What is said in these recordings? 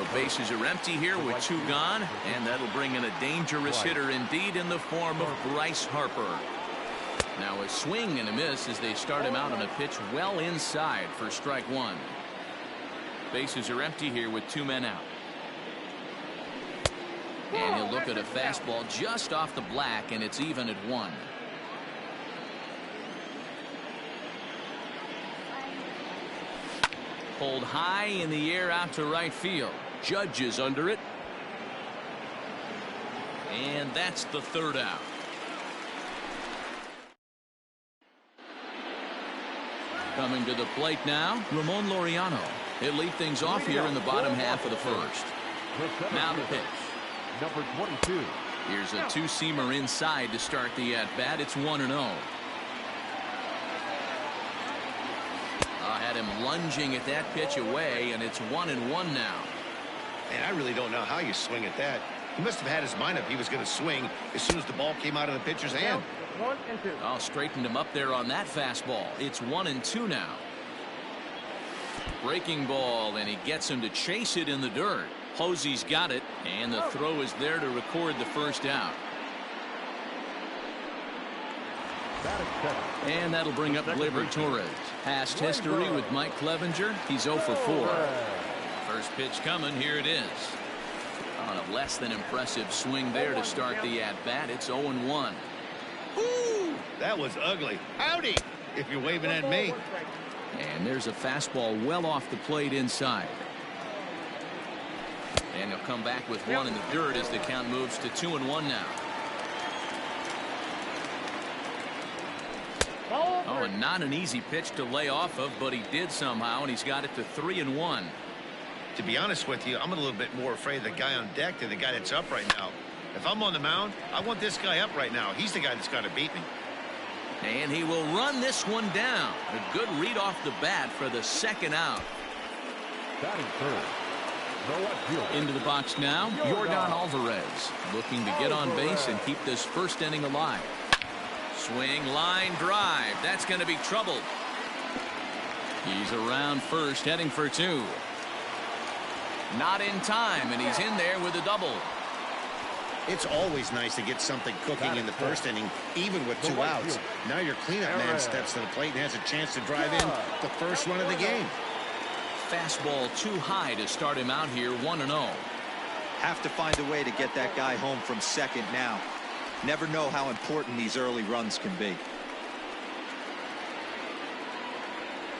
The bases are empty here with 2 gone, and that'll bring in a dangerous hitter indeed in the form of Bryce Harper. Now a swing and a miss as they start him out on a pitch well inside for strike 1. Bases are empty here with 2 men out. And he'll look at a fastball just off the black, and it's even at 1. Pulled high in the air out to right field. Judge is under it. And that's the 3rd out. Coming to the plate now, Ramon Laureano. He'll lead things off here in the bottom half of the 1st. Now the pitch. Number 22. Here's a 2-seamer inside to start the at-bat. It's 1-0. Had him lunging at that pitch away, and it's 1-1 now. And I really don't know how you swing at that. He must have had his mind up he was going to swing as soon as the ball came out of the pitcher's hand. 1-2. Oh, straightened him up there on that fastball. It's 1-2 now. Breaking ball, and he gets him to chase it in the dirt. Posey's got it, and the throw is there to record the 1st out. And that'll bring up Gleyber Torres. Past history with Mike Clevenger. He's 0 for 4. First pitch coming. Here it is. On a less than impressive swing there to start the at-bat. It's 0-1. Ooh, that was ugly. Howdy, if you're waving at me. And there's a fastball well off the plate inside. And he'll come back with 1 in the dirt as the count moves to 2-1 now. Oh, and not an easy pitch to lay off of, but he did somehow, and he's got it to 3-1. To be honest with you, I'm a little bit more afraid of the guy on deck than the guy that's up right now. If I'm on the mound, I want this guy up right now. He's the guy that's got to beat me. And he will run this one down. A good read off the bat for the 2nd out. Batting 3rd. Into the box now, Yordan Alvarez, looking to get on base and keep this 1st inning alive. Swing, line drive. That's going to be trouble. He's around first, heading for 2. Not in time, and he's in there with a double. It's always nice to get something cooking in the 1st inning, even with 2 outs. Now your cleanup man steps to the plate and has a chance to drive in the 1st run of the game. Fastball too high to start him out here, 1-0. Have to find a way to get that guy home from 2nd now. Never know how important these early runs can be.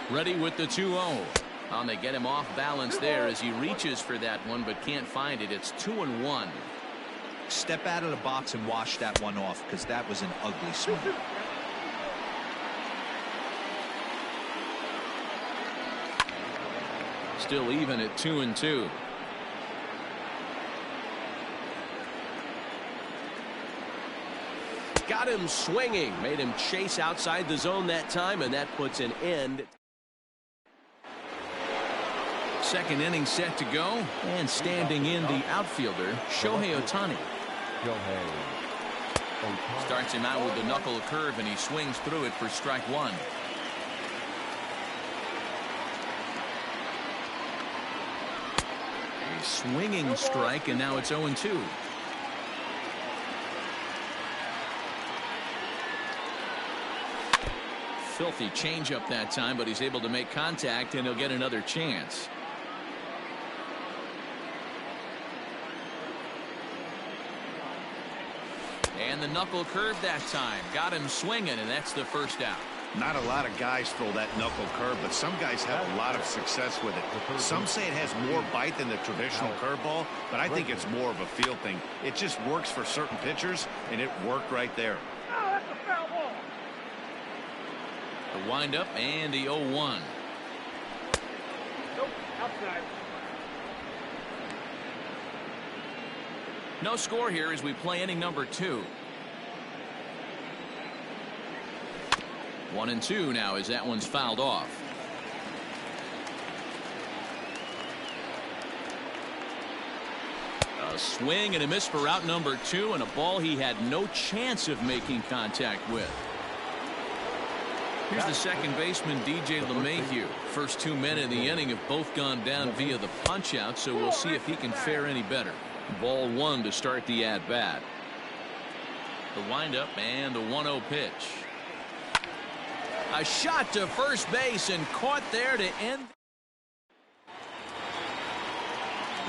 Ready with the 2-0. And they get him off balance there as he reaches for that one but can't find it. It's 2-1. Step out of the box and wash that one off, because that was an ugly swing. Still even at 2-2. Got him swinging, made him chase outside the zone that time, and that puts an end. 2nd inning set to go, and standing in the outfielder, Shohei Ohtani. Starts him out with the knuckle curve, and he swings through it for strike 1. A swinging strike, and now it's 0-2. Filthy changeup that time, but he's able to make contact, and he'll get another chance. And the knuckle curve that time got him swinging, and that's the 1st out. Not a lot of guys throw that knuckle curve, but some guys have a lot of success with it. Some say it has more bite than the traditional curveball, but I think it's more of a feel thing. It just works for certain pitchers, and it worked right there. The windup and the 0-1. Nope, outside. No score here as we play inning number 2. 1-2 now as that one's fouled off. A swing and a miss for out number 2, and a ball he had no chance of making contact with. Here's the second baseman, JAy LeMahieu. First 2 men in the inning have both gone down via the punch-out, so we'll see if he can fare any better. Ball 1 to start the at-bat. The windup and the 1-0 pitch. A shot to first base and caught there to end.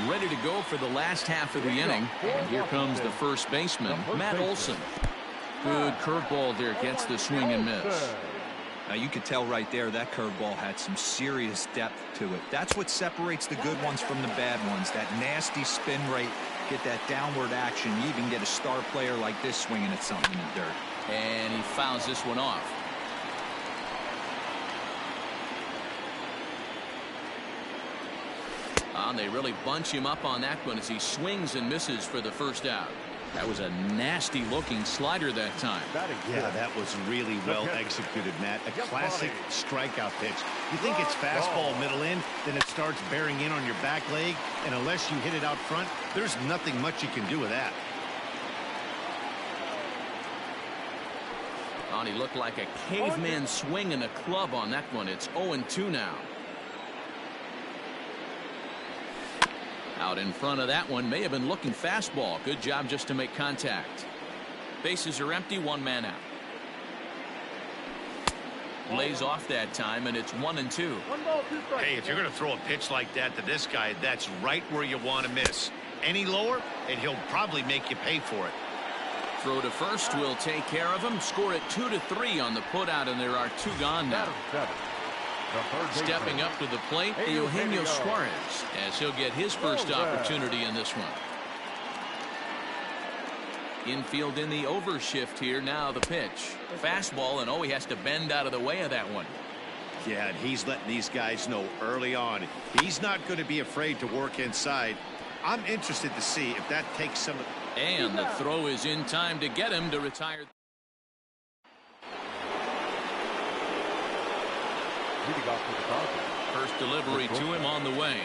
Ready to go for the last half of the inning. And here comes the first baseman, Matt Olson. Good curveball there, gets the swing and miss. Now you could tell right there that curveball had some serious depth to it. That's what separates the good ones from the bad ones. That nasty spin rate, get that downward action. You even get a star player like this swinging at something in the dirt. And he fouls this one off. And they really bunch him up on that one as he swings and misses for the first out. That was a nasty looking slider that time. Yeah, that was really well executed, Matt. A classic strikeout pitch. You think it's fastball middle in, then it starts bearing in on your back leg, and unless you hit it out front, there's nothing much you can do with that. And he looked like a caveman swinging a club on that one. It's 0-2 now. Out in front of that one, may have been looking fastball. Good job just to make contact. Bases are empty, 1 man out. Lays off that time, and it's 1-2. Hey, if you're going to throw a pitch like that to this guy, that's right where you want to miss. Any lower, and he'll probably make you pay for it. Throw to first will take care of him. Score it 2-3 on the putout, and there are 2 gone now. Stepping up to the plate, Eugenio Suarez, as he'll get his first opportunity in this one. Infield in the overshift here. Now the pitch. Fastball, and he has to bend out of the way of that one. Yeah, and he's letting these guys know early on he's not going to be afraid to work inside. I'm interested to see if that takes some of... And the throw is in time to get him to retire. First delivery to him on the way.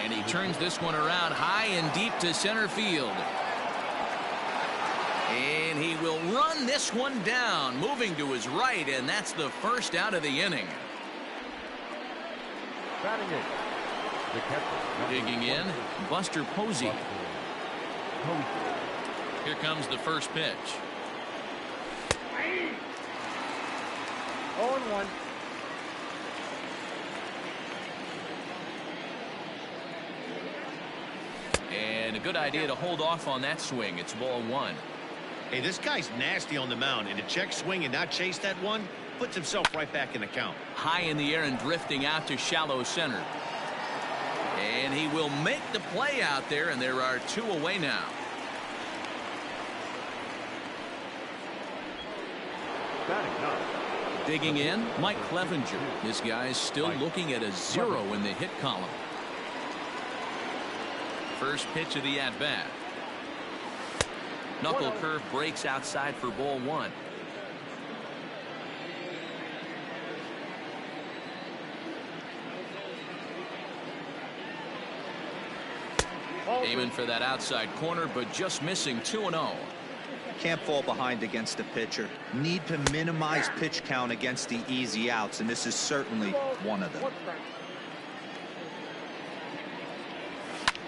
And he turns this one around high and deep to center field. And he will run this one down, moving to his right, and that's the first out of the inning. Digging in, Buster Posey. Here comes the first pitch. 0-1. And a good idea to hold off on that swing. It's ball 1. Hey, this guy's nasty on the mound, and to check swing and not chase that one puts himself right back in the count. High in the air and drifting out to shallow center. And he will make the play out there, and there are 2 away now. Digging in, Mike Clevenger. This guy's still looking at a 0 in the hit column. First pitch of the at-bat. Knuckle curve breaks outside for ball 1. Aiming for that outside corner, but just missing 2-0. Can't fall behind against the pitcher. Need to minimize pitch count against the easy outs, and this is certainly one of them.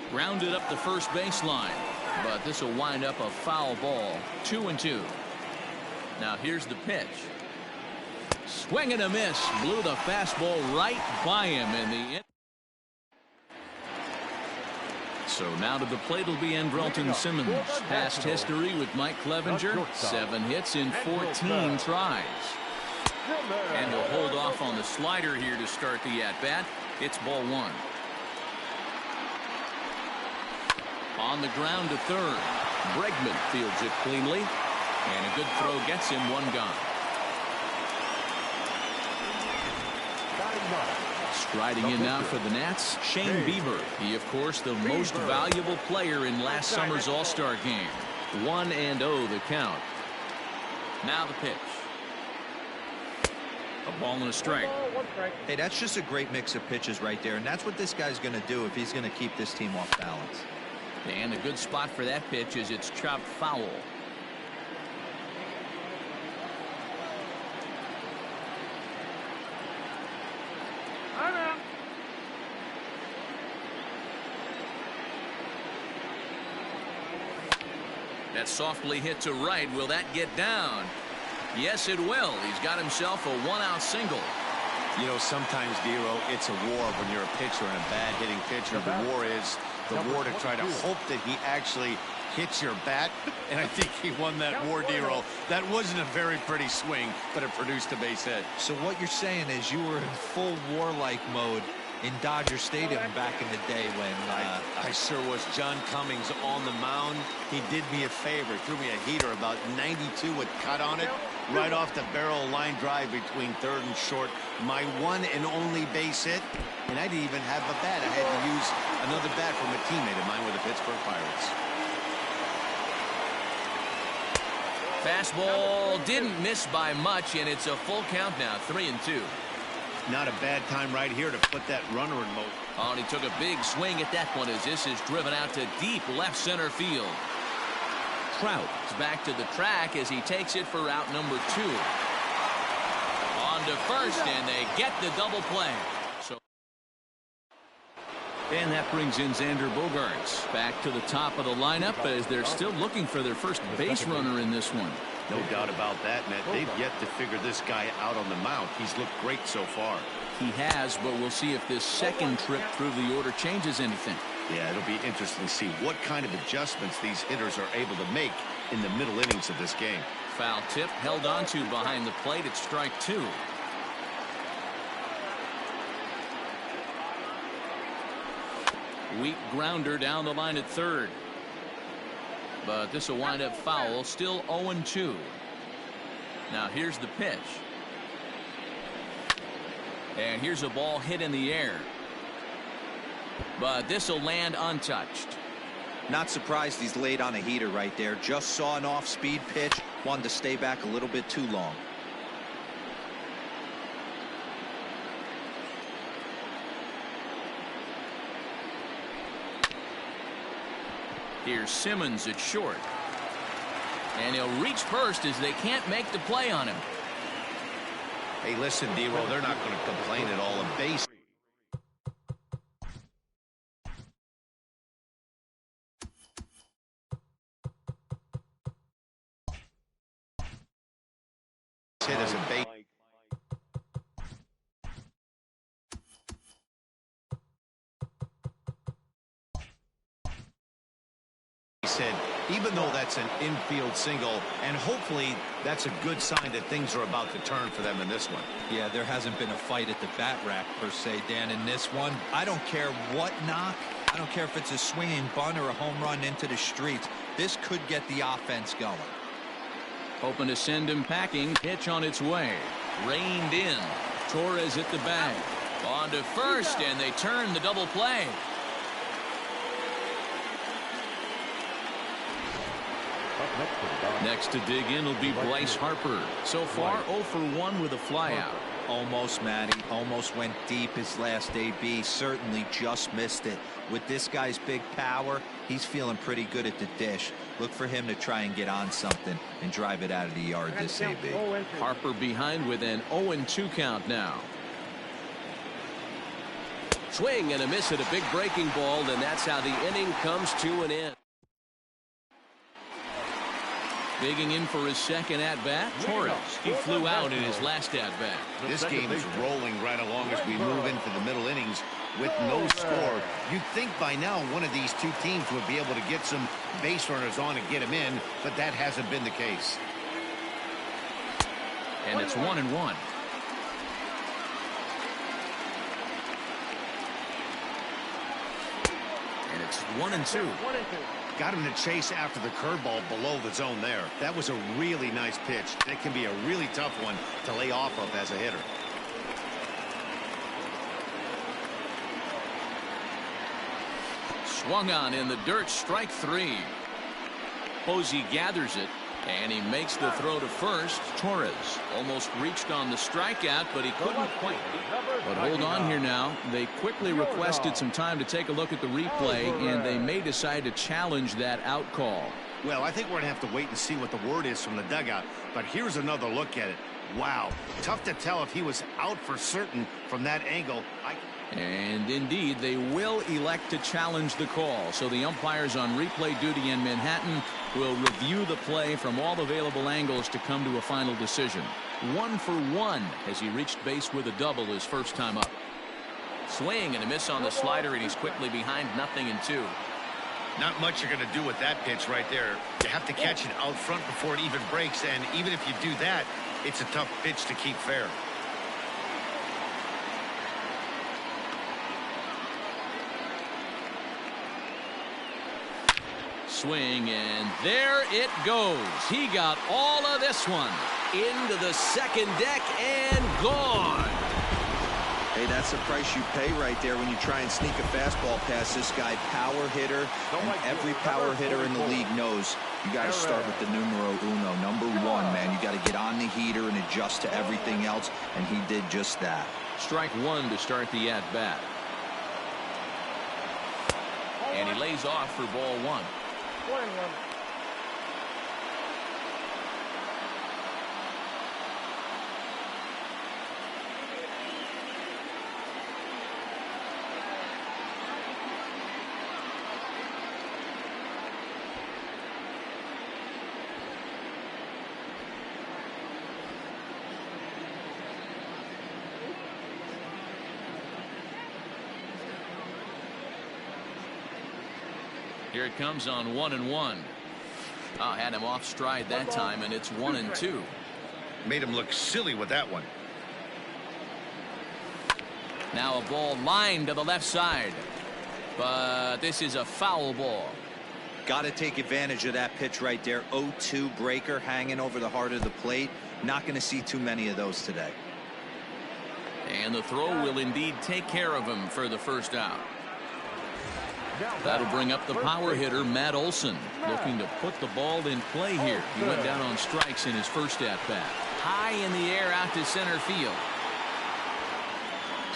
Grounded up the first baseline, but this will wind up a foul ball. 2-2. Now here's the pitch. Swing and a miss. Blew the fastball right by him in the... So now to the plate will be Andrelton Simmons. Past history with Mike Clevenger, 7 hits in 14 tries. And he'll hold off on the slider here to start the at-bat. It's ball 1. On the ground to third. Bregman fields it cleanly. And a good throw gets him 1 gone. Striding in now for the Nats, Shane Bieber. He, of course, the most valuable player in last summer's All-Star game. 1-0 the count. Now the pitch. A ball and a strike. Hey, that's just a great mix of pitches right there, and that's what this guy's going to do if he's going to keep this team off balance. And a good spot for that pitch is it's chopped foul. That's softly hit to right. Will that get down? Yes, it will. He's got himself a one-out single. You know, sometimes, Dero, it's a war when you're a pitcher and a bad-hitting pitcher. The war is the war to try to hope that he actually hits your bat, and I think he won that war, Dero. That wasn't a very pretty swing, but it produced a base hit. So what you're saying is you were in full warlike mode in Dodger Stadium back in the day when I sure was. John Cummings on the mound. He did me a favor. Threw me a heater about 92 with cut on it. Right off the barrel, line drive between third and short. My one and only base hit. And I didn't even have a bat. I had to use another bat from a teammate of mine with the Pittsburgh Pirates. Fastball didn't miss by much, and it's a full count now, 3-2. Not a bad time right here to put that runner in motion. Oh, and he took a big swing at that one as this is driven out to deep left center field. Trout is back to the track as he takes it for route number 2. On to first, and they get the double play. And that brings in Xander Bogaerts back to the top of the lineup as they're still looking for their first base runner in this one. No doubt about that, Matt. They've yet to figure this guy out on the mound. He's looked great so far. He has, but we'll see if this second trip through the order changes anything. Yeah, it'll be interesting to see what kind of adjustments these hitters are able to make in the middle innings of this game. Foul tip held onto behind the plate at strike 2. Weak grounder down the line at third. But this will wind up foul. Still 0-2. Now here's the pitch. And here's a ball hit in the air. But this will land untouched. Not surprised he's laid on a heater right there. Just saw an off-speed pitch. Wanted to stay back a little bit too long. Here's Simmons at short. And he'll reach first as they can't make the play on him. Hey, listen, Dero, they're not going to complain at all. A base hit as a base. Said, even though that's an infield single, and hopefully that's a good sign that things are about to turn for them in this one. Yeah, there hasn't been a fight at the bat rack per se, Dan, in this one. I don't care what knock. I don't care if it's a swinging bunt or a home run into the streets. This could get the offense going. Hoping to send him packing. Pitch on its way. Reined in. Torres at the bag. On to first, and they turn the double play. Next to dig in will be Bryce Harper. So far 0 for 1 with a flyout. Almost, Matty. Almost went deep his last AB. Certainly just missed it. With this guy's big power, he's feeling pretty good at the dish. Look for him to try and get on something and drive it out of the yard this AB. Harper behind with an 0-2 count now. Swing and a miss at a big breaking ball, and that's how the inning comes to an end. Digging in for his second at-bat, Torres. He flew out in his last at-bat. This game is rolling right along as we move into the middle innings with no score. You'd think by now one of these two teams would be able to get some base runners on and get them in, but that hasn't been the case. And it's 1-1. And it's 1-2. Got him to chase after the curveball below the zone there. That was a really nice pitch. It can be a really tough one to lay off of as a hitter. Swung on in the dirt, strike 3. Posey gathers it, and he makes the throw to first. Torres almost reached on the strikeout, but he couldn't quite. But hold on here now. They quickly requested some time to take a look at the replay, and they may decide to challenge that out call. Well, I think we're going to have to wait and see what the word is from the dugout. But here's another look at it. Wow, tough to tell if he was out for certain from that angle. And indeed, they will elect to challenge the call. So the umpires on replay duty in Manhattan will review the play from all available angles to come to a final decision. 1 for 1 as he reached base with a double his first time up. Swing and a miss on the slider, and he's quickly behind 0-2. Not much you're going to do with that pitch right there. You have to catch it out front before it even breaks, and even if you do that, it's a tough pitch to keep fair. Swing, and there it goes. He got all of this one. Into the second deck and gone. Hey, that's the price you pay right there when you try and sneak a fastball past this guy. Power hitter, and every power hitter in the league knows you got to start with the numero uno, number 1, man. You got to get on the heater and adjust to everything else, and he did just that. Strike 1 to start the at-bat. And he lays off for ball 1. 1-1. Here it comes on 1-1. Had him off stride that time, and it's 1-2. Made him look silly with that one. Now a ball lined to the left side, but this is a foul ball. Got to take advantage of that pitch right there. 0-2 breaker hanging over the heart of the plate. Not going to see too many of those today. And the throw will indeed take care of him for the first out. That'll bring up the power hitter, Matt Olson, looking to put the ball in play here. He went down on strikes in his first at-bat. High in the air out to center field.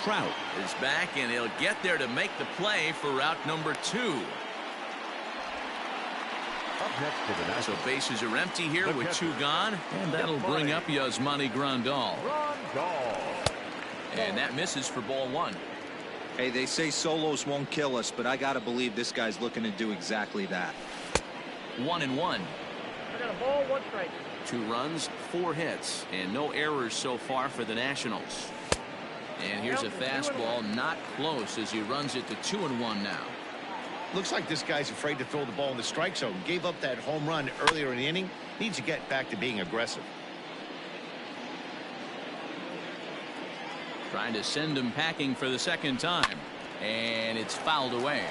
Trout is back, and he'll get there to make the play for route number 2. So bases are empty here with 2 gone, and that'll bring up Yasmani Grandal. And that misses for ball 1. Hey, they say solos won't kill us, but I got to believe this guy's looking to do exactly that. 1-1. I got a ball, 1 strike. 2 runs, 4 hits, and no errors so far for the Nationals. And here's a fastball, not close, as he runs it to 2-1 now. Looks like this guy's afraid to throw the ball in the strike zone. Gave up that home run earlier in the inning. Needs to get back to being aggressive. Trying to send him packing for the second time, and it's fouled away.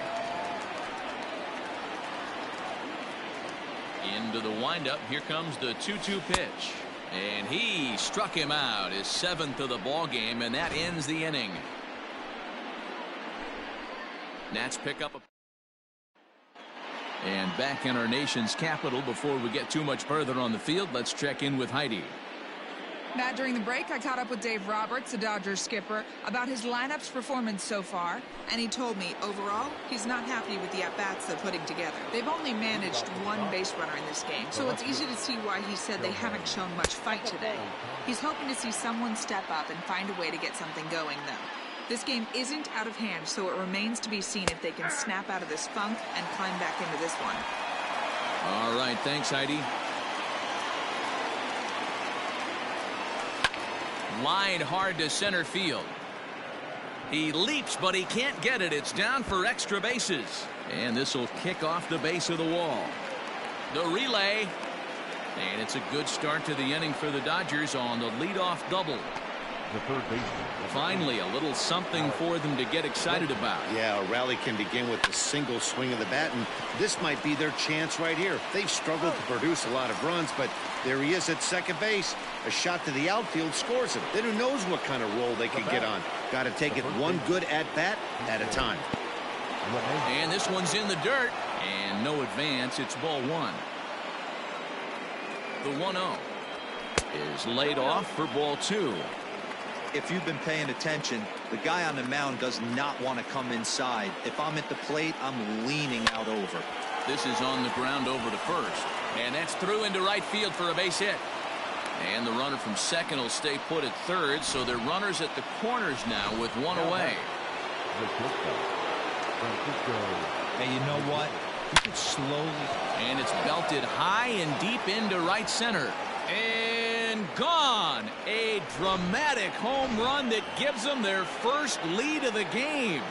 Into the windup. Here comes the 2-2 pitch, and he struck him out, his 7th of the ball game, and that ends the inning. Nats pick up a and back in our nation's capital. Before we get too much further on the field, let's check in with Heidi. Matt, during the break, I caught up with Dave Roberts, the Dodgers skipper, about his lineup's performance so far, and he told me, overall, he's not happy with the at-bats they're putting together. They've only managed 1 base runner in this game, so it's easy to see why he said they haven't shown much fight today. He's hoping to see someone step up and find a way to get something going, though. This game isn't out of hand, so it remains to be seen if they can snap out of this funk and climb back into this one. All right, thanks, Heidi. Line hard to center field. He leaps, but he can't get it. It's down for extra bases. And this will kick off the base of the wall. The relay. And it's a good start to the inning for the Dodgers on the leadoff double. The third baseman. Finally, a little something for them to get excited about. Yeah, a rally can begin with the single swing of the bat, and this might be their chance right here. They've struggled to produce a lot of runs, but there he is at second base. A shot to the outfield scores him. Then who knows what kind of roll they could get on. Got to take it one good at-bat at a time. And this one's in the dirt, and no advance. It's ball 1. The 1-0 is laid off for ball 2. If you've been paying attention, the guy on the mound does not want to come inside. If I'm at the plate, I'm leaning out over. This is on the ground over to first, and that's through into right field for a base hit. And the runner from second will stay put at third, so they're runners at the corners now with one away. Hey, you know what? You could slowly. And it's belted high and deep into right center. And gone. A dramatic home run that gives them their first lead of the game.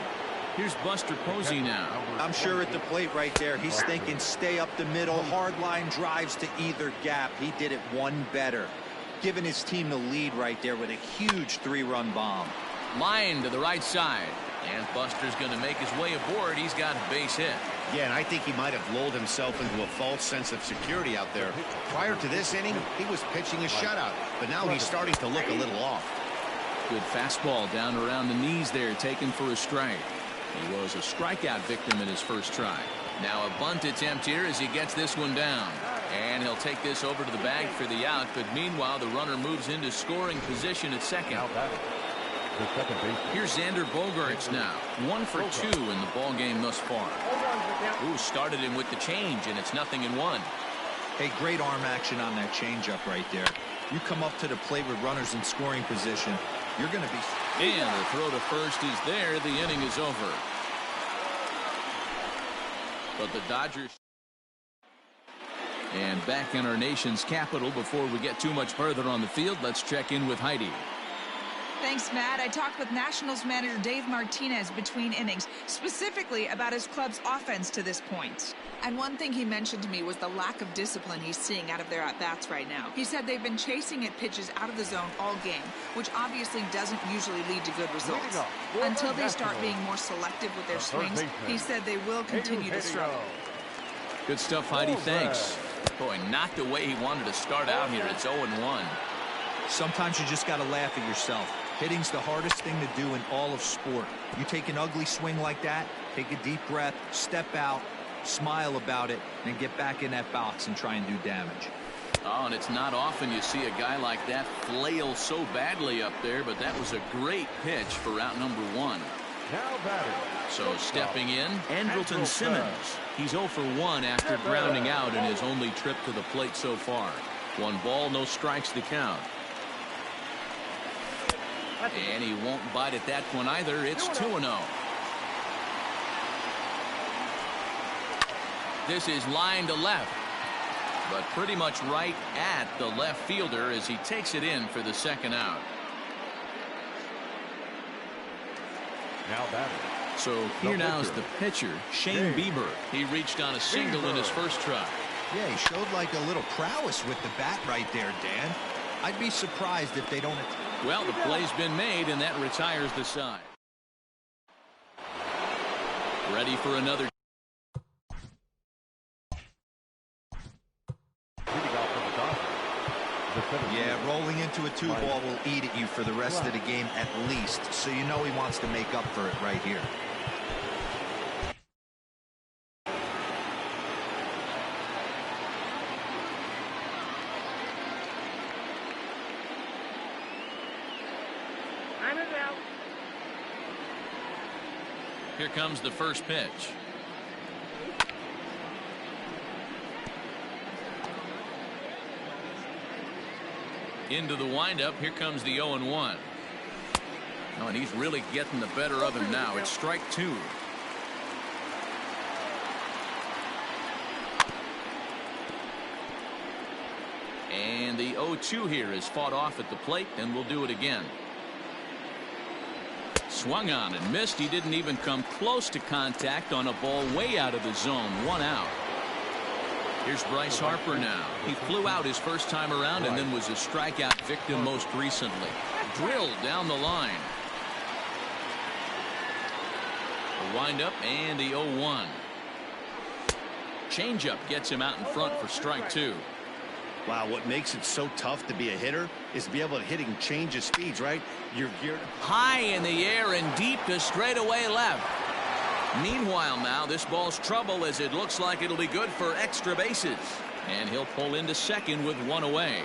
Here's Buster Posey now. I'm sure at the plate right there, he's thinking stay up the middle, hard line drives to either gap. He did it one better, giving his team the lead right there with a huge 3-run bomb. Line to the right side. And Buster's going to make his way aboard. He's got a base hit. Yeah, and I think he might have lulled himself into a false sense of security out there. Prior to this inning, he was pitching a shutout, but now he's starting to look a little off. Good fastball down around the knees there, taken for a strike. He was a strikeout victim in his first try. Now a bunt attempt here as he gets this one down. And he'll take this over to the bag for the out, but meanwhile the runner moves into scoring position at second. Here's Xander Bogaerts now. 1 for 2 in the ball game thus far. Ooh, started him with the change, and it's 0-1. Hey, great arm action on that changeup right there. You come up to the plate with runners in scoring position, you're going to be. And the throw to first is there. The inning is over. But the Dodgers. And back in our nation's capital, before we get too much further on the field, let's check in with Heidi. Thanks, Matt. I talked with Nationals manager Dave Martinez between innings, specifically about his club's offense to this point. And one thing he mentioned to me was the lack of discipline he's seeing out of their at-bats right now. He said they've been chasing at pitches out of the zone all game, which obviously doesn't usually lead to good results. Until they start being more selective with their swings, he said they will continue to struggle. Good stuff, Heidi. Thanks. Boy, not the way he wanted to start out here. It's 0-1. Sometimes you just got to laugh at yourself. Hitting's the hardest thing to do in all of sport. You take an ugly swing like that, take a deep breath, step out, smile about it, and get back in that box and try and do damage. Oh, and it's not often you see a guy like that flail so badly up there, but that was a great pitch for out number 1. Now batting. So stepping in, Andrelton Simmons. He's 0 for 1 after grounding out in his only trip to the plate so far. 1 ball, no strikes to count. And he won't bite at that one either. It's 2-0. This is line to left, but pretty much right at the left fielder as he takes it in for the second out. Now batting. So here now is the pitcher, Shane Bieber. He reached on a single in his first try. Yeah, he showed like a little prowess with the bat right there, Dan. I'd be surprised if they don't. Well, the play's been made, and that retires the side. Ready for another. Yeah, rolling into a 2-ball will eat at you for the rest of the game at least, so you know he wants to make up for it right here. Here comes the first pitch. Into the windup. Here comes the 0-1. Oh, and he's really getting the better of him now. It's strike 2. And the 0-2 here is fought off at the plate, and we'll do it again. Swung on and missed. He didn't even come close to contact on a ball way out of the zone. 1 out. Here's Bryce Harper now. He flew out his first time around and then was a strikeout victim most recently. Drilled down the line. The windup and the 0-1. Changeup gets him out in front for strike 2. Wow, what makes it so tough to be a hitter is to be able to hitting change of speeds, right? You're geared high in the air and deep to straightaway left. Meanwhile now this ball's trouble as it looks like it'll be good for extra bases. And he'll pull into second with 1 away.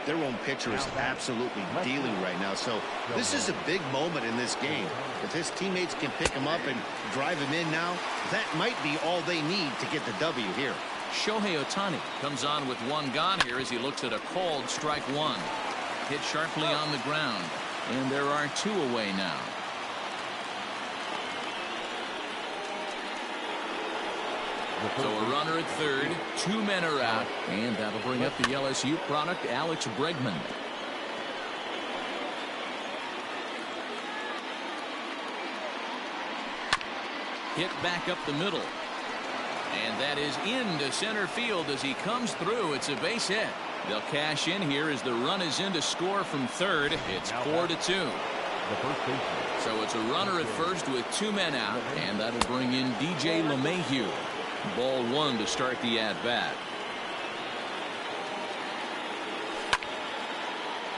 Their own pitcher is absolutely dealing right now, so this is a big moment in this game. If his teammates can pick him up and drive him in now, that might be all they need to get the W here. Shohei Ohtani comes on with one gone here as he looks at a called strike one. Hit sharply on the ground, and there are two away now. So a runner at third, two men are out, and that'll bring up the LSU product, Alex Bregman. Hit back up the middle. And that is into center field as he comes through. It's a base hit. They'll cash in here as the run is in to score from third. It's 4-2. So it's a runner at first with two men out, and that'll bring in DJ LeMahieu. Ball one to start the at-bat.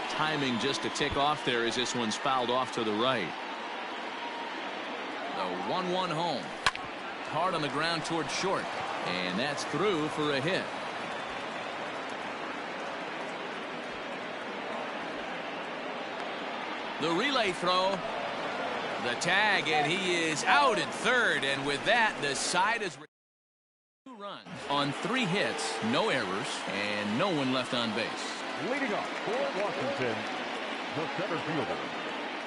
Timing just to tick off there as this one's fouled off to the right. The 1-1 home. Hard on the ground towards short, and that's through for a hit. The relay throw. The tag, and he is out at third, and with that the side is two runs on three hits, no errors, and no one left on base. Leading off for Washington, the center fielder.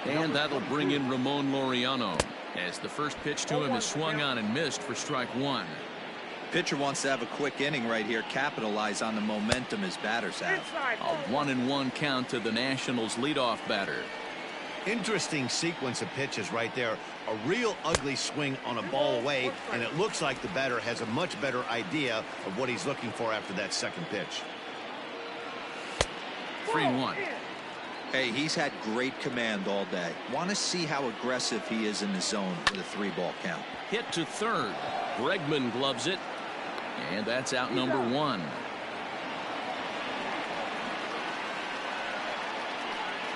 And that'll bring in Ramon Laureano as the first pitch to him is swung on and missed for strike one. Pitcher wants to have a quick inning right here, capitalize on the momentum his batters have. A 1-1 count to the Nationals leadoff batter. Interesting sequence of pitches right there. A real ugly swing on a ball away, and it looks like the batter has a much better idea of what he's looking for after that second pitch. 3-1. Hey, he's had great command all day. Want to see how aggressive he is in the zone with a 3-ball count. Hit to third. Bregman gloves it, and that's out number one.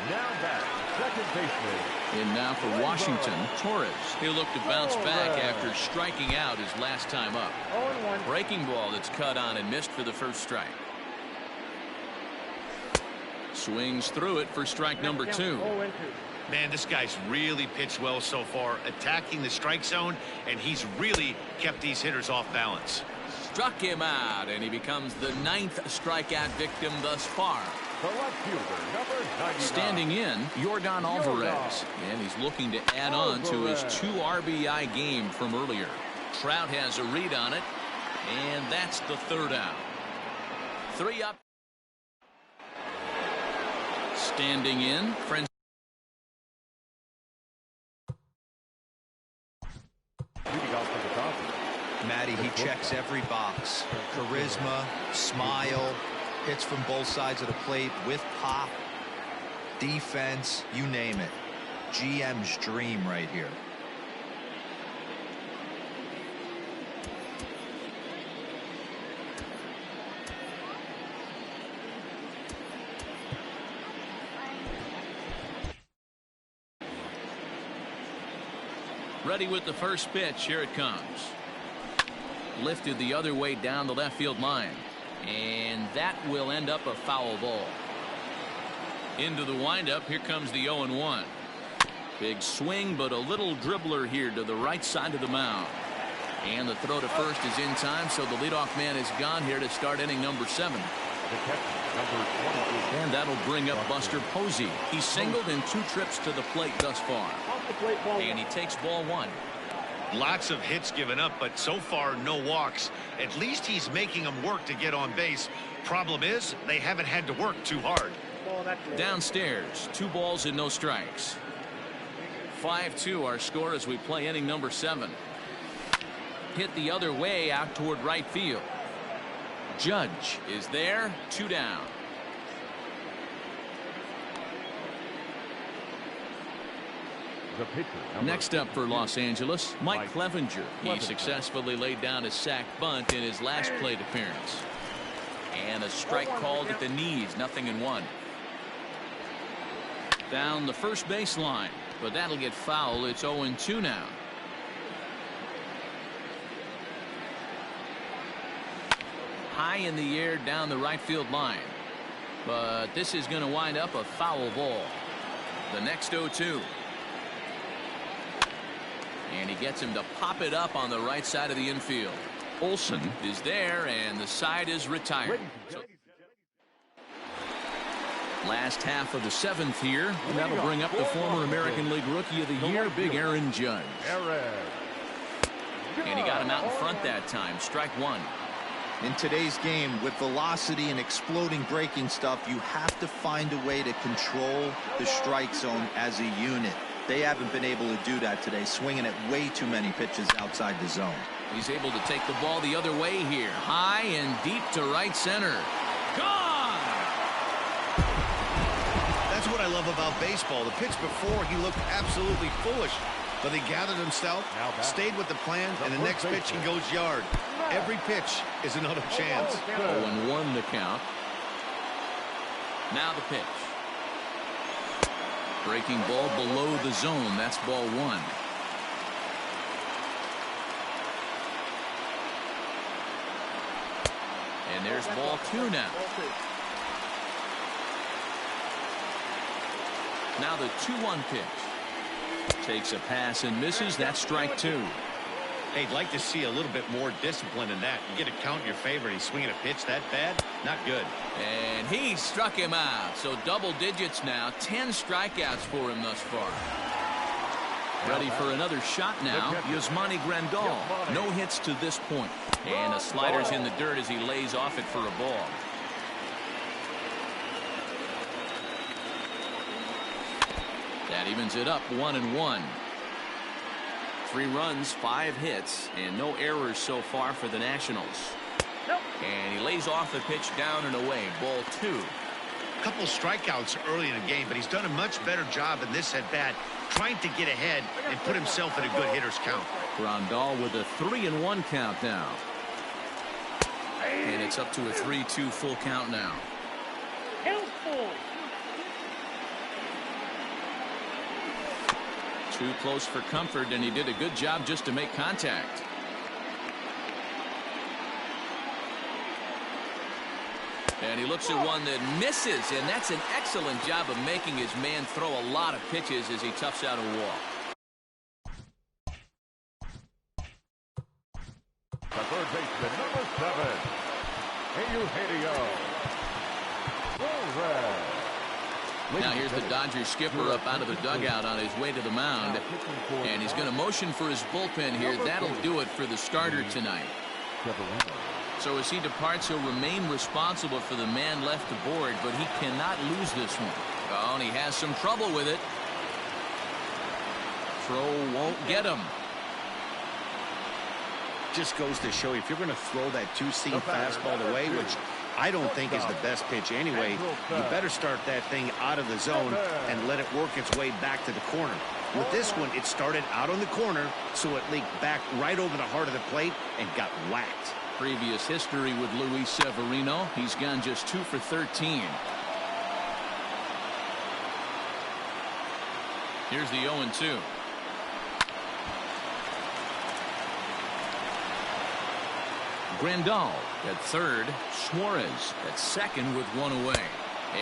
Now back, second baseman. And now for Washington, Torres. He'll look to bounce back after striking out his last time up. Breaking ball that's cut on and missed for the first strike. Swings through it for strike number two. Man, this guy's really pitched well so far, attacking the strike zone, and he's really kept these hitters off balance. Struck him out, and he becomes the 9th strikeout victim thus far. The left fielder, number 99. Standing in, Yordan Alvarez, and he's looking to add on to his 2 RBI game from earlier. Trout has a read on it, and that's the third out. 3 up. Standing in, friends. Matty, he checks every box. Charisma, smile, hits from both sides of the plate with pop, defense, you name it. GM's dream right here. Ready with the first pitch. Here it comes. Lifted the other way down the left field line. And that will end up a foul ball. Into the windup. Here comes the 0-1. Big swing, but a little dribbler here to the right side of the mound. And the throw to first is in time, so the leadoff man is gone here to start inning number 7. And that'll bring up Buster Posey. He's singled in 2 trips to the plate thus far. And he takes ball 1. Lots of hits given up, but so far no walks. At least he's making them work to get on base. Problem is, they haven't had to work too hard. Downstairs, 2 balls and no strikes. 5-2 our score as we play inning number 7. Hit the other way out toward right field. Judge is there, 2 down. Next up for Los Angeles, Mike Clevenger. He successfully laid down a sac bunt in his last plate appearance. And a strike called at the knees, 0-1. Down the first baseline, but that'll get foul. It's 0-2 now. High in the air down the right field line. But this is going to wind up a foul ball. The next 0-2. And he gets him to pop it up on the right side of the infield. Olsen is there, and the side is retired. Last half of the 7th here, and that'll bring up the former American League Rookie of the Year, Big Aaron Judge. And he got him out in front that time. Strike one. In today's game, with velocity and exploding breaking stuff, you have to find a way to control the strike zone as a unit. They haven't been able to do that today, swinging at way too many pitches outside the zone. He's able to take the ball the other way here. High and deep to right center. Gone! That's what I love about baseball. The pitch before, he looked absolutely foolish. But he gathered himself, stayed with the plan, and the next pitch he goes yard. Every pitch is another chance. 0-1 the count. Now the pitch. Breaking ball below the zone. That's ball one. And there's ball two now. Now the 2-1 pitch. Takes a pass and misses. That's strike two. Hey, I'd like to see a little bit more discipline in that. You get a count in your favor. He's swinging a pitch that bad. Not good. And he struck him out. So double digits now. 10 strikeouts for him thus far. Ready for another shot now. Yasmani Grandal. No hits to this point. And the slider's in the dirt as he lays off it for a ball. That evens it up 1-1. 3 runs, 5 hits, and no errors so far for the Nationals. And he lays off the pitch down and away. Ball two. A couple strikeouts early in the game, but he's done a much better job in this at bat, trying to get ahead and put himself in a good hitter's count. Grandal with a 3-1 count now. And it's up to a 3-2 full count now. Too close for comfort, and he did a good job just to make contact. And he looks at one that misses, and that's an excellent job of making his man throw a lot of pitches as he toughs out a walk. The third baseman, number 7, Eugenio. Now here's the Dodgers skipper up out of the dugout on his way to the mound. And he's going to motion for his bullpen here. That'll do it for the starter tonight. So as he departs, he'll remain responsible for the man left to board, but he cannot lose this one. Oh, and he has some trouble with it. Throw won't get him. Just goes to show you, if you're going to throw that two-seam fastball away, which I don't think is the best pitch anyway, you better start that thing out of the zone and let it work its way back to the corner. With this one, it started out on the corner, so it leaked back right over the heart of the plate and got whacked. Previous history with Luis Severino. He's gone just 2 for 13. Here's the 0-2. Grandal at third. Suarez at second with 1 away.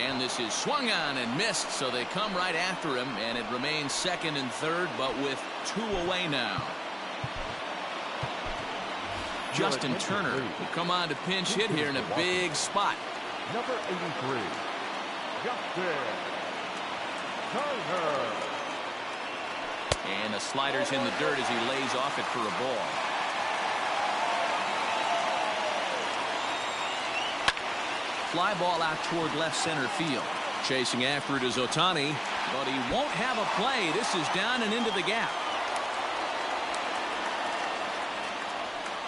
And this is swung on and missed, so they come right after him, and it remains second and third, but with 2 away now. Justin Turner will come on to pinch hit here in a big spot. Number 83, Justin Turner. And the slider's in the dirt as he lays off it for a ball. Fly ball out toward left center field. Chasing after it is Ohtani, but he won't have a play. This is down and into the gap.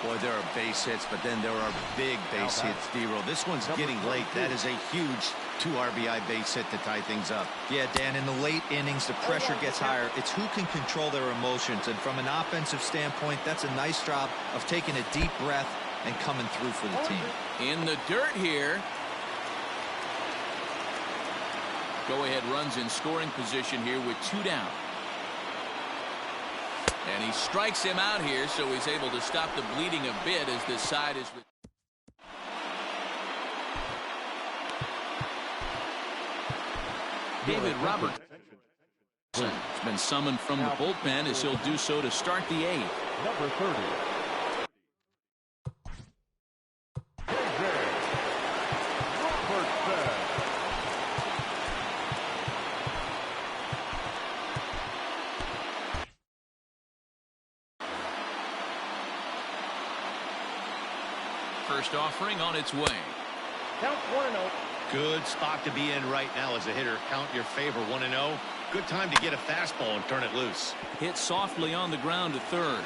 Boy, there are base hits, but then there are big base hits, D-Roll. This one's getting late. That is a huge 2 RBI base hit to tie things up. Yeah, Dan, in the late innings, the pressure gets higher. It's who can control their emotions. And from an offensive standpoint, that's a nice job of taking a deep breath and coming through for the team. In the dirt here. Go-ahead runs in scoring position here with 2 down. And he strikes him out here, so he's able to stop the bleeding a bit as this side is. David Roberts has been summoned from the bullpen as he'll do so to start the 8th. Number 30, first offering on its way. Count 1-0. Good spot to be in right now as a hitter. Count your favor, 1-0. Good time to get a fastball and turn it loose. Hit softly on the ground to third.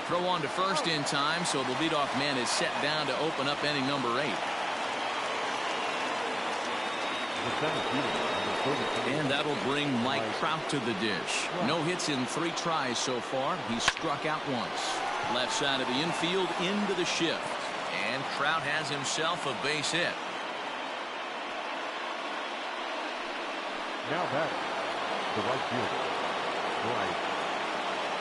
Throw on to first in time, so the leadoff man is set down to open up inning number 8. And that'll bring Mike Trout to the dish. No hits in 3 tries so far. He's struck out once. Left side of the infield into the shift. And Trout has himself a base hit. Now back the right fielder, Bryce.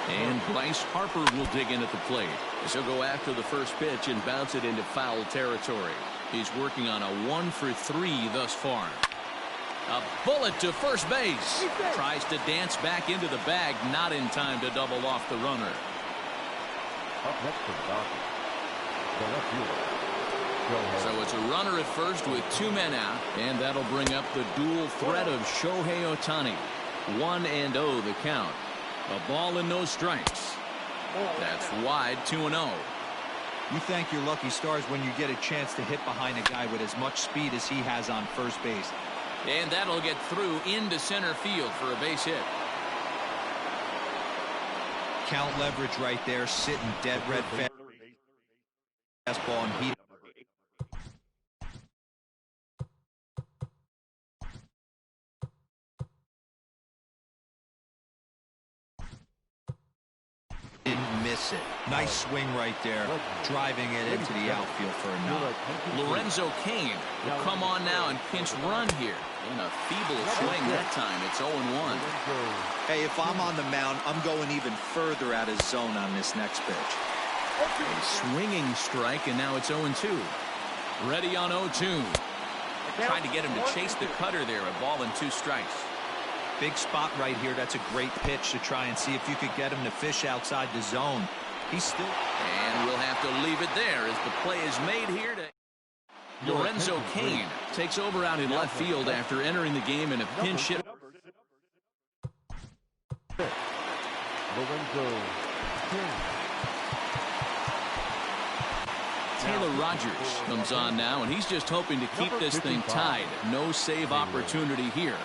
And Bryce Harper will dig in at the plate as he'll go after the first pitch and bounce it into foul territory. He's working on a 1-for-3 thus far. A bullet to first base. Tries to dance back into the bag, not in time to double off the runner. Up next for the Dodgers, the left fielder. So it's a runner at first with 2 men out, and that'll bring up the dual threat of Shohei Ohtani. 1-0 the count. A ball and no strikes. That's wide, 2-0. You thank your lucky stars when you get a chance to hit behind a guy with as much speed as he has on first base. And that'll get through into center field for a base hit. Count leverage right there, sitting dead red fastball and heat. Didn't miss it. Nice swing right there, driving it into the outfield for a knock. Lorenzo Cain will come on now and pinch run here. In a feeble swing that time. It's 0-1. Hey, if I'm on the mound, I'm going even further out of zone on this next pitch. A swinging strike, and now it's 0-2. Ready on 0-2. Trying to get him to chase the cutter there. A ball and 2 strikes. Big spot right here. That's a great pitch to try and see if you could get him to fish outside the zone. He's still... And we'll have to leave it there as the play is made here to... Lorenzo Cain takes over out in left field after entering the game in a pinch hit. Lorenzo Cain. Taylor Rogers comes on now, and he's just hoping to keep this thing tied. No save opportunity here.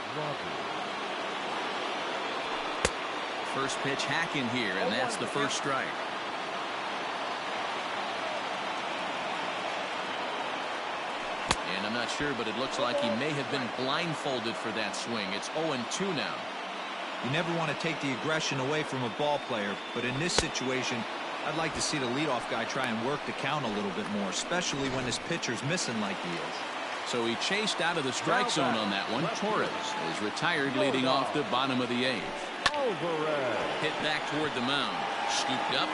First pitch hack in here, and that's the first strike. And I'm not sure, but it looks like he may have been blindfolded for that swing. It's 0-2 now. You never want to take the aggression away from a ball player, but in this situation, I'd like to see the leadoff guy try and work the count a little bit more, especially when his pitcher's missing like he is. So he chased out of the strike zone on that one. Torres is retired leading off the bottom of the 8th. Hit back toward the mound. Scooped up.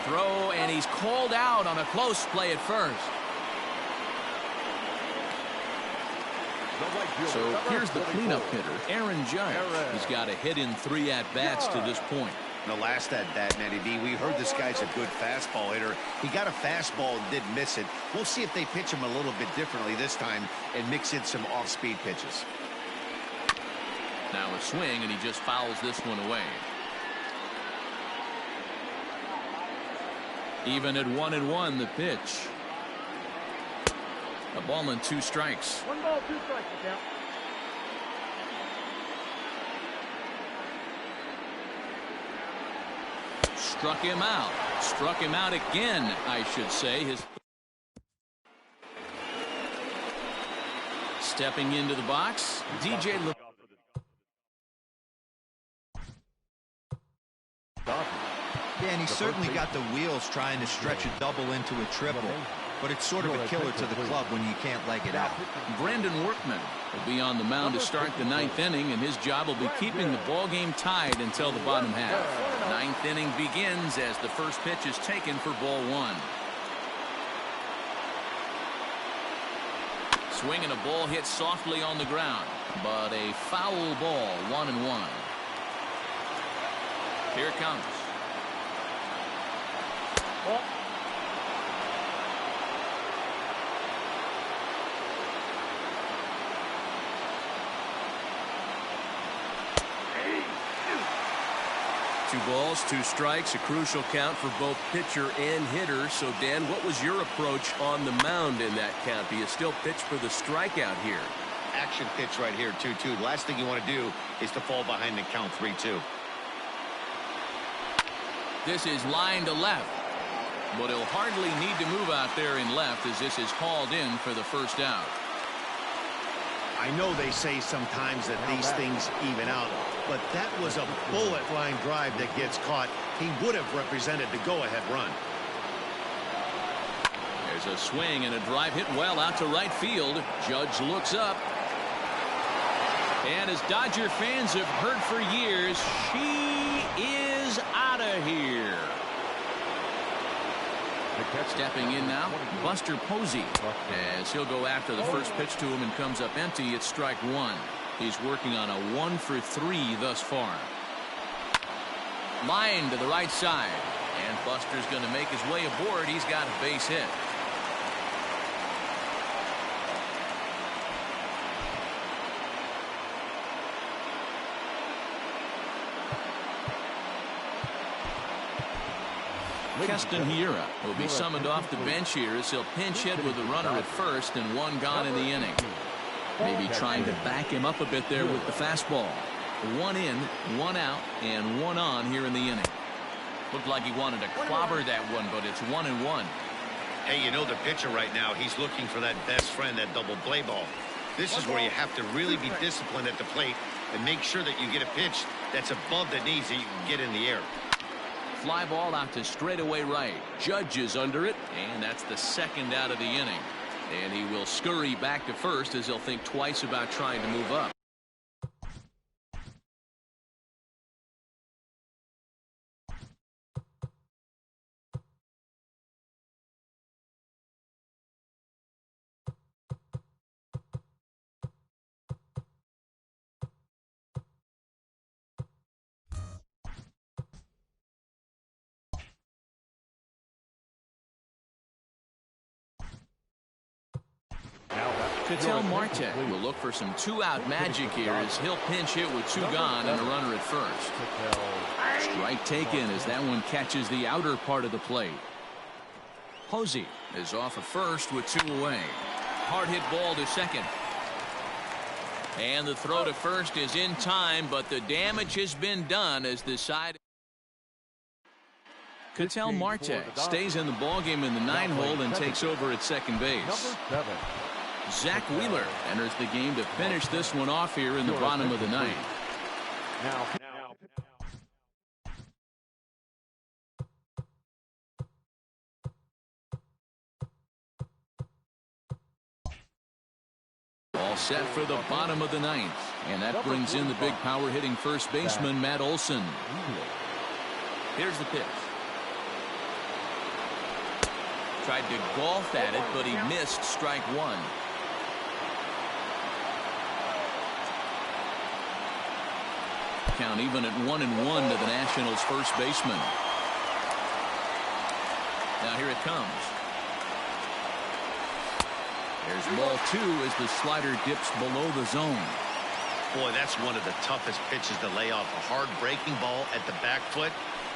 Throw, and he's called out on a close play at first. So here's the cleanup hitter, Aaron Judge. He's got a hit in 3 at-bats to this point. The last at-bat, Matty B, we heard this guy's a good fastball hitter. He got a fastball and didn't miss it. We'll see if they pitch him a little bit differently this time and mix in some off-speed pitches. Now a swing, and he just fouls this one away. Even at 1-1, the pitch. A ball and 2 strikes. 1 ball, 2 strikes, count. Struck him out. Struck him out again, I should say. Stepping into the box, DJ. Yeah, and he certainly got the wheels trying to stretch a double into a triple. But it's sort of a killer to the club when you can't leg it out. Brandon Workman will be on the mound to start the 9th inning, and his job will be keeping the ball game tied until the bottom half. 9th inning begins as the first pitch is taken for ball 1. Swing and a ball hit softly on the ground, but a foul ball, 1-1. Here it comes. 2 balls, 2 strikes, a crucial count for both pitcher and hitter. So, Dan, what was your approach on the mound in that count? Do you still pitch for the strikeout here? Action pitch right here, 2-2. The last thing you want to do is to fall behind the count 3-2. This is line to left, but he'll hardly need to move out there in left as this is hauled in for the first out. I know they say sometimes that these things even out, but that was a bullet line drive that gets caught. He would have represented the go-ahead run. There's a swing and a drive hit well out to right field. Judge looks up. And as Dodger fans have heard for years, she is out of here. Stepping in now, Buster Posey, as he'll go after the first pitch to him and comes up empty. It's strike 1. He's working on a 1 for 3 thus far. Line to the right side, and Buster's going to make his way aboard. He's got a base hit. Keston Hiura will be summoned off the bench here as he'll pinch hit with a runner at first and 1 gone in the inning. Maybe trying to back him up a bit there with the fastball. 1 in, 1 out, and 1 on here in the inning. Looked like he wanted to clobber that one, but it's 1-1. Hey, you know the pitcher right now, he's looking for that best friend, that double play ball. This is where you have to really be disciplined at the plate and make sure that you get a pitch that's above the knees that you can get in the air. Fly ball out to straightaway right. Judge is under it, and that's the second out of the inning. And he will scurry back to first as he'll think twice about trying to move up. Ketel Marte will look for some 2-out magic here as he'll pinch hit with 2 gone and a runner at first. Strike taken as that one catches the outer part of the plate. Posey is off at first with 2 away. Hard hit ball to second. And the throw to first is in time, but the damage has been done as the side. Ketel Marte stays in the ballgame in the 9-hole and takes over at second base. Zach Wheeler enters the game to finish this one off here in the bottom of the 9th. All set for the bottom of the 9th, and that brings in the big power hitting first baseman Matt Olson. Here's the pitch. Tried to golf at it, but he missed strike 1. Count even at 1-1 to the Nationals first baseman. Now here it comes. There's ball 2 as the slider dips below the zone. Boy, that's one of the toughest pitches to lay off. A hard breaking ball at the back foot.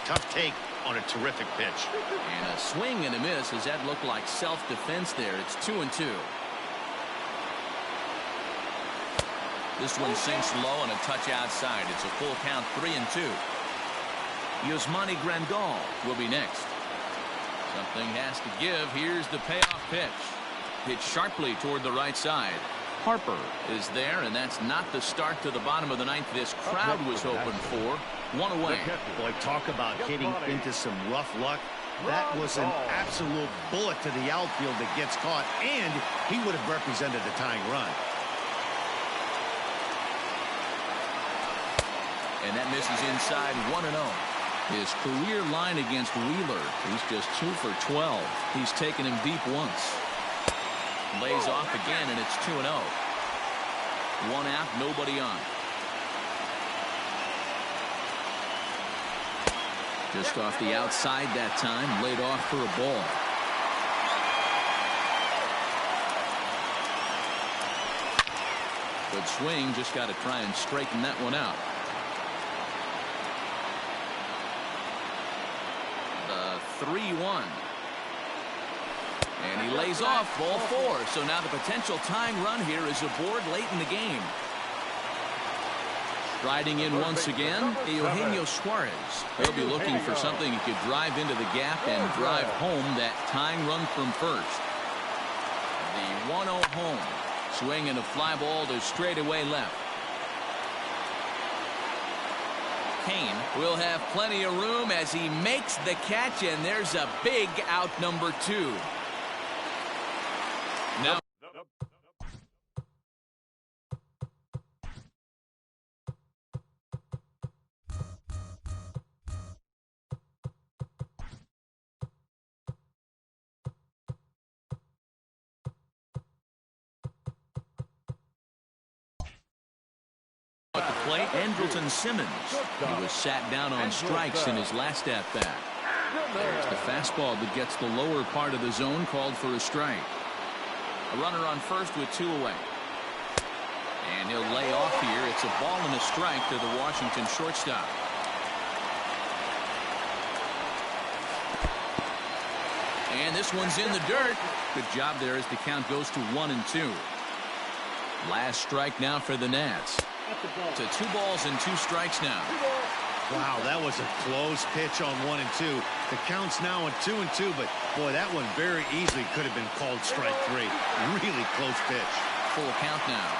Tough take on a terrific pitch. And a swing and a miss as that looked like self-defense there. It's 2-2. This one sinks low and a touch outside. It's a full count, 3-2. Yasmani Grandal will be next. Something has to give. Here's the payoff pitch. Hit sharply toward the right side. Harper is there, and that's not the start to the bottom of the 9th this crowd was hoping for. 1 away. Boy, talk about hitting into some rough luck. That was an absolute bullet to the outfield that gets caught, and he would have represented the tying run. And that misses inside. 1-0. His career line against Wheeler, he's just 2 for 12. He's taken him deep once. Lays off again, and it's 2-0. 1 out, nobody on. Just off the outside that time, laid off for a ball. Good swing, just got to try and straighten that one out. 3-1. And he lays off ball 4. So now the potential tying run here is aboard late in the game. Striding in once again, Eugenio Suarez. He'll be looking for something he could drive into the gap and drive home that tying run from first. The 1-0 home. Swing and a fly ball to straightaway left. Kane will have plenty of room as he makes the catch, and there's a big out number 2. Now at the plate, Andrelton Simmons. He was sat down on strikes in his last at-bat. There's the fastball that gets the lower part of the zone, called for a strike. A runner on first with 2 away. And he'll lay off here. It's a ball and a strike to the Washington shortstop. And this one's in the dirt. Good job there as the count goes to 1-2. Last strike now for the Nats. To 2 balls and 2 strikes now. Wow, that was a close pitch on 1 and 2. The count's now on 2 and 2, but boy, that one very easily could have been called strike 3. Really close pitch. Full count now.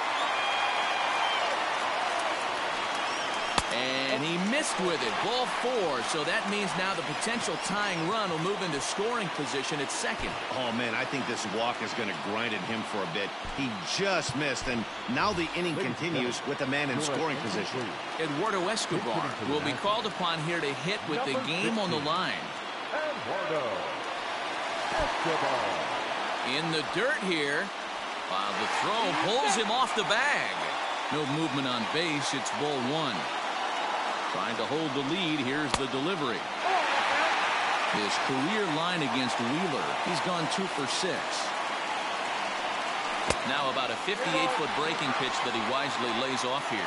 And he missed with it. Ball 4. So that means now the potential tying run will move into scoring position at second. Oh, man, I think this walk is going to grind at him for a bit. He just missed, and now the inning continues with the man in scoring position. Eduardo Escobar will be called upon here to hit with the game on the line. In the dirt here, while the throw pulls him off the bag. No movement on base. It's ball 1. Trying to hold the lead. Here's the delivery. His career line against Wheeler. He's gone 2 for 6. Now about a 58-foot breaking pitch that he wisely lays off here.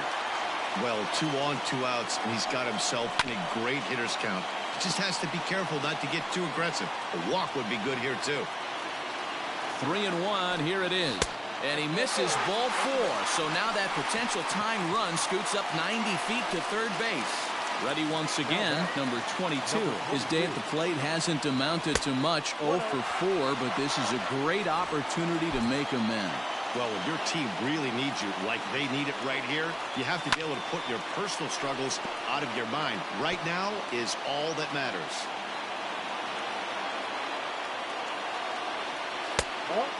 Well, 2 on, 2 outs, and he's got himself in a great hitter's count. He just has to be careful not to get too aggressive. A walk would be good here, too. 3-1. Here it is. And he misses ball 4. So now that potential tying run scoots up 90 feet to third base. Ready once again, number 22. His day at the plate hasn't amounted to much, 0 for 4, but this is a great opportunity to make amends. Well, when your team really needs you, like they need it right here, you have to be able to put your personal struggles out of your mind. Right now is all that matters.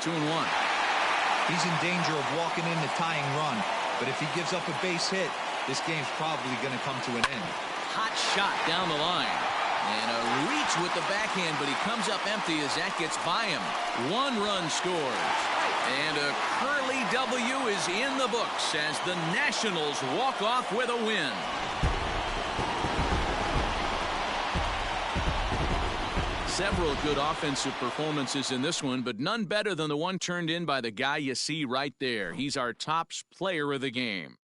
2-1. He's in danger of walking in the tying run, but if he gives up a base hit, this game's probably going to come to an end. Hot shot down the line. And a reach with the backhand, but he comes up empty as that gets by him. 1 run scores. And a Curly W is in the books as the Nationals walk off with a win. Several good offensive performances in this one, but none better than the one turned in by the guy you see right there. He's our top player of the game.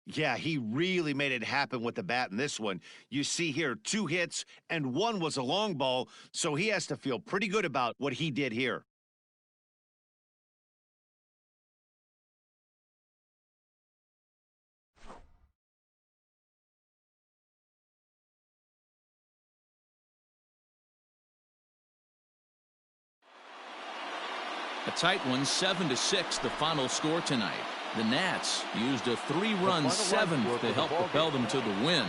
Yeah, he really made it happen with the bat in this one. You see here 2 hits, and 1 was a long ball, so he has to feel pretty good about what he did here. A tight one, 7-6, the final score tonight. The Nats used a 3-run 7th to help propel them to the win.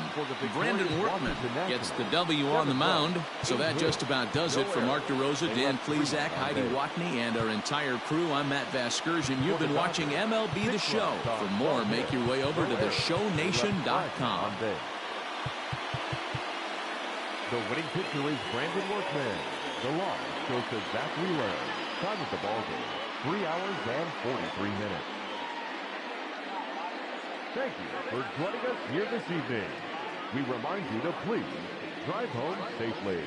Brandon Workman gets the W on the mound. So that just about does it for Mark DeRosa, Dan Plesac, Heidi Watney, and our entire crew. I'm Matt Vasgersian. You've been watching MLB The Show. For more, make your way over to theshownation.com. The winning pitcher is Brandon Workman. The loss goes to Zach Wheeler. Time of the ball game, 3 hours and 43 minutes. Thank you for joining us here this evening. We remind you to please drive home safely.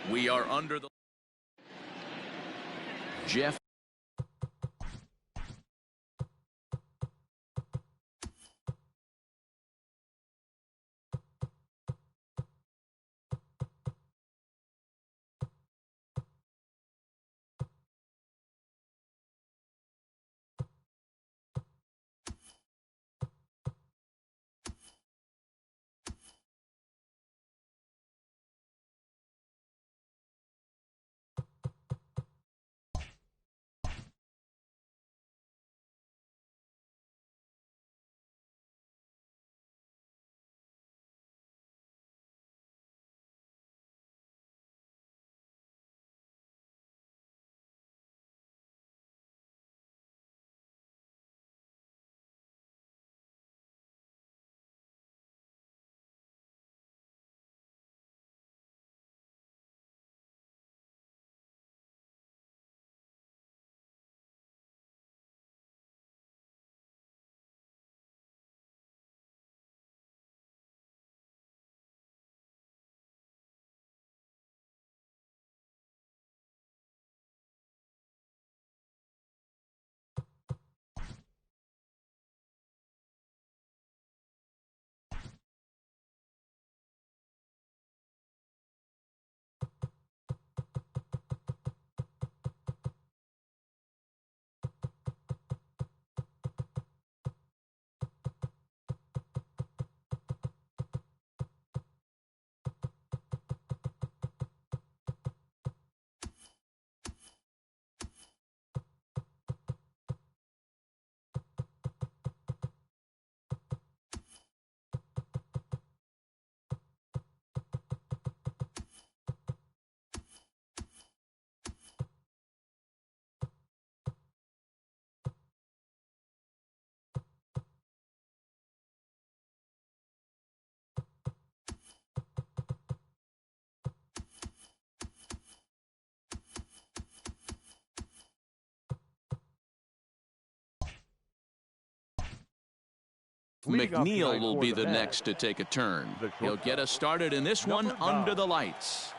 We are under the Jeff. McNeil will be the next to take a turn. He'll get us started in this one under the lights.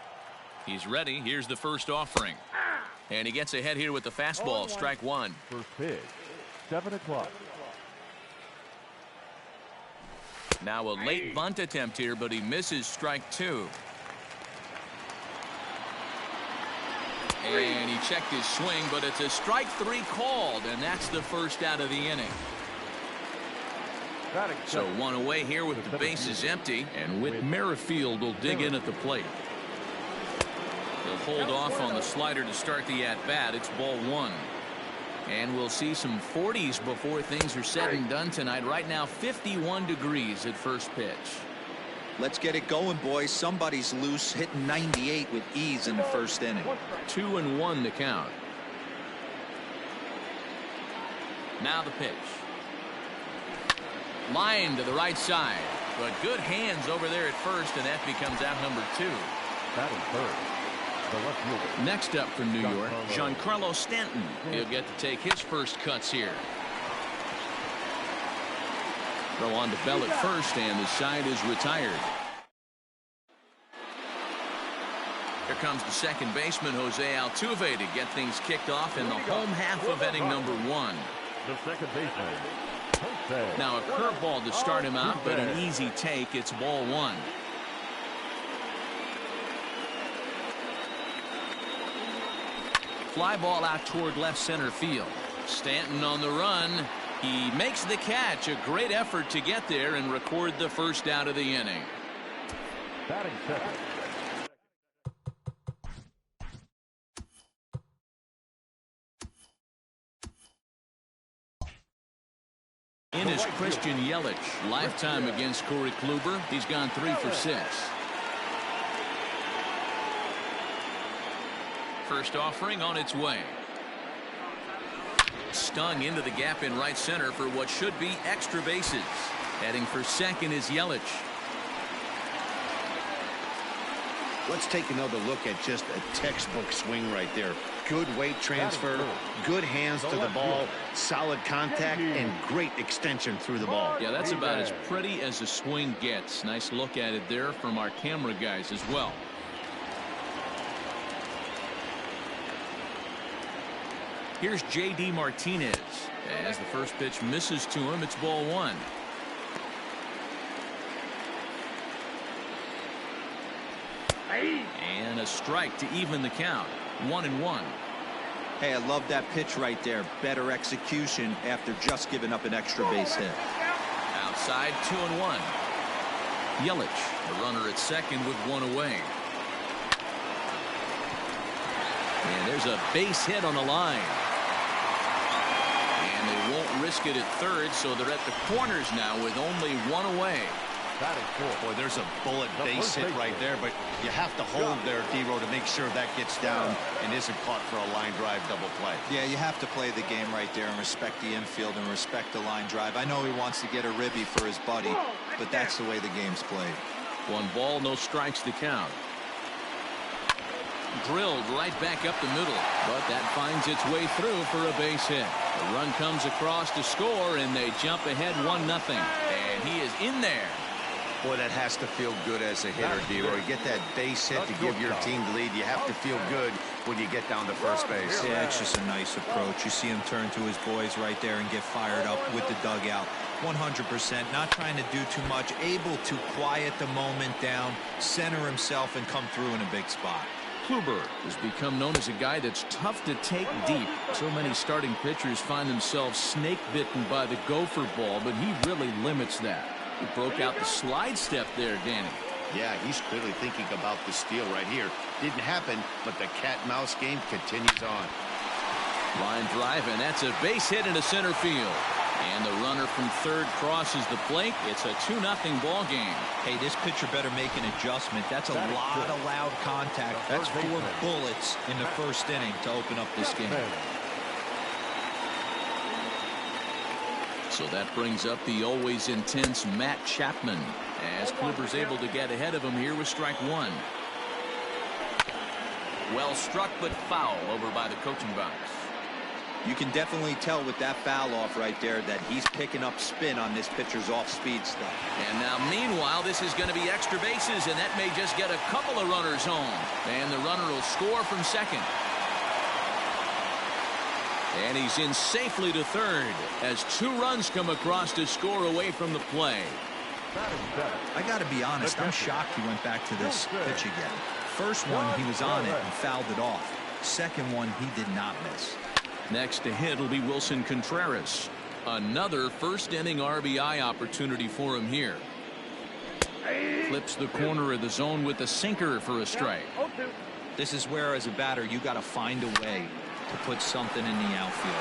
He's ready. Here's the first offering. And he gets ahead here with the fastball. Strike one. First pitch, 7 o'clock. Now a late bunt attempt here, but he misses strike two. And he checked his swing, but it's a strike three called, and that's the first out of the inning. So one away here with the bases empty, and Whit Merrifield will dig in at the plate. He'll hold off on the slider to start the at-bat. It's ball one. And we'll see some 40s before things are said and done tonight. Right now, 51 degrees at first pitch. Let's get it going, boys. Somebody's loose, hitting 98 with ease in the first inning. 2-1 the count. Now the pitch. Line to the right side, but good hands over there at first, and that becomes out number two. Batting first, the left fielder. Next up for New York, Giancarlo Stanton. He'll get to take his first cuts here. Throw on to Bell at first, and the side is retired. Here comes the second baseman, Jose Altuve, to get things kicked off in the home half of inning number one. The second baseman. Now a curveball to start him out, but an easy take. It's ball one. Fly ball out toward left center field. Stanton on the run. He makes the catch. A great effort to get there and record the first out of the inning. Batting second. In is Christian Yelich. Lifetime against Corey Kluber. He's gone 3 for 6. First offering on its way. Stung into the gap in right center for what should be extra bases. Heading for second is Yelich. Let's take another look at just a textbook swing right there. Good weight transfer, good hands to the ball, solid contact, and great extension through the ball. Yeah, that's about as pretty as a swing gets. Nice look at it there from our camera guys as well. Here's J.D. Martinez. As the first pitch misses to him, it's ball one. And a strike to even the count. 1-1. Hey, I love that pitch right there. Better execution after just giving up an extra base hit. Outside, 2-1. Yelich, the runner at second with one away. And there's a base hit on the line. And they won't risk it at third, so they're at the corners now with only one away. That is cool. Boy, there's a bullet base hit right there, but you have to hold there, D-Row, to make sure that gets down and isn't caught for a line drive double play. Yeah, you have to play the game right there and respect the infield and respect the line drive. I know he wants to get a ribby for his buddy, but that's the way the game's played. 1 ball, no strikes to count. Drilled right back up the middle, but that finds its way through for a base hit. The run comes across to score, and they jump ahead 1-0. And he is in there. Boy, that has to feel good as a hitter, D-Roy. You get that base hit to give your team the lead. You have to feel good when you get down to first base. Yeah, it's just a nice approach. You see him turn to his boys right there and get fired up with the dugout. 100%, not trying to do too much, able to quiet the moment down, center himself, and come through in a big spot. Kluber has become known as a guy that's tough to take deep. So many starting pitchers find themselves snake bitten by the gopher ball, but he really limits that. He broke out the slide step there, Danny. Yeah, he's clearly thinking about the steal right here. Didn't happen, but the cat-mouse game continues on. Line drive, and that's a base hit into center field. And the runner from third crosses the plate. It's a 2-0 ball game. Hey, this pitcher better make an adjustment. That's a lot of loud contact. That's 4 bullets in the first inning to open up this game. So that brings up the always intense Matt Chapman, as Kluber's able to get ahead of him here with strike 1. Well struck, but foul over by the coaching box. You can definitely tell with that foul off right there that he's picking up spin on this pitcher's off-speed stuff. And now, meanwhile, this is going to be extra bases, and that may just get a couple of runners home. And the runner will score from second. And he's in safely to third as 2 runs come across to score away from the play. I got to be honest, I'm shocked he went back to this pitch again. First one, he was on it and fouled it off. Second one, he did not miss. Next to hit will be Wilson Contreras. Another first inning RBI opportunity for him here. Flips the corner of the zone with a sinker for a strike. This is where, as a batter, you got to find a way to put something in the outfield.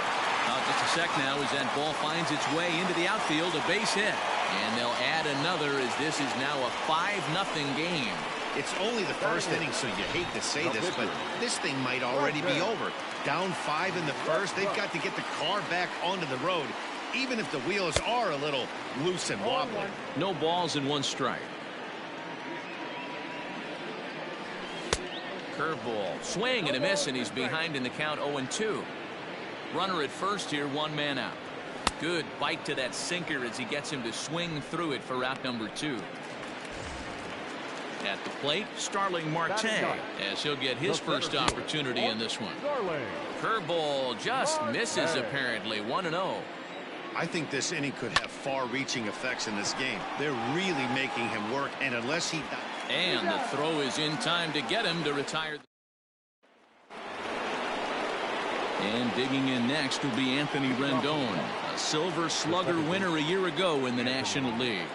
Just a sec now as that ball finds its way into the outfield, a base hit. And they'll add another as this is now a 5-0 game. It's only the first inning, so you hate to say this, but this thing might already be over. Down 5 in the first, they've got to get the car back onto the road, even if the wheels are a little loose and wobbly. No balls and 1 strike. Curveball, swing and a miss, and he's behind in the count 0-2. Runner at first here, 1 man out. Good bite to that sinker as he gets him to swing through it for out number 2. At the plate, Starling Marte, as he'll get his first opportunity in this one. Curveball just misses apparently. 1-0. I think this inning could have far-reaching effects in this game. They're really making him work, and unless he... And the throw is in time to get him to retire. And digging in next will be Anthony Rendon, a Silver Slugger winner a year ago in the National League.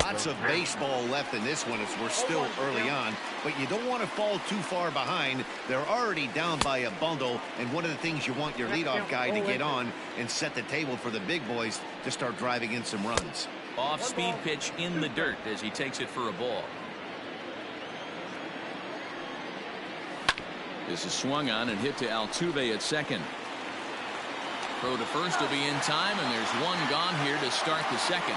Lots of baseball left in this one as we're still early on, but you don't want to fall too far behind. They're already down by a bundle, and one of the things you want your leadoff guy to get on and set the table for the big boys to start driving in some runs. Off-speed pitch in the dirt as he takes it for a ball. This is swung on and hit to Altuve at second. Throw to first will be in time, and there's 1 gone here to start the second.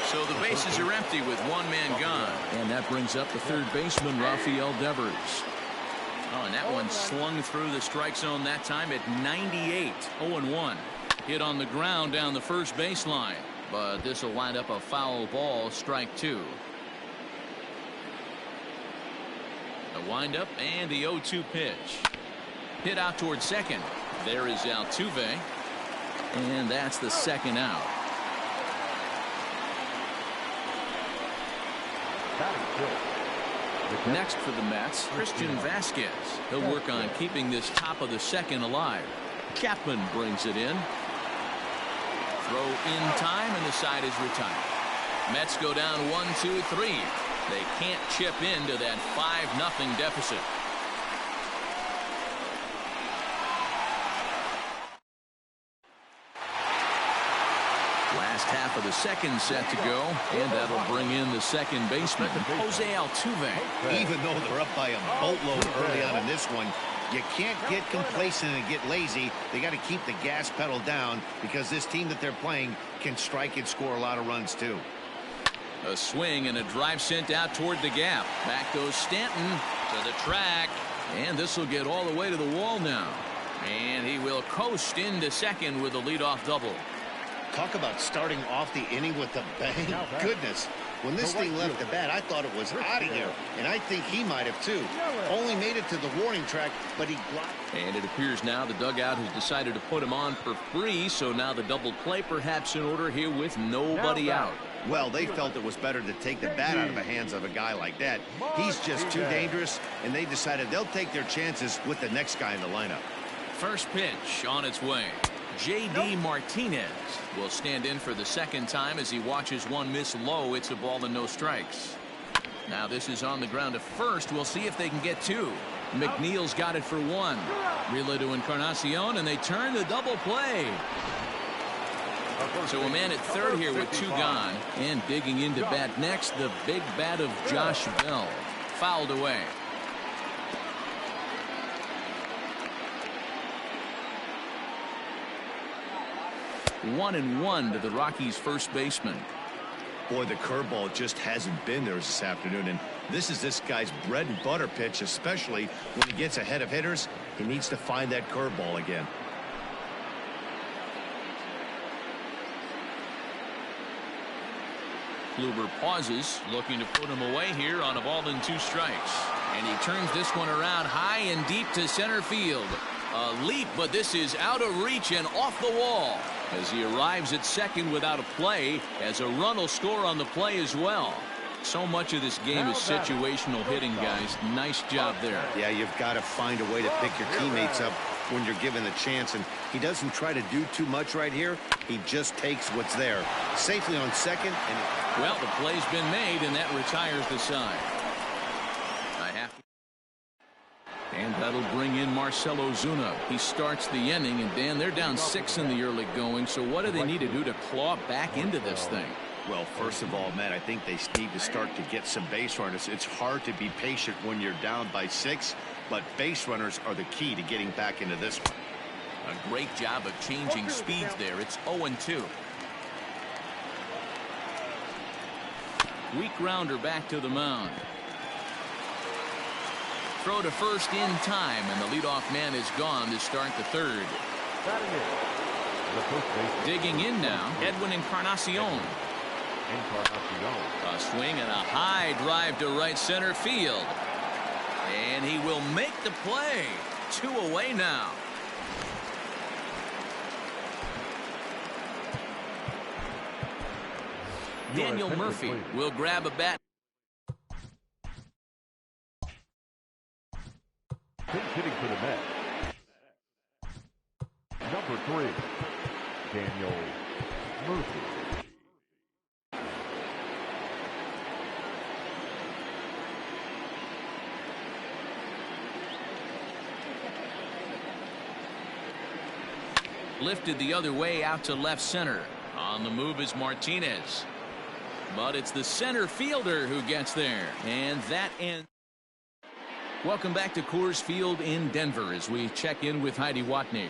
So the bases are empty with 1 man gone. And that brings up the third baseman, Rafael Devers. Oh, and that one slung through the strike zone that time at 98. 0-1. Hit on the ground down the first baseline. But this will wind up a foul ball, strike 2. The windup and the 0-2 pitch. Hit out towards second. There is Altuve. And that's the second out. Next for the Mets, Christian Vasquez. He'll work on keeping this top of the second alive. Chapman brings it in. Throw in time, and the side is retired. Mets go down 1-2-3. They can't chip into that 5-0 deficit. Last half of the second set to go, and that'll bring in the second baseman, Jose Altuve. Even though they're up by a boatload early on in this one, you can't get complacent and get lazy. They got to keep the gas pedal down because this team that they're playing can strike and score a lot of runs too. A swing and a drive sent out toward the gap. Back goes Stanton to the track, and this will get all the way to the wall now. And he will coast into second with a leadoff double. Talk about starting off the inning with a bang. Goodness. When this thing left the bat, I thought it was out of here. And I think he might have, too. Only made it to the warning track, but he blocked. And it appears now the dugout has decided to put him on for free. So now the double play perhaps in order here with nobody out. Well, they felt it was better to take the bat out of the hands of a guy like that. He's just too dangerous, and they decided they'll take their chances with the next guy in the lineup. First pitch on its way. J.D. Martinez will stand in for the second time as he watches one miss low. It's a ball and no strikes. Now this is on the ground to first. We'll see if they can get two. McNeil's got it for one. Relay to Encarnacion, and they turn the double play. So a man at third here with two gone. And digging into bat next, the big bat of Josh Bell. Fouled away. 1-1 to the Rockies' first baseman. Boy, the curveball just hasn't been there this afternoon, and this is this guy's bread and butter pitch, especially when he gets ahead of hitters. He needs to find that curveball again. Kluber pauses, looking to put him away here on a ball and two strikes. And he turns this one around high and deep to center field. A leap, but this is out of reach and off the wall as he arrives at second without a play, as a run will score on the play as well. So much of this game is situational hitting, guys. Nice job there. Yeah, you've got to find a way to pick your teammates up when you're given the chance, and he doesn't try to do too much right here. He just takes what's there. Safely on second. And well, the play's been made, and that retires the side. And that'll bring in Marcell Ozuna. He starts the inning, and Dan, they're down 6 in the early going. So what do they need to do to claw back into this thing? Well, first of all, Matt, I think they need to start to get some base runners. It's hard to be patient when you're down by 6, but base runners are the key to getting back into this one. A great job of changing speeds there. It's 0-2. Weak grounder back to the mound. Throw to first in time, and the leadoff man is gone to start the third. Digging in now, Edwin Encarnacion. A swing and a high drive to right center field. And he will make the play. 2 away now. Daniel Murphy will grab a bat. Hitting for the Mets. Number 3, Daniel Murphy. Lifted the other way out to left center. On the move is Martinez. But it's the center fielder who gets there. And that ends. Welcome back to Coors Field in Denver as we check in with Heidi Watney.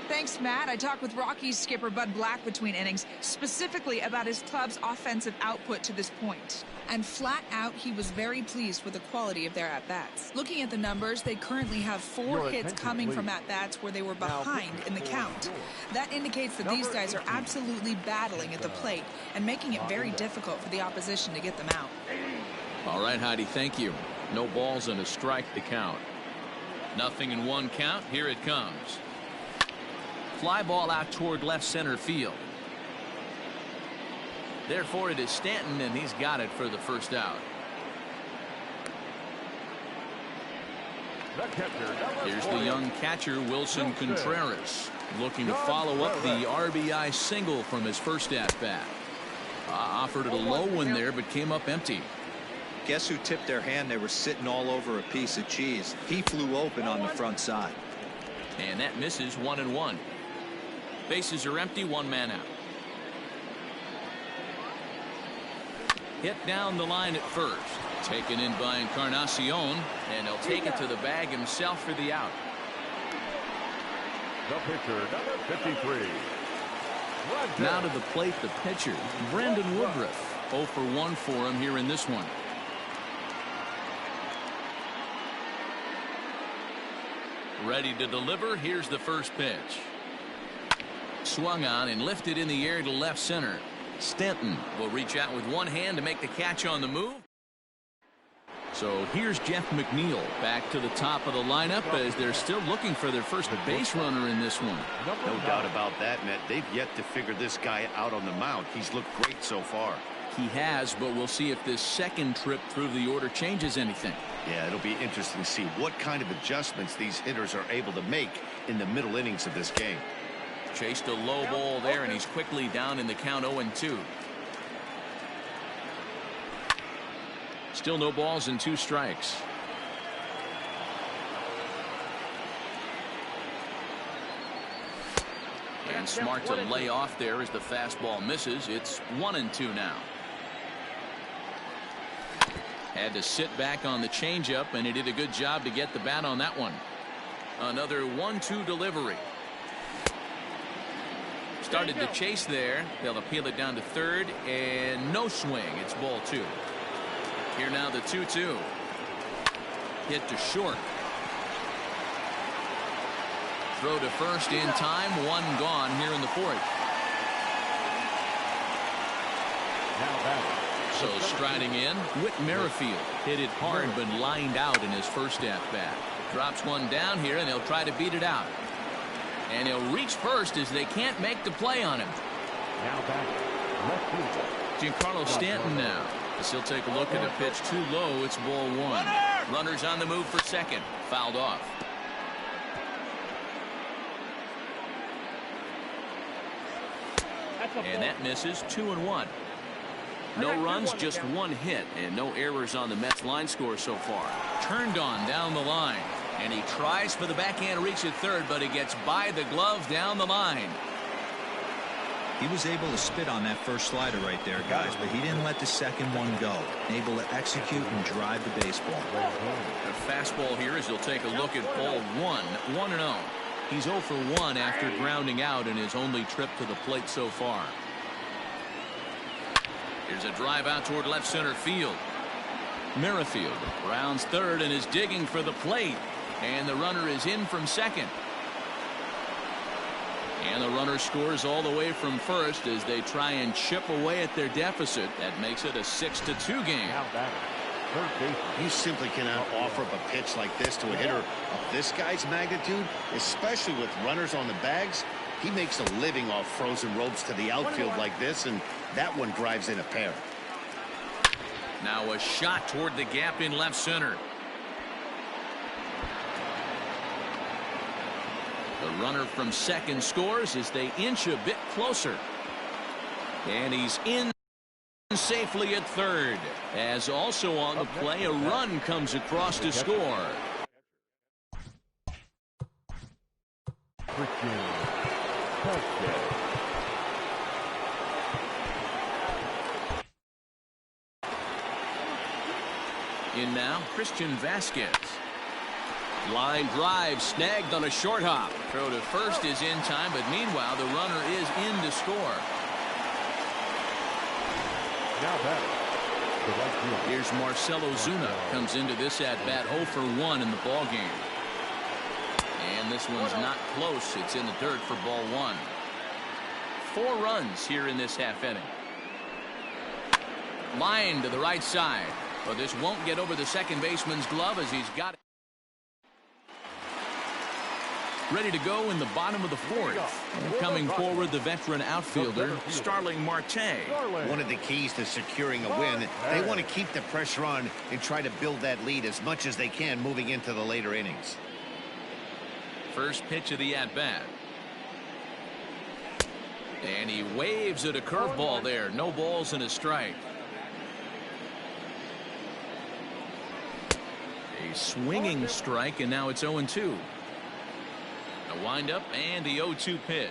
Thanks, Matt. I talked with Rockies skipper Bud Black between innings, specifically about his club's offensive output to this point. And flat out, he was very pleased with the quality of their at-bats. Looking at the numbers, they currently have 4 hits coming from at-bats where they were behind in the count. That indicates that these guys are absolutely battling at the plate and making it very difficult for the opposition to get them out. All right, Heidi, thank you. No balls and a strike to count. Nothing in one count. Here it comes. Fly ball out toward left center field. Therefore it is Stanton, and he's got it for the first out. Here's the young catcher Wilson Contreras, looking to follow up the RBI single from his first at bat. Offered it a low one there, but came up empty. Guess who tipped their hand? They were sitting all over a piece of cheese. He flew open on the front side. And that misses. 1-1. Bases are empty. One man out. Hit down the line at first. Taken in by Encarnacion, and he'll take it to the bag himself for the out. The pitcher, number 53. Now to the plate, the pitcher, Brandon Woodruff. 0 for 1 for him here in this one. Ready to deliver. Here's the first pitch. Swung on and lifted in the air to left center. Stanton will reach out with one hand to make the catch on the move. So here's Jeff McNeil back to the top of the lineup as they're still looking for their first base runner in this one. No doubt about that, Matt. They've yet to figure this guy out on the mound. He's looked great so far. He has, but we'll see if this second trip through the order changes anything. Yeah, it'll be interesting to see what kind of adjustments these hitters are able to make in the middle innings of this game. Chased a low ball there, and he's quickly down in the count 0-2. Still no balls and 2 strikes. And smart to lay off there as the fastball misses. It's 1-2 now. Had to sit back on the changeup, and he did a good job to get the bat on that one. Another 1-2 delivery. Started to chase there. They'll appeal it down to third, and no swing. It's ball 2. Here now the 2-2. Hit to short. Throw to first in time. 1 gone here in the 4th. So striding in, Whit Merrifield. Hit it hard but lined out in his first at bat. Drops one down here, and he'll try to beat it out. And he'll reach first as they can't make the play on him. Now back. Left field. Giancarlo Stanton now. As he'll take a look at a pitch too low. It's ball 1. Runners on the move for second. Fouled off. And that misses. 2-1. No runs, just 1 hit, and no errors on the Mets line score so far. Turned on down the line, and he tries for the backhand reach at third, but he gets by the glove down the line. He was able to spit on that first slider right there, guys, but he didn't let the second one go. Able to execute and drive the baseball. A fastball here as he'll take a look at ball 1. 1-0. He's 0 for 1 after grounding out in his only trip to the plate so far. Here's a drive out toward left center field. Merrifield rounds third and is digging for the plate. And the runner is in from second. And the runner scores all the way from first as they try and chip away at their deficit. That makes it a 6-2 game. You simply cannot offer up a pitch like this to a hitter of this guy's magnitude, especially with runners on the bags. He makes a living off frozen ropes to the outfield like this, and that one drives in a pair. Now a shot toward the gap in left center. The runner from second scores as they inch a bit closer. And he's in safely at third. As also on the play, a run comes across to score. In now, Christian Vasquez. Line drive snagged on a short hop. Throw to first is in time, but meanwhile the runner is in to score. Now back. Here's Marcelo Zuna. Comes into this at bat 0 for 1 in the ball game. And this one's not close. It's in the dirt for ball 1. 4 runs here in this half inning. Line to the right side. But this won't get over the second baseman's glove as he's got it. Ready to go in the bottom of the fourth. And coming forward, the veteran outfielder, Starling Marte. One of the keys to securing a win, they want to keep the pressure on and try to build that lead as much as they can moving into the later innings. First pitch of the at-bat. And he waves at a curveball there. No balls and a strike. A swinging strike, and now it's 0-2. A windup and the 0-2 pitch.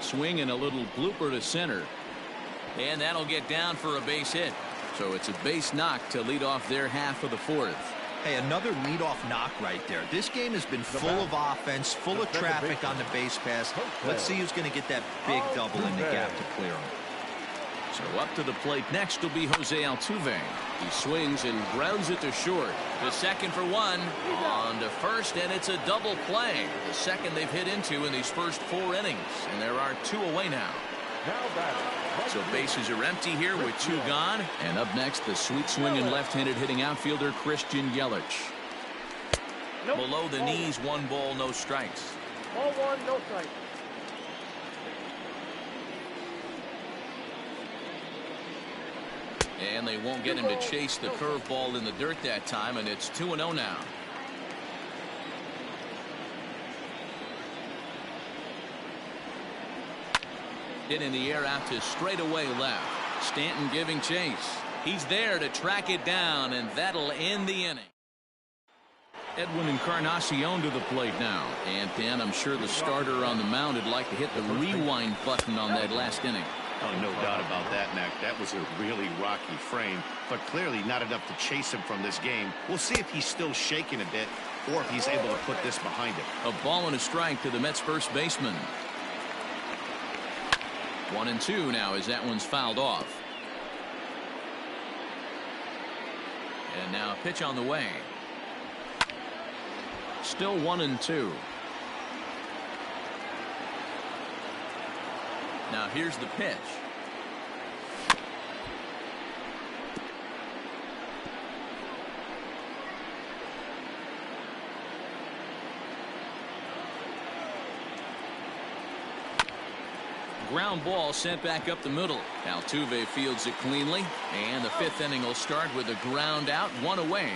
Swing and a little blooper to center. And that'll get down for a base hit. So it's a base knock to lead off their half of the fourth. Hey, another leadoff knock right there. This game has been full of offense, full of traffic on the base pass. Let's see who's going to get that big double in the gap to clear him. So up to the plate next will be Jose Altuve. He swings and grounds it to short. To second for one. On to first, and it's a double play. The second they've hit into in these first 4 innings. And there are 2 away now. So bases are empty here with 2 gone. And up next, the sweet swinging left-handed hitting outfielder Christian Yelich. Below the knees, 1 ball, no strikes. Ball 1, no strikes. And they won't get him to chase the curveball in the dirt that time, and it's 2-0 now. Hit in the air out to straightaway left. Stanton giving chase. He's there to track it down, and that'll end the inning. Edwin Encarnacion to the plate now. And Dan, I'm sure the starter on the mound would like to hit the rewind button on that last inning. Oh, no doubt about that, Mac. That was a really rocky frame, but clearly not enough to chase him from this game. We'll see if he's still shaking a bit or if he's able to put this behind him. A ball and a strike to the Mets first baseman. 1-2 now as that one's fouled off. And now a pitch on the way. Still 1-2. Now here's the pitch. Ground ball sent back up the middle. Altuve fields it cleanly, and the 5th inning will start with a ground out, 1 away.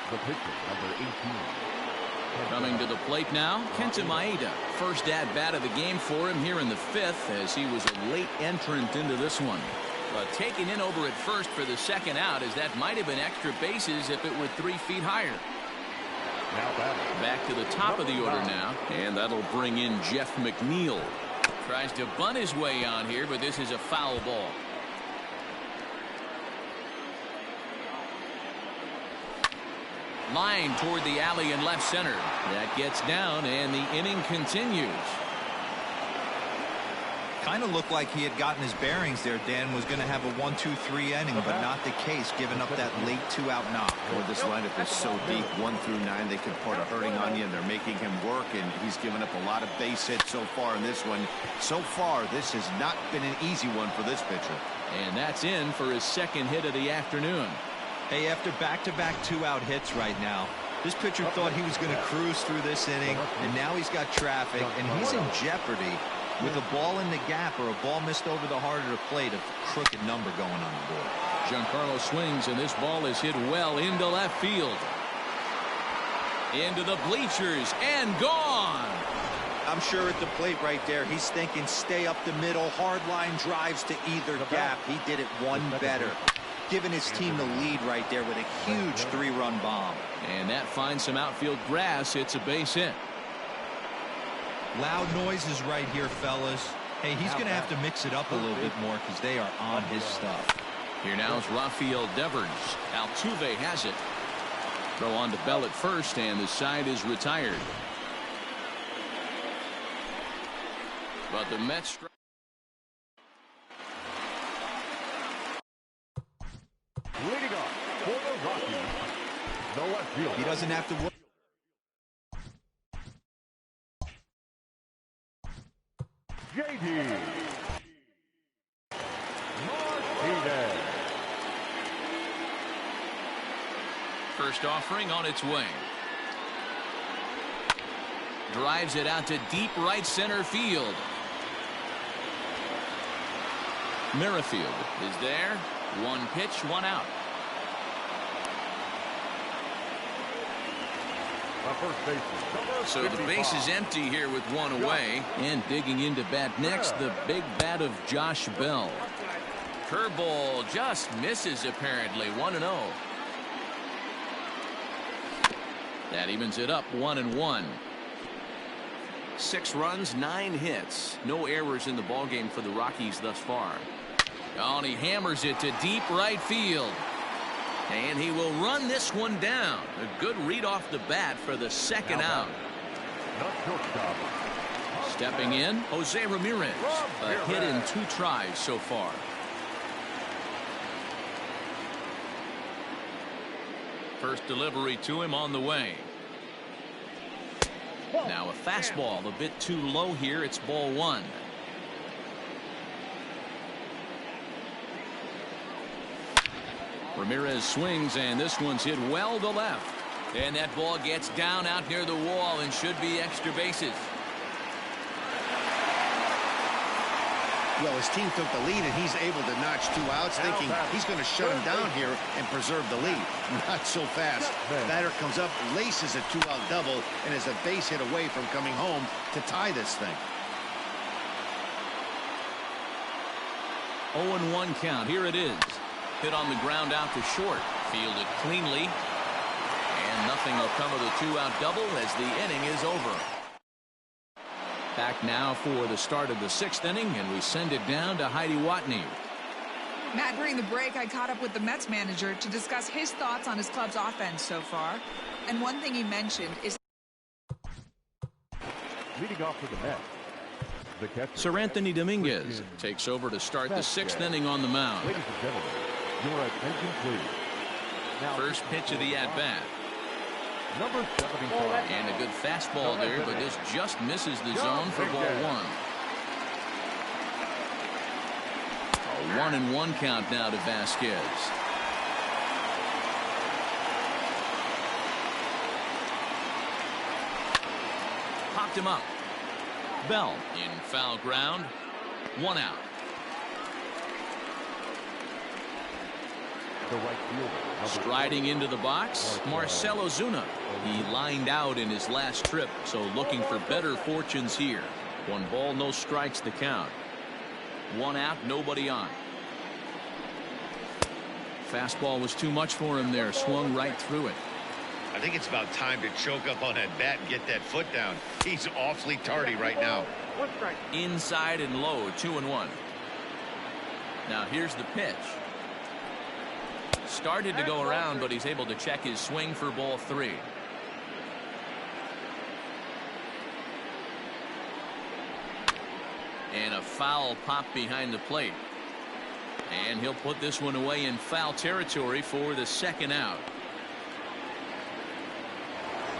The pitcher, number 18. Coming to the plate now, Kenta Maeda. First at-bat of the game for him here in the 5th, as he was a late entrant into this one. But taken in over at first for the second out, as that might have been extra bases if it were 3 feet higher. Back to the top of the order now, and that'll bring in Jeff McNeil. Tries to bunt his way on here, but this is a foul ball. Line toward the alley in left center. That gets down, and the inning continues. Kind of looked like he had gotten his bearings there. Dan was going to have a 1-2-3 inning, but not the case, giving up that late 2-out knock. Boy, this lineup is so deep, 1 through 9. They could put a hurting on you, and they're making him work, and he's given up a lot of base hits so far in this one. So far, this has not been an easy one for this pitcher. And that's in for his 2nd hit of the afternoon. Hey, after back-to-back 2-out hits right now, this pitcher thought he was going to cruise through this inning, and now he's got traffic, and he's in jeopardy with a ball in the gap or a ball missed over the heart of the plate, a crooked number going on the board. Giancarlo swings, and this ball is hit well into left field. Into the bleachers, and gone. I'm sure at the plate right there, he's thinking stay up the middle, hard line drives to either gap. He did it one better, giving his team the lead right there with a huge 3-run bomb. And that finds some outfield grass. It's a base hit. Loud noises right here, fellas. Hey, he's going to have to mix it up a little bit more because they are on his stuff. Here now is Rafael Devers. Altuve has it. Throw on to Bell at first, and the side is retired. But the Mets... Leading off for the Rockies, the left fielder. He doesn't have to work. JD Martinez. First offering on its way. Drives it out to deep right center field. Merrifield is there. One pitch, one out. So the base is empty here with one away. And digging into bat next, the big bat of Josh Bell. Curveball just misses apparently. 1-0. That evens it up 1-1. 6 runs, 9 hits. No errors in the ballgame for the Rockies thus far. Oh, and he hammers it to deep right field. And he will run this one down. A good read off the bat for the second out. Stepping in, Jose Ramirez. A hit in 2 tries so far. First delivery to him on the way. Now a fastball a bit too low here. It's ball 1. Ramirez swings, and this one's hit well to left. And that ball gets down out near the wall and should be extra bases. Well, his team took the lead, and he's able to notch 2 outs, thinking he's going to shut him down here and preserve the lead. Not so fast. Batter comes up, laces a 2-out double, and is a base hit away from coming home to tie this thing. 0-1 count. Here it is. Hit on the ground out to short. Fielded cleanly. And nothing will come of the 2-out double as the inning is over. Back now for the start of the 6th inning, and we send it down to Heidi Watney. Matt, during the break, I caught up with the Mets manager to discuss his thoughts on his club's offense so far. And one thing he mentioned is... Leading off for the Mets, the catcher, Sir Anthony Dominguez takes over to start the 6th inning on the mound. Ladies and gentlemen, your attention please. Now, First pitch of the at-bat. number 75. And a good fastball there, but this just misses the zone for ball 1. A 1-1 count now to Vasquez. Popped him up. Bell in foul ground. 1 out. The right fielder, Striding into the box, Marcell Ozuna. He lined out in his last trip, so looking for better fortunes here. 1 ball, no strikes the count. 1 out, nobody on. Fastball was too much for him there. Swung right through it. I think it's about time to choke up on that bat and get that foot down. He's awfully tardy right now. Inside and low, 2-1. Now here's the pitch. Started to go around, but he's able to check his swing for ball 3. And a foul pop behind the plate. And he'll put this one away in foul territory for the 2nd out.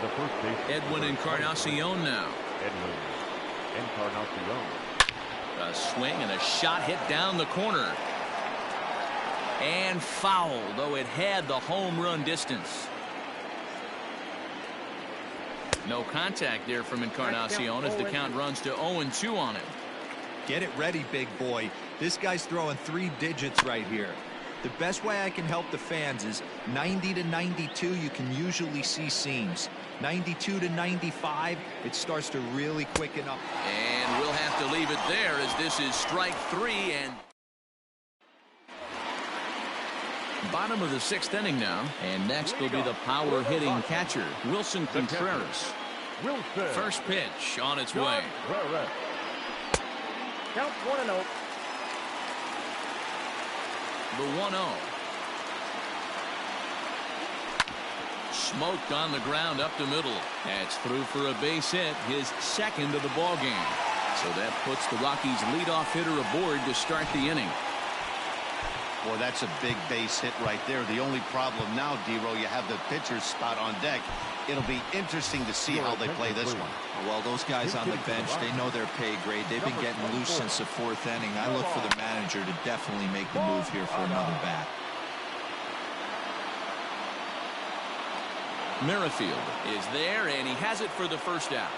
the first base. Edwin Encarnacion now. Edwin Encarnacion. A swing and a shot hit down the corner. And foul, though it had the home run distance. No contact there from Encarnacion as the count runs to 0-2 on him. Get it ready, big boy. This guy's throwing 3 digits right here. The best way I can help the fans is 90 to 92, you can usually see seams. 92 to 95, it starts to really quicken up. And we'll have to leave it there as this is strike 3 and bottom of the 6th inning now. And next will be the power hitting catcher, Wilson Contreras. First pitch on its way. Count 1-0. The 1-0. Smoked on the ground up the middle. That's through for a base hit, his 2nd of the ball game. So that puts the Rockies leadoff hitter aboard to start the inning. Well, that's a big base hit right there. The only problem now, D-Row, you have the pitcher's spot on deck. It'll be interesting to see how they play this one. Well, those guys on the bench, they know their pay grade. They've been getting loose since the 4th inning. I look for the manager to definitely make the move here for another bat. Merrifield is there, and he has it for the first out.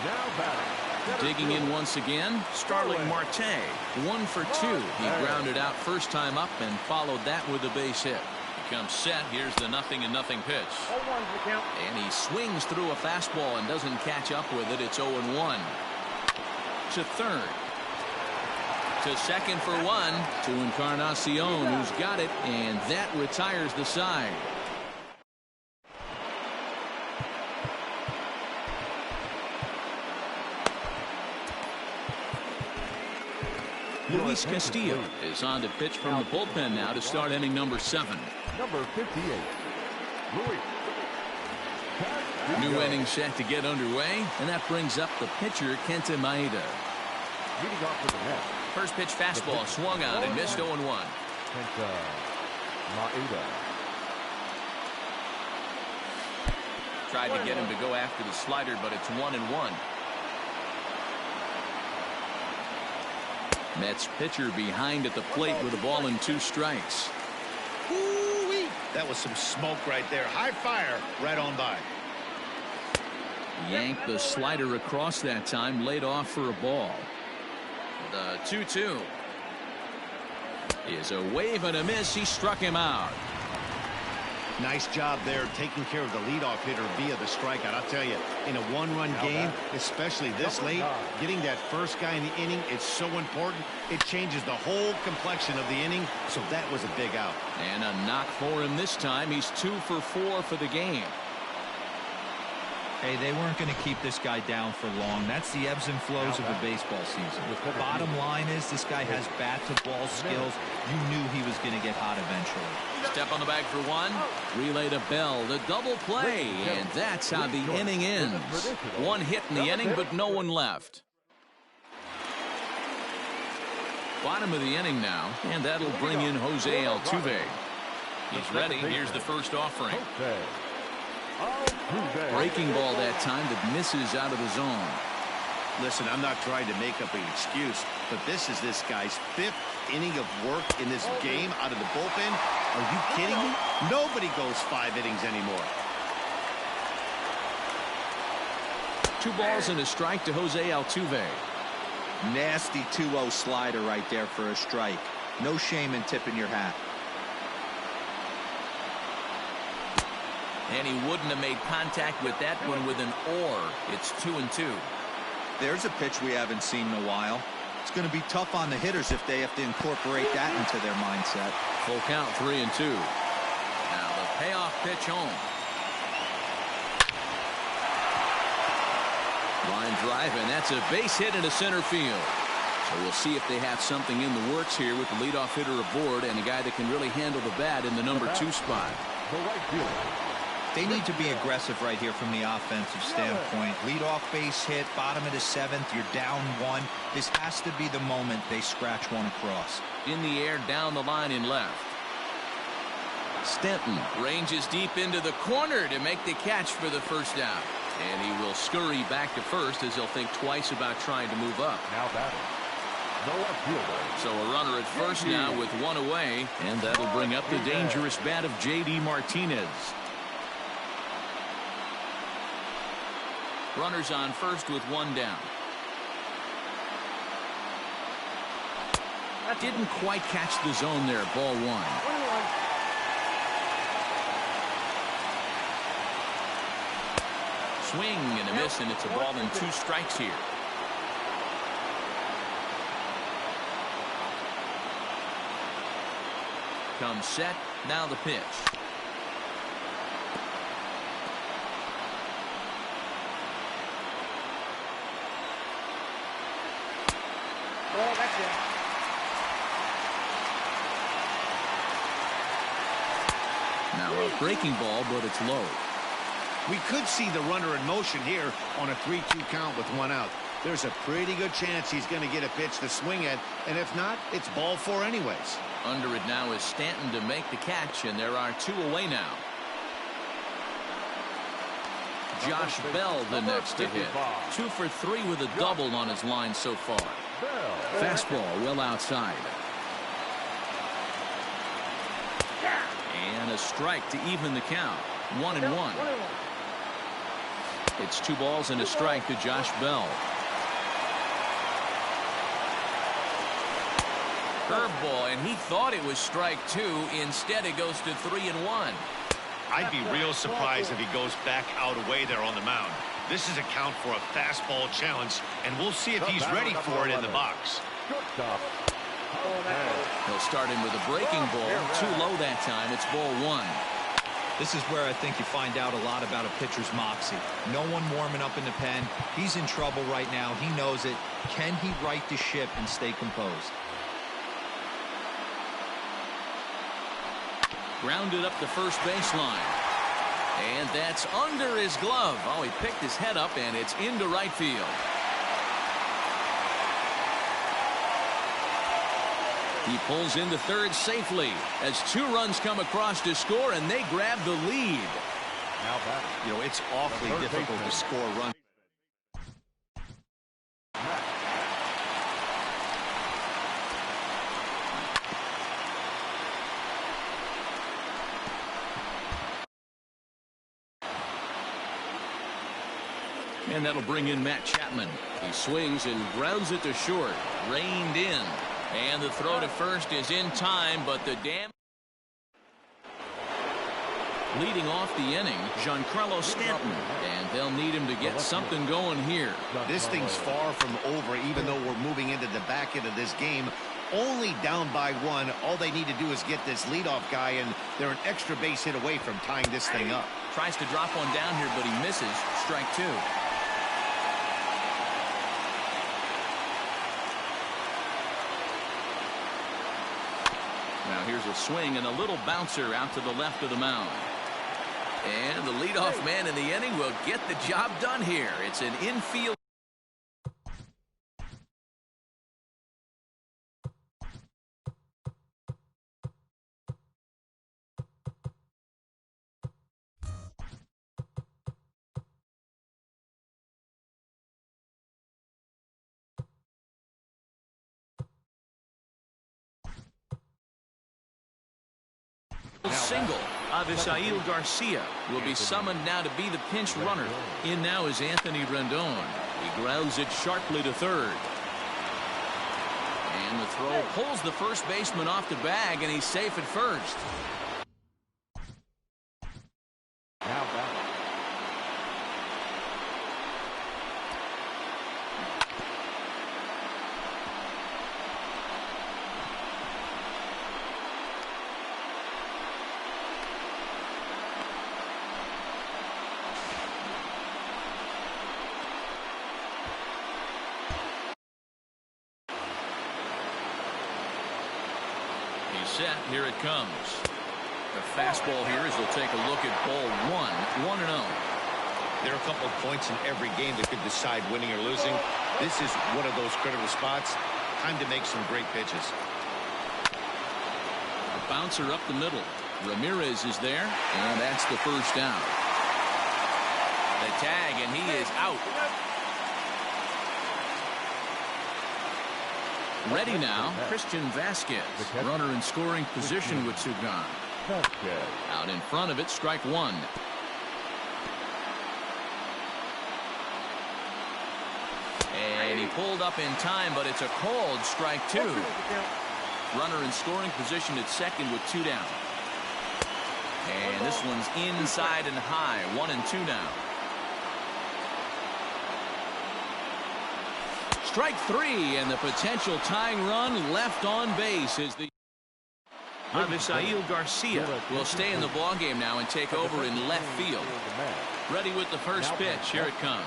Now batting. Digging in once again, Starling Marte. 1 for 2. He grounded out first time up and followed that with a base hit. He comes set. Here's the 0-0 pitch. And he swings through a fastball and doesn't catch up with it. It's 0-1. To third. To second for 1. To Encarnacion, who's got it, and that retires the side. Luis Castillo is on to pitch from the bullpen now to start inning number 7. Number 58. Luis. New inning set to get underway, and that brings up the pitcher, Kenta Maeda. Leading off to the net. First pitch fastball swung on and missed 0-1. Kenta Maeda. Tried to get him to go after the slider, but it's 1-1. Mets pitcher behind at the plate with a ball and 2 strikes. Ooh-wee. That was some smoke right there. High fire right on by. Yanked the slider across that time, laid off for a ball. The 2-2 is a wave and a miss. He struck him out. Nice job there taking care of the leadoff hitter via the strikeout. I'll tell you, in a 1-run game, especially this late, getting that first guy in the inning is so important. It changes the whole complexion of the inning, so that was a big out. And a knock for him this time. He's 2 for 4 for the game. Hey, they weren't going to keep this guy down for long. That's the ebbs and flows of a baseball season. The bottom line is this guy has bat-to-ball skills. You knew he was going to get hot eventually. Step on the bag for 1. Relay to Bell. The double play. And that's how the inning ends. 1 hit in the inning, but no one left. Bottom of the inning now, and that'll bring in Jose Altuve. He's ready. Here's the first offering. Breaking ball that time that misses out of the zone. Listen, I'm not trying to make up an excuse, but this is this guy's 5th inning of work in this game out of the bullpen. Are you kidding me? Nobody goes 5 innings anymore. 2 balls and a strike to Jose Altuve. Nasty 2-0 slider right there for a strike. No shame in tipping your hat. And he wouldn't have made contact with that one with an or. It's 2-2. There's a pitch we haven't seen in a while. It's going to be tough on the hitters if they have to incorporate that into their mindset. Full count, 3-2. Now the payoff pitch home. Line drive, and that's a base hit into center field. So we'll see if they have something in the works here with the leadoff hitter aboard and a guy that can really handle the bat in the number 2 spot. The right fielder. They need to be aggressive right here from the offensive standpoint. Leadoff base hit, bottom of the 7th, you're down 1. This has to be the moment they scratch one across. In the air, down the line in left. Stanton ranges deep into the corner to make the catch for the first out. And he will scurry back to first as he'll think twice about trying to move up. Now batting. The left fielder. So a runner at first now with 1 away. And that'll bring up the dangerous bat of J.D. Martinez. Runners on first with 1 down. Didn't quite catch the zone there. Ball 1. Swing and a miss, and it's a ball and 2 strikes here. Comes set. Now the pitch. Now a breaking ball, but it's low. We could see the runner in motion here on a 3-2 count with 1 out. there's a pretty good chance he's going to get a pitch to swing at, and if not, it's ball 4 anyways. Under it now is Stanton to make the catch, and there are 2 away now. Josh Bell the next to hit. 2 for 3 with a double on his line so far. Fastball well outside. And a strike to even the count. 1-1. It's 2 balls and a strike to Josh Bell. Curveball, and he thought it was strike 2. Instead, it goes to 3-1. I'd be real surprised if he goes back out away there on the mound. This is a count for a fastball challenge, and we'll see if he's ready for it in the box. He'll start him with a breaking ball. Too low that time. It's ball 1. This is where I think you find out a lot about a pitcher's moxie. No one warming up in the pen. He's in trouble right now. He knows it. Can he right the ship and stay composed? Grounded up the first baseline. And that's under his glove. Oh, he picked his head up, and it's into right field. He pulls into third safely as 2 runs come across to score, and they grab the lead. You know, it's awfully difficult to score runs. And that'll bring in Matt Chapman. He swings and grounds it to short. Reined in. And the throw to first is in time, but the leading off the inning, Giancarlo Stanton. And they'll need him to get something going here. This thing's far from over, even though we're moving into the back end of this game. Only down by 1. All they need to do is get this leadoff guy, and they're an extra base hit away from tying this thing up. Tries to drop one down here, but he misses. Strike 2. Now here's a swing and a little bouncer out to the left of the mound. And the leadoff man in the inning will get the job done here. It's an infield. Single. Avisail Garcia will be summoned now to be the pinch runner. In now is Anthony Rendon. He grounds it sharply to third. And the throw pulls the first baseman off the bag, and he's safe at first. Set. Here it comes. The fastball here as they'll take a look at ball 1. 1-0. There are a couple of points in every game that could decide winning or losing. This is one of those critical spots. Time to make some great pitches. A bouncer up the middle. Ramirez is there, and that's the first down. The tag, and he is out. Ready now, Christian Vasquez. Runner in scoring position with Sugan. Out in front of it, strike 1. And he pulled up in time, but it's a called strike 2. Runner in scoring position at second with 2 down. And this one's inside and high. 1-2 now. Strike 3, and the potential tying run left on base is the Avisail Garcia will stay in the ballgame now and take over in left field. Ready with the first pitch. Here it comes.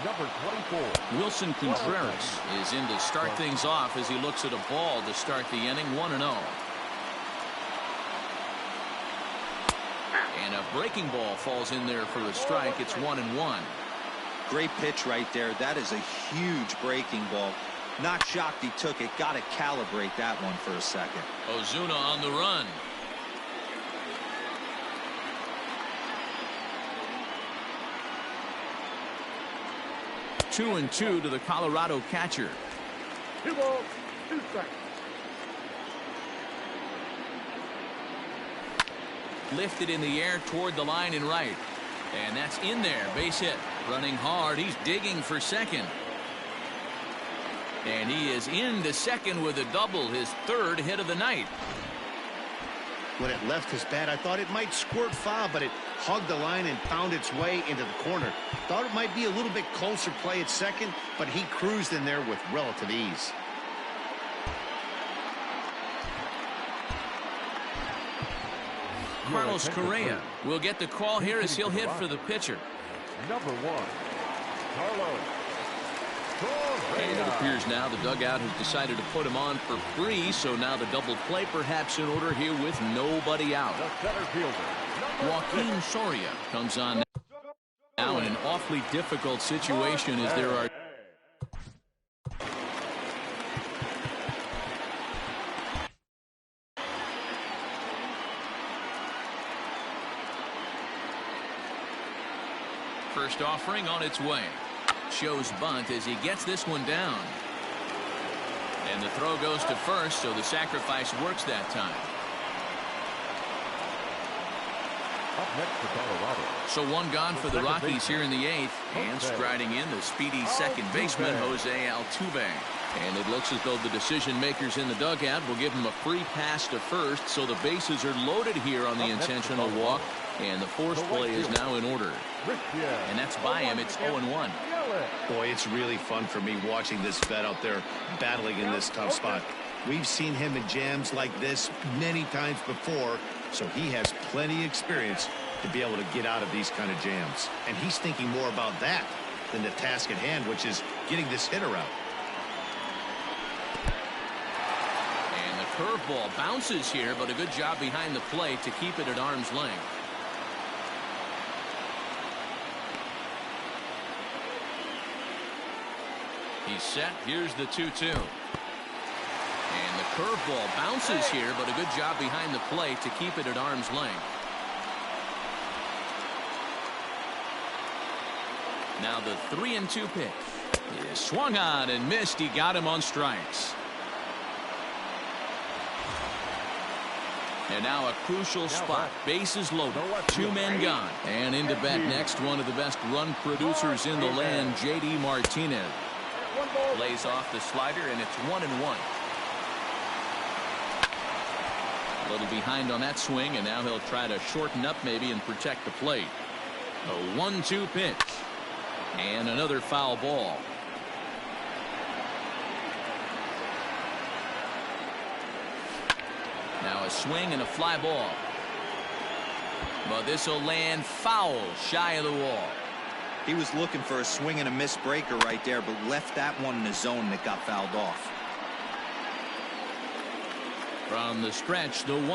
Number 24. Wilson Contreras is in to start things off as he looks at a ball to start the inning. 1-0. And a breaking ball falls in there for a strike. It's 1-1. Great pitch right there. That is a huge breaking ball. Not shocked he took it. Got to calibrate that one for a second. Ozuna on the run. Two and two to the Colorado catcher. 2 balls, 2 strikes. Lifted in the air toward the line and right. And that's in there. Base hit. Running hard. He's digging for second. And he is into second with a double. His 3rd hit of the night. When it left his bat, I thought it might squirt foul, but it hugged the line and found its way into the corner. Thought it might be a little bit closer play at second, but he cruised in there with relative ease. Carlos Correa will get the call here as he'll hit for the pitcher. Number 1, Carlos. And it appears now the dugout has decided to put him on for free, so now the double play perhaps in order here with nobody out. The center fielder, Joaquin Soria comes on now in an awfully difficult situation as there are first offering on its way. Shows bunt as he gets this one down. And the throw goes to first, so the sacrifice works that time. Up next for Colorado. So one gone for the Rockies here in the 8th. And striding in the speedy second baseman, Jose Altuve. And it looks as though the decision makers in the dugout will give him a free pass to first, so the bases are loaded here on the intentional walk. And the force play is now in order. And that's by him. It's 0-1. Boy, it's really fun for me watching this vet out there battling in this tough spot. We've seen him in jams like this many times before, so he has plenty of experience to be able to get out of these kind of jams. And he's thinking more about that than the task at hand, which is getting this hitter out. And the curveball bounces here, but a good job behind the plate to keep it at arm's length. He's set. Here's the 2-2. And the curveball bounces here, but a good job behind the plate to keep it at arm's length. Now the 3-2 pitch. He swung on and missed. He got him on strikes. And now a crucial spot. Bases loaded. 2 men gone. And into bat next, one of the best run producers in the land, J.D. Martinez. Lays off the slider, and it's 1-1. A little behind on that swing, and now he'll try to shorten up maybe and protect the plate. A 1-2 pitch. And another foul ball. Now a swing and a fly ball. But this will land foul shy of the wall. He was looking for a swing and a miss breaker right there, but left that one in the zone that got fouled off. From the stretch, the 1-2.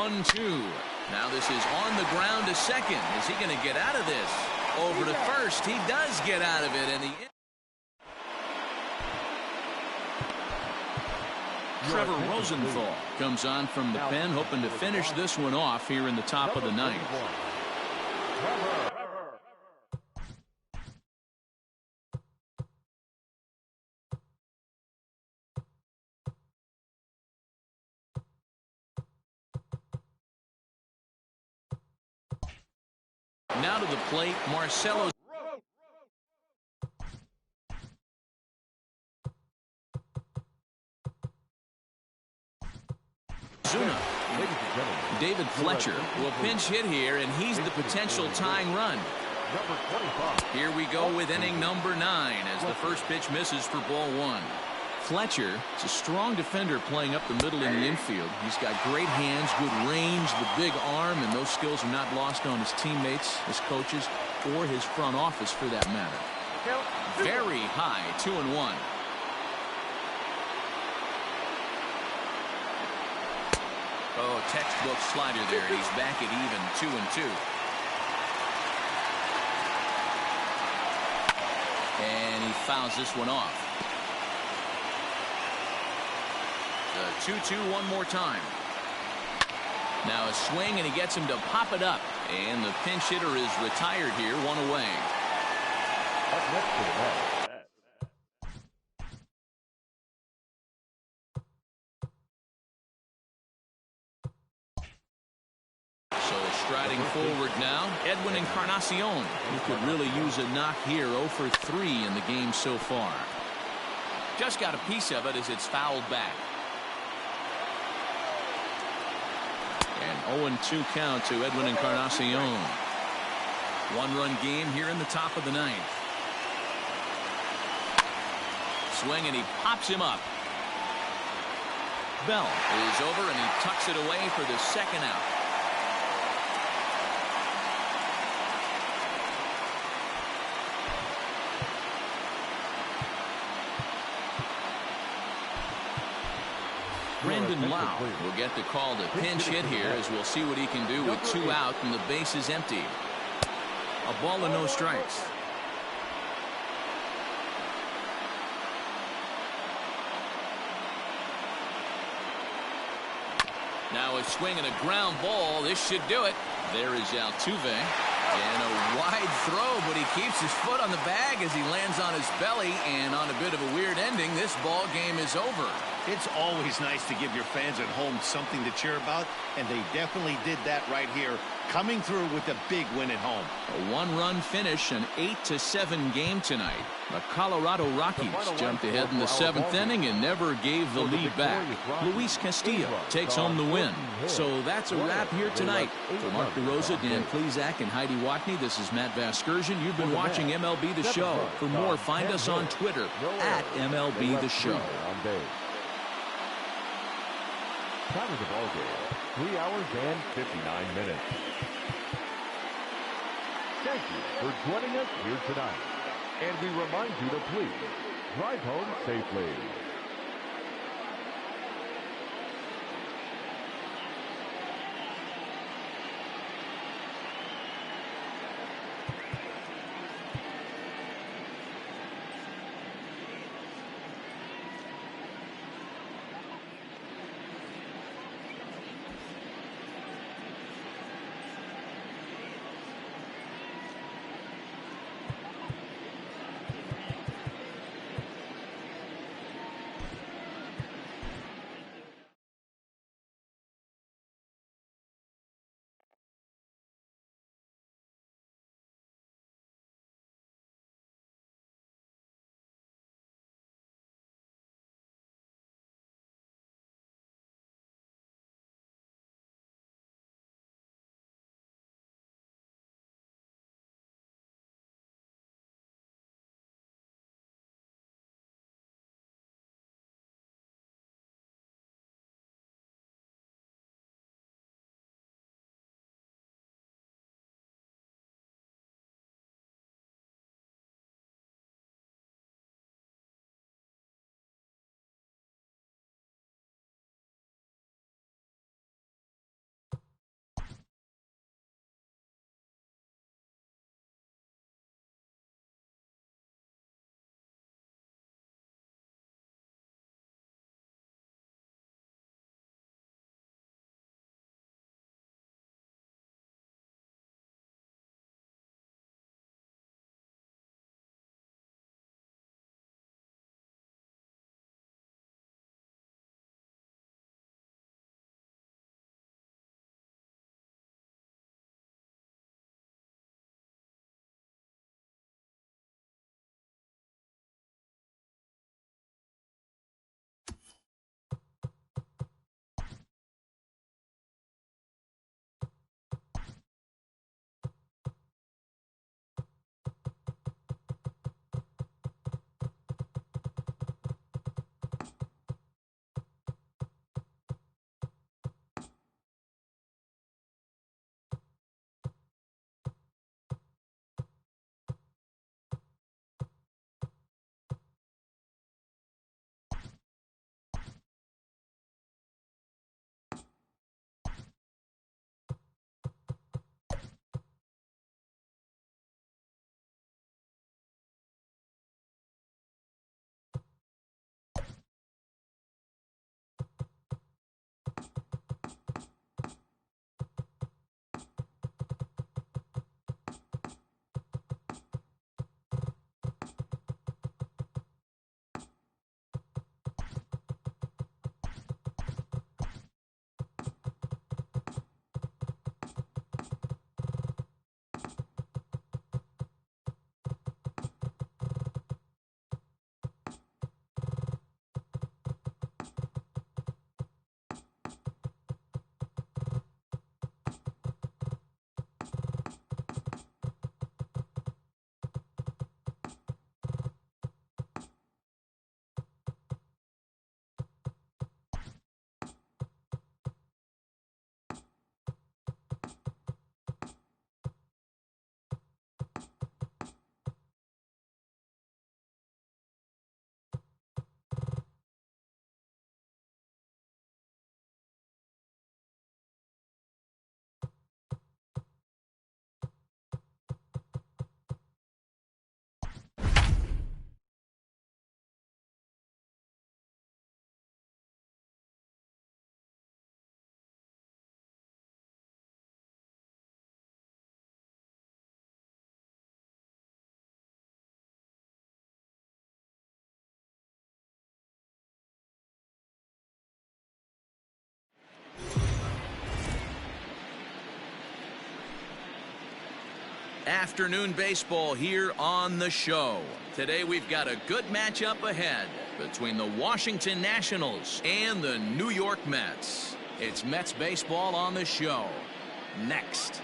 Now this is on the ground to second. Is he going to get out of this? Over to first. He does get out of it. And Trevor Rosenthal comes on from the pen, hoping to finish this one off here in the top of the 9th. Now to the plate, Marcelo. Ozuna. David Fletcher will pinch hit here, and he's the potential tying run. Here we go with inning number 9 as the first pitch misses for ball 1. Fletcher is a strong defender playing up the middle in the infield. He's got great hands, good range, the big arm, and those skills are not lost on his teammates, his coaches, or his front office for that matter. Very high, 2-1. Oh, textbook slider there. He's back at even, 2-2. And he fouls this one off. The 2-2 one more time. Now a swing, and he gets him to pop it up. And the pinch hitter is retired here, one away. Up next to the bat. So striding forward now, Edwin Encarnacion, who could really use a knock here. 0 for 3 in the game so far. Just got a piece of it as it's fouled back. An 0-2 count to Edwin Encarnacion. One-run game here in the top of the ninth. Swing, and he pops him up. Bell is over, and he tucks it away for the second out. Brandon Lau will get the call to pinch hit here, as we'll see what he can do with 2 out and the base is empty. A ball and no strikes. Now a swing and a ground ball. This should do it. There is Altuve. And a wide throw, but he keeps his foot on the bag as he lands on his belly. And on a bit of a weird ending, this ball game is over. It's always nice to give your fans at home something to cheer about, and they definitely did that right here, coming through with a big win at home. A 1-run finish, an 8-7 game tonight. The Colorado Rockies jumped ahead in the 7th inning and never gave the lead back. Luis Castillo takes home the win. So that's a wrap here tonight. For Mark DeRosa, Dan Plesac, and Heidi Watney, this is Matt Vasgersian. You've been watching MLB The Show. For more, find us on Twitter at MLB The Show. Time of the ball game, 3 hours and 59 minutes. Thank you for joining us here tonight. And we remind you to please drive home safely. Afternoon baseball here on the show. Today we've got a good matchup ahead between the Washington Nationals and the New York Mets. It's Mets baseball on the show. Next.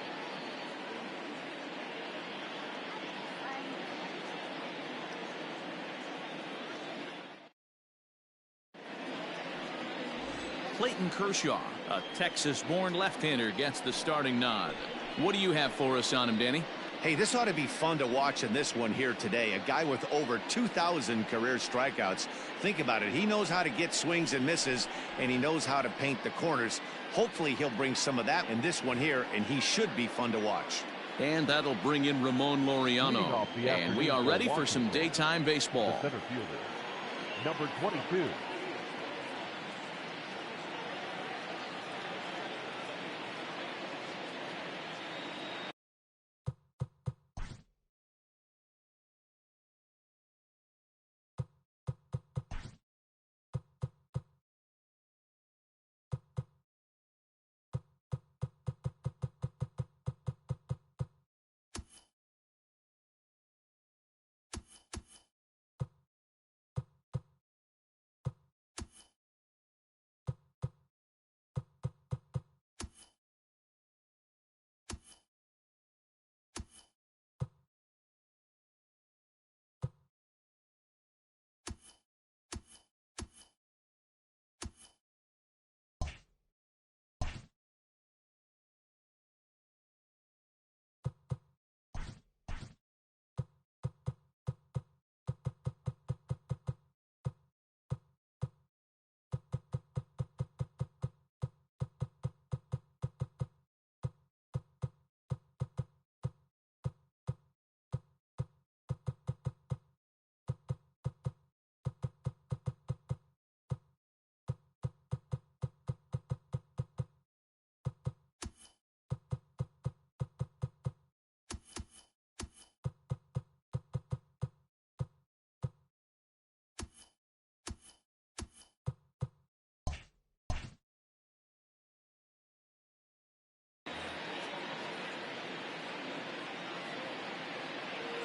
Clayton Kershaw, a Texas-born left-hander, gets the starting nod. What do you have for us on him, Danny? Hey, this ought to be fun to watch in this one here today. A guy with over 2,000 career strikeouts. Think about it. He knows how to get swings and misses, and he knows how to paint the corners. Hopefully, he'll bring some of that in this one here, and he should be fun to watch. And that'll bring in Ramon Laureano. And we are ready for some daytime baseball. The center fielder, number 22.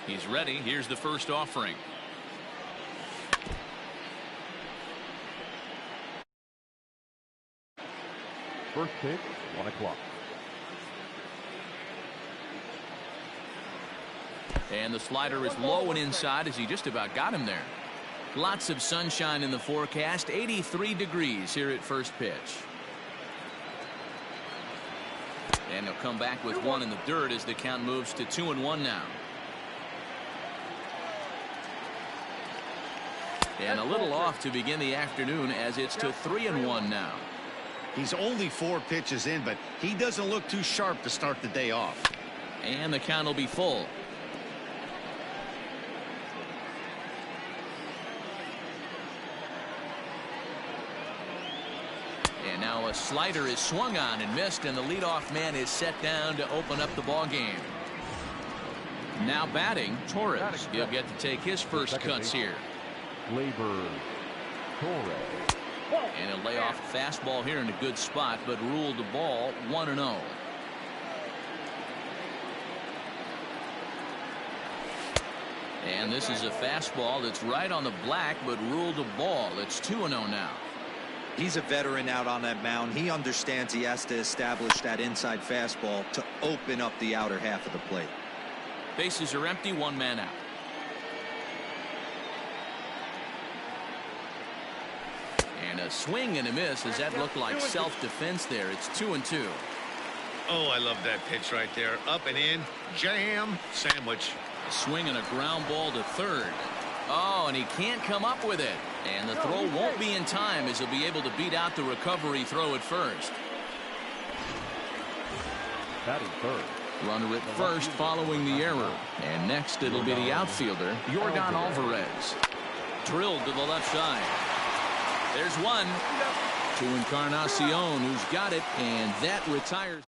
He's ready. Here's the first offering. First pitch, 1 o'clock. And the slider is low and inside as he just about got him there. Lots of sunshine in the forecast. 83 degrees here at first pitch. And he'll come back with one in the dirt as the count moves to 2-1 now. And a little off to begin the afternoon as it's to 3-1 now. He's only 4 pitches in, but he doesn't look too sharp to start the day off. And the count will be full. And now a slider is swung on and missed, and the leadoff man is set down to open up the ball game. Now batting, Torres. He'll get to take his first cuts here. Labor, Torres. And he'll lay off a fastball here in a good spot, but ruled the ball 1-0. And this is a fastball that's right on the black, but ruled a ball. It's 2-0 now. He's a veteran out on that mound. He understands he has to establish that inside fastball to open up the outer half of the plate. Bases are empty, 1 man out. And a swing and a miss. Does that look like self-defense there? It's 2-2. Oh, I love that pitch right there. Up and in. Jam sandwich. A swing and a ground ball to third. Oh, and he can't come up with it. And the throw won't be in time as he'll be able to beat out the recovery throw at first. Batting third. Runner at first following the error. And next it'll be the outfielder, Jordan Alvarez. Drilled to the left side. There's one. To Encarnacion, who's got it, and that retires.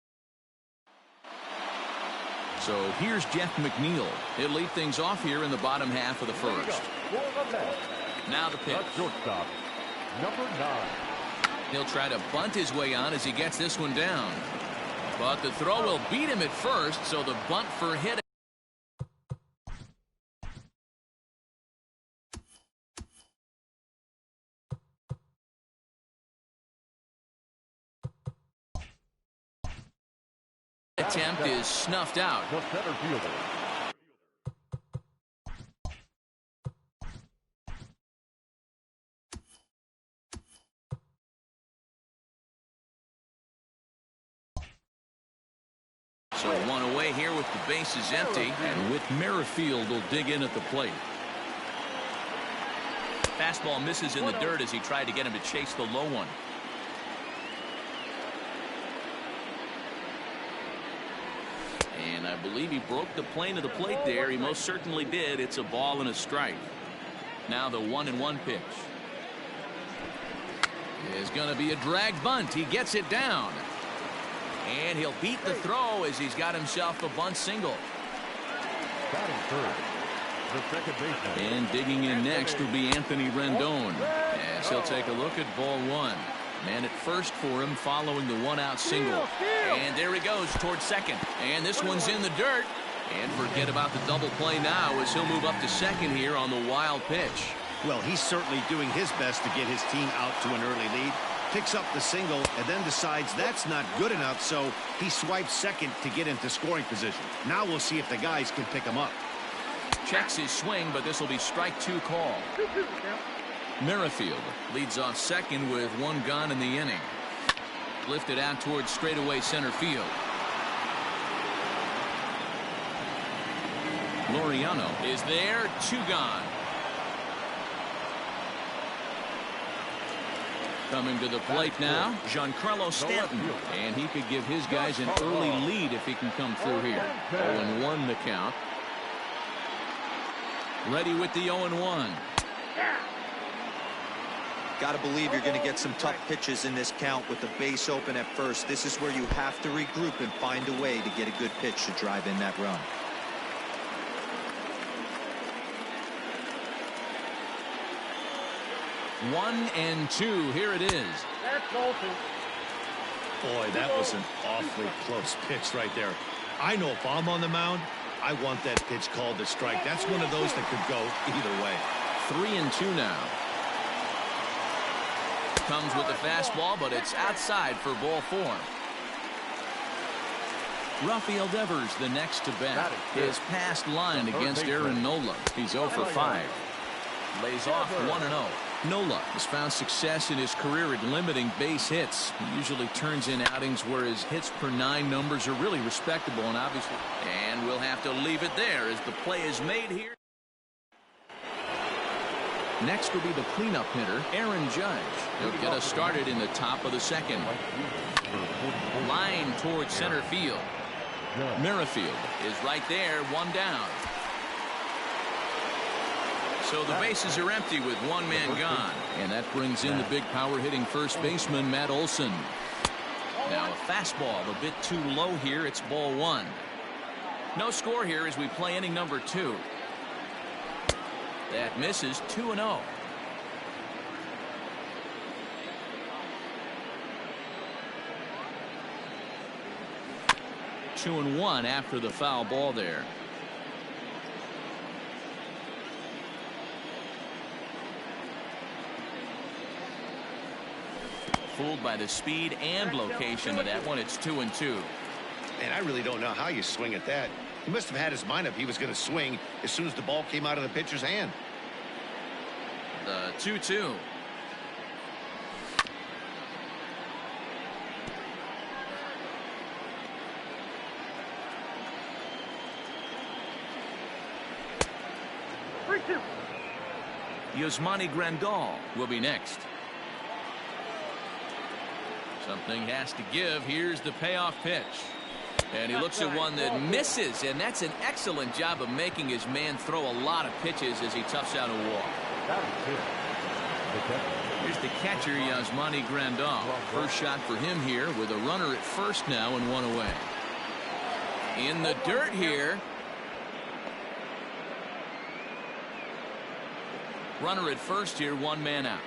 So here's Jeff McNeil. He'll lead things off here in the bottom half of the first. Now the pitch. Shortstop, number 9. He'll try to bunt his way on as he gets this one down. But the throw will beat him at first, so the bunt for hit. Attempt is snuffed out. The center fielder. So one away here with the bases empty. And Whit Merrifield will dig in at the plate. Fastball misses in the dirt as he tried to get him to chase the low one. And I believe he broke the plane of the plate there. He most certainly did. It's a ball and a strike. Now the 1-1 pitch. Is going to be a drag bunt. He gets it down. And he'll beat the throw as he's got himself a bunt single. Batting third, the second baseman. And digging in next will be Anthony Rendon. As he'll take a look at ball one. Man at first for him following the 1-out single. And there he goes towards second. And this one's in the dirt. And forget about the double play now as he'll move up to second here on the wild pitch. Well, he's certainly doing his best to get his team out to an early lead. Picks up the single and then decides that's not good enough, so he swipes second to get into scoring position. Now we'll see if the guys can pick him up. Checks his swing, but this will be strike two call. Merrifield leads off second with one gone in the inning. Lifted out towards straightaway center field. Laureano is there, two gone. Coming to the plate now, Giancarlo Stanton. And he could give his guys an early lead if he can come through here. 0-1 the count. Ready with the 0-1. Got to believe you're going to get some tough pitches in this count with the base open at first. This is where you have to regroup and find a way to get a good pitch to drive in that run. One and two. Here it is. Boy, that was an awfully close pitch right there. I know if I'm on the mound, I want that pitch called a strike. That's one of those that could go either way. 3-2 now. Comes with the fastball, but it's outside for ball four. Rafael Devers the next to bat. His past line against Aaron Nola. He's 0 for 5. Lays off 1-0. Nola has found success in his career at limiting base hits. He usually turns in outings where his hits per 9 numbers are really respectable, and obviously. And we'll have to leave it there as the play is made here. Next will be the cleanup hitter, Aaron Judge. He'll get us started in the top of the second. Line towards center field. Merrifield is right there, one down. So the bases are empty with one man gone. And that brings in the big power hitting first baseman, Matt Olson. Now a fastball a bit too low here. It's ball one. No score here as we play inning number 2. That misses. 2-0. Two and one after the foul ball there. Fooled by the speed and location of that one. It's 2-2. And I really don't know how you swing at that. He must have had his mind up he was going to swing as soon as the ball came out of the pitcher's hand. The 2-2. Yasmani Grandal will be next. Something has to give. Here's the payoff pitch. And he looks at one that misses, and that's an excellent job of making his man throw a lot of pitches as he toughs out a walk. Here's the catcher, Yasmani Grandal. First shot for him here with a runner at first now and one away. In the dirt here. Runner at first here, one man out.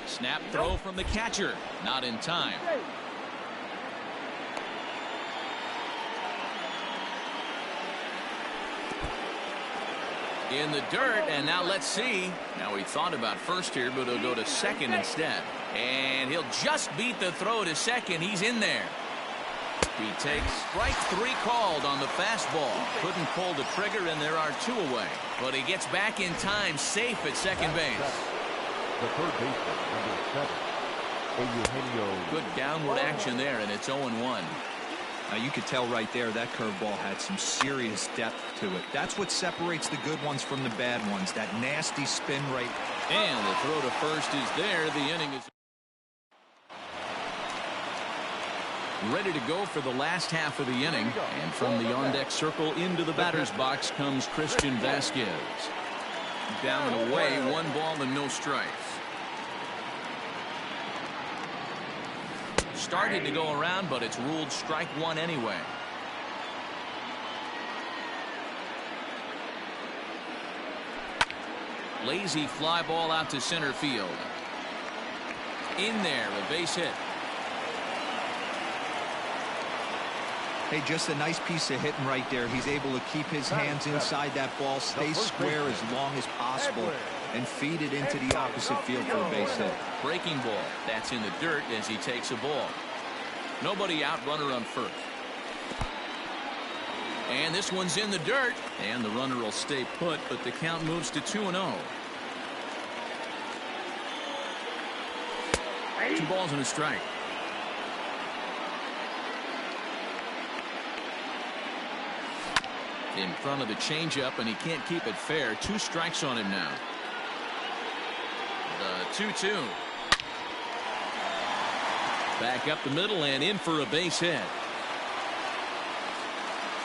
Snap throw from the catcher. Not in time. In the dirt, and now let's see. Now he thought about first here, but he'll go to second instead. And he'll just beat the throw to second. He's in there. He takes strike 3 called on the fastball. Couldn't pull the trigger, and there are 2 away. But he gets back in time, safe at second base. The third baseman, number 7. Good downward action there, and it's 0-1. Now you could tell right there that curveball had some serious depth to it. That's what separates the good ones from the bad ones, that nasty spin rate. And the throw to first is there. The inning is ready to go for the last half of the inning. And from the on-deck circle into the batter's box comes Christian Vasquez. Down and away, 1 ball and no strikes. Started to go around, but it's ruled strike 1 anyway. Lazy fly ball out to center field. In there, a base hit. Hey, just a nice piece of hitting right there. He's able to keep his hands inside that ball, stay square as long as possible, and feed it into the opposite field for a base hit. Breaking ball. That's in the dirt as he takes a ball. Nobody out, runner on first. And this one's in the dirt. And the runner will stay put, but the count moves to 2-0. 2 balls and a strike. In front of the changeup, and he can't keep it fair. 2 strikes on him now. The 2-2. Back up the middle and in for a base hit.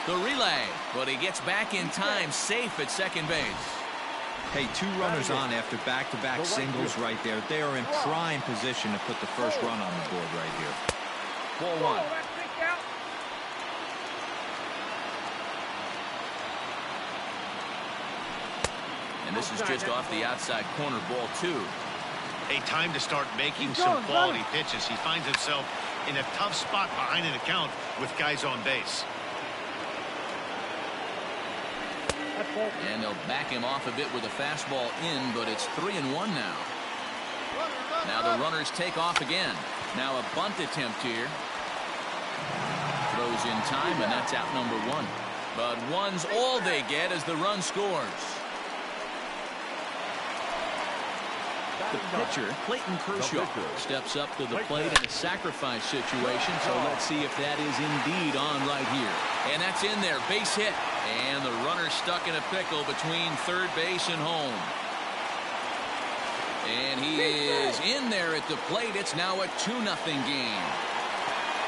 The relay, but he gets back in time, safe at second base. Hey, 2 runners on after back-to-back singles right there. They are in prime position to put the first run on the board right here. Ball 1. And this is just off the outside corner, ball 2. A time to start making some quality pitches. He finds himself in a tough spot behind an account with guys on base. And they'll back him off a bit with a fastball in, but it's 3-1 now. Now the runners take off again. Now a bunt attempt here. Throws in time, and that's out number 1. But 1's all they get as the run scores. The pitcher, Clayton Kershaw, steps up to the plate in a sacrifice situation, so let's see if that is indeed on right here. And that's in there, base hit. And the runner stuck in a pickle between third base and home. And he is in there at the plate. It's now a 2-0 game.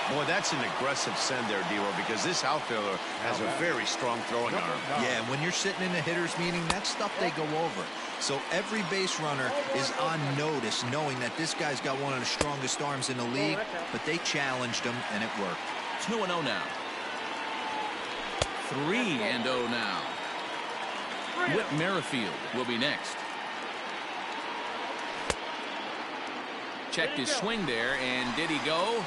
Boy, that's an aggressive send there, D-Row, because this outfielder has a very strong throwing arm. Yeah, when you're sitting in a hitter's meeting, that's stuff they go over. So every base runner is on notice, knowing that this guy's got one of the strongest arms in the league, but they challenged him, and it worked. 2-0 now. 3-0 now. Whit Merrifield will be next. Checked his swing there, and did he go?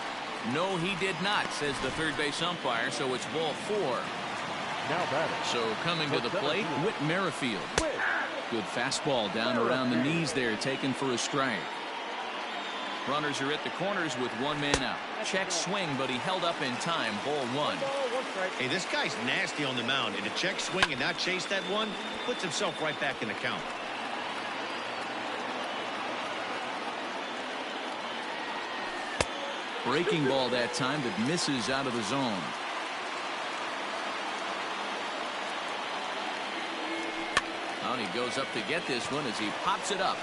No, he did not, says the third base umpire, so it's ball 4. Now batting. So coming to the plate, Whit Merrifield. Good fastball down around the knees there, taken for a strike. Runners are at the corners with 1 man out. Check swing, but he held up in time. Ball 1. Hey, this guy's nasty on the mound, and to check swing and not chase that one puts himself right back in the count. Breaking ball that time that misses out of the zone. And he goes up to get this one as he pops it up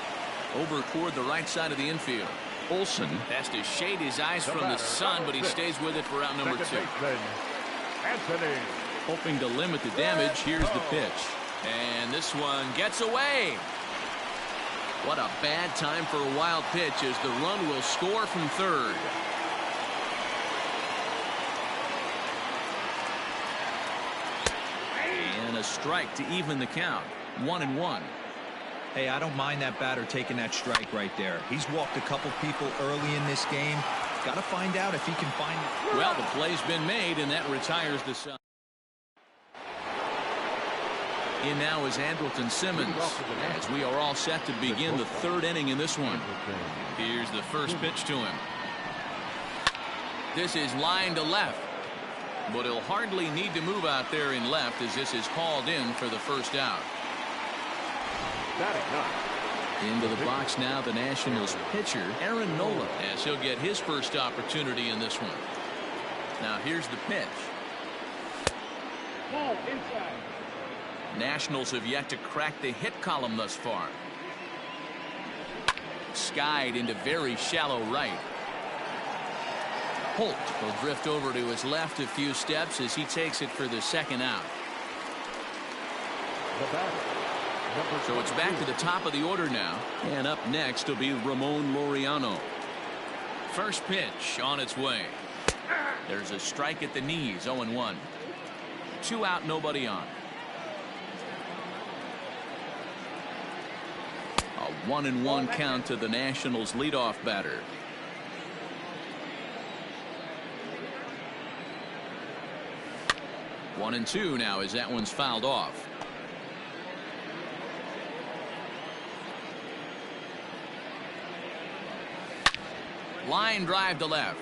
over toward the right side of the infield. Olsen has to shade his eyes from the sun, but he stays with it for out number 2. Hoping to limit the damage. Here's the pitch. And this one gets away. What a bad time for a wild pitch as the run will score from third. And a strike to even the count. 1-1. Hey, I don't mind that batter taking that strike right there. He's walked a couple people early in this game. Got to find out if he can find it. Well, the play's been made, and that retires the side. In now is Andrelton Simmons, as we are all set to begin the third inning in this one. Here's the first pitch to him. This is line to left, but he'll hardly need to move out there in left, as this is called in for the first out. Into the box now, the Nationals pitcher, Aaron Nola, as he'll get his first opportunity in this one. Now here's the pitch. Nationals have yet to crack the hit column thus far. Skied into very shallow right. Holt will drift over to his left a few steps as he takes it for the second out. So it's back to the top of the order now, and up next will be Ramon Laureano. First pitch on its way. There's a strike at the knees. 0-1. 2 out, nobody on. A 1-1 count to the Nationals leadoff batter. One and two now as that one's fouled off. Line drive to left.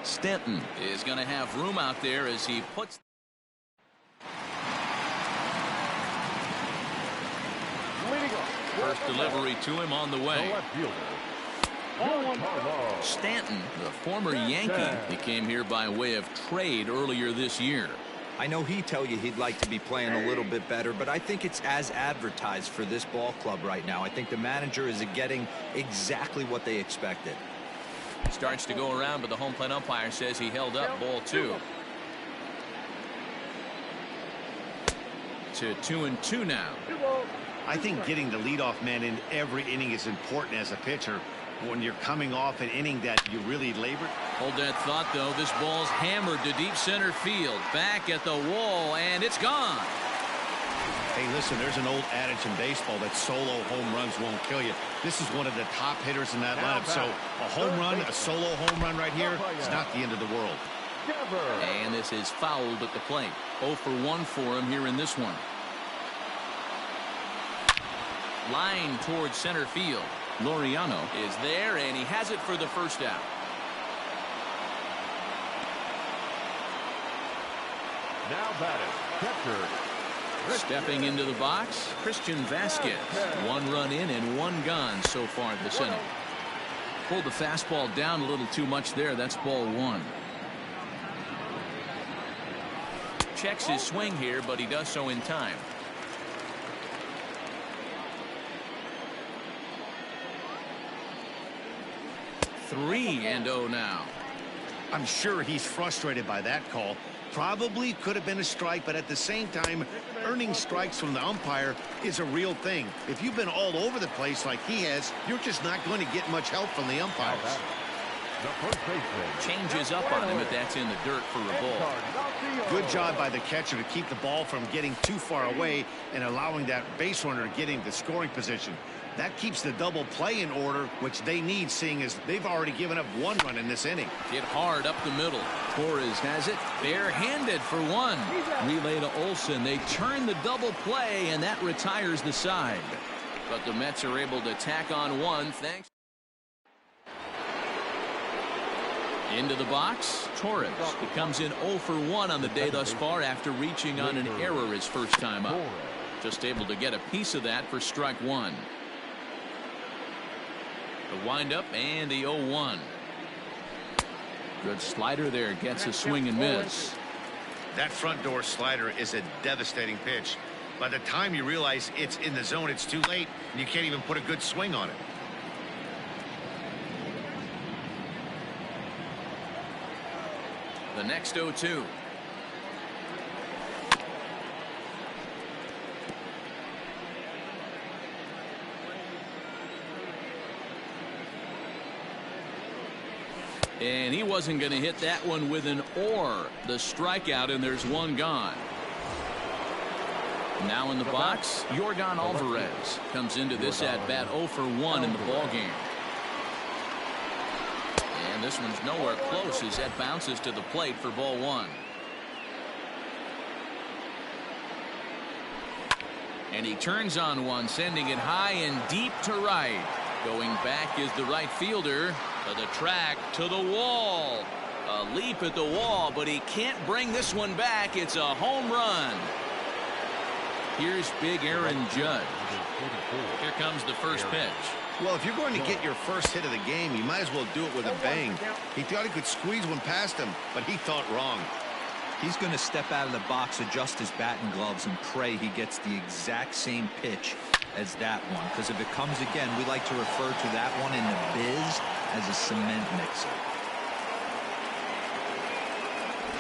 Stanton is going to have room out there as he puts. First delivery to him on the way. Stanton, the former Yankee, he came here by way of trade earlier this year. I know he'd tell you he'd like to be playing a little bit better, but I think it's as advertised for this ball club right now. I think the manager is getting exactly what they expected. Starts to go around, but the home plate umpire says he held up. Ball 2. To 2-2 now. I think getting the leadoff man in every inning is important as a pitcher. When you're coming off an inning that you really labored. Hold that thought, though. This ball's hammered to deep center field. Back at the wall, and it's gone. Hey, listen, there's an old adage in baseball that solo home runs won't kill you. This is one of the top hitters in that lineup. So a home run, a solo home run right here, it's not the end of the world. And this is fouled at the plate. 0 for 1 for him here in this one. Line towards center field. Laureano is there, and he has it for the first out. Now batting, catcher. Stepping into the box, Christian Vasquez. 1 run in and 1 gone so far this inning. Pulled the fastball down a little too much there. That's ball 1. Checks his swing here, but he does so in time. 3-0 now. I'm sure he's frustrated by that call. Probably could have been a strike, but at the same time, earning strikes from the umpire is a real thing. If you've been all over the place like he has, you're just not going to get much help from the umpires. Changes up on him if that's in the dirt for a ball. Good job by the catcher to keep the ball from getting too far away and allowing that base runner to get into scoring position. That keeps the double play in order, which they need, seeing as they've already given up 1 run in this inning. Hit hard up the middle. Torres has it barehanded for 1. Relay to Olsen. They turn the double play, and that retires the side. But the Mets are able to tack on 1 thanks. Into the box, Torres. He comes in 0 for 1 on the day thus far after reaching on an error his first time up. Just able to get a piece of that for strike 1. The windup and the 0-1. Good slider there. Gets a swing and miss. That front door slider is a devastating pitch. By the time you realize it's in the zone, it's too late, and you can't even put a good swing on it. The next 0-2. And he wasn't going to hit that one with an or. The strikeout, and there's 1 gone. Now in the box, Yordan Alvarez comes into this at-bat 0 for 1 in the ballgame. And this one's nowhere close as that bounces to the plate for ball 1. And he turns on one, sending it high and deep to right. Going back is the right fielder. To the track, to the wall. A leap at the wall, but he can't bring this one back. It's a home run. Here's big Aaron Judge. Here comes the first pitch. Well, if you're going to get your first hit of the game, you might as well do it with a bang. He thought he could squeeze one past him, but he thought wrong. He's going to step out of the box, adjust his bat and gloves, and pray he gets the exact same pitch as that one. Because if it comes again, we like to refer to that one in the biz as a cement mixer.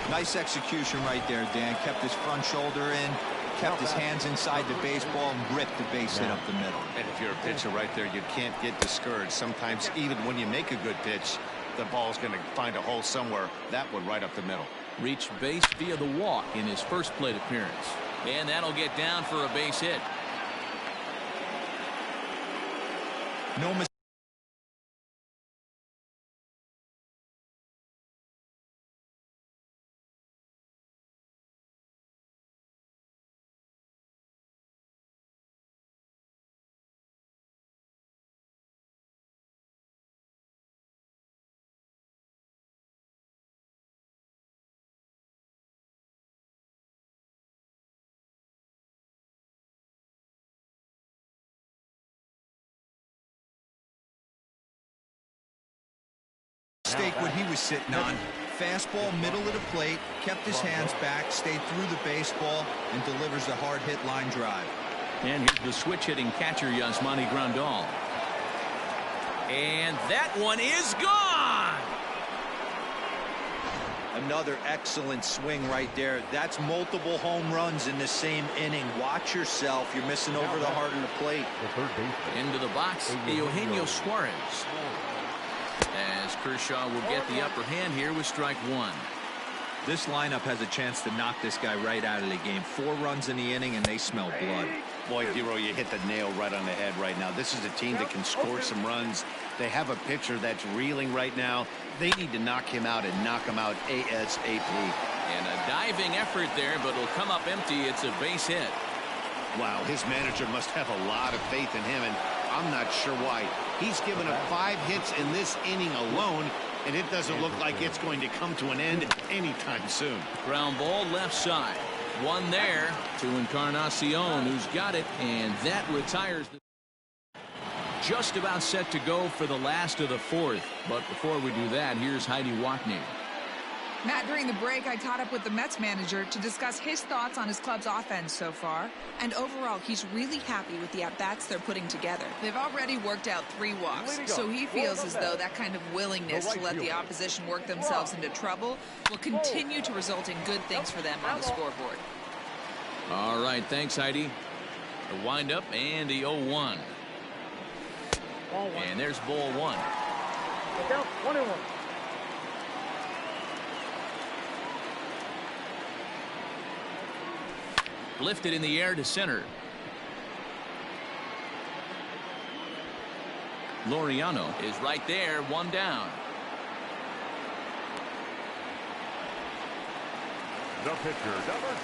Nice execution right there, Dan. Kept his front shoulder in, kept his hands inside the baseball, and ripped the base hit up the middle. And if you're a pitcher right there, you can't get discouraged. Sometimes even when you make a good pitch, the ball's going to find a hole somewhere. That one right up the middle. Reached base via the walk in his first plate appearance. And that'll get down for a base hit. No mistake. What he was sitting on. Fastball, middle of the plate, kept his hands back, stayed through the baseball, and delivers a hard hit line drive. And here's the switch hitting catcher, Yasmani Grandal. And that one is gone. Another excellent swing right there. That's multiple home runs in the same inning. Watch yourself. You're missing over the heart of the plate. Into the box, Eugenio Suarez. As Kershaw will get the upper hand here with strike one. This lineup has a chance to knock this guy right out of the game. 4 runs in the inning, and they smell blood. Boy, Dero, you hit the nail right on the head right now. This is a team that can score some runs. They have a pitcher that's reeling right now. They need to knock him out and knock him out ASAP. And a diving effort there, but it'll come up empty. It's a base hit. Wow, his manager must have a lot of faith in him, and I'm not sure why. He's given up 5 hits in this inning alone, and it doesn't look like it's going to come to an end anytime soon. Ground ball left side. One there to Encarnacion, who's got it, and that retires the. Just about set to go for the last of the 4th. But before we do that, here's Heidi Watney. Matt, during the break, I caught up with the Mets manager to discuss his thoughts on his club's offense so far. And overall, he's really happy with the at-bats they're putting together. They've already worked out 3 walks, so he feels as though that kind of willingness to let the opposition work themselves into trouble will continue to result in good things for them on the scoreboard. All right, thanks, Heidi. The windup and the 0-1. And there's ball 1. Look out, 1-1. Lifted in the air to center. Laureano is right there, 1 down. The pitcher, number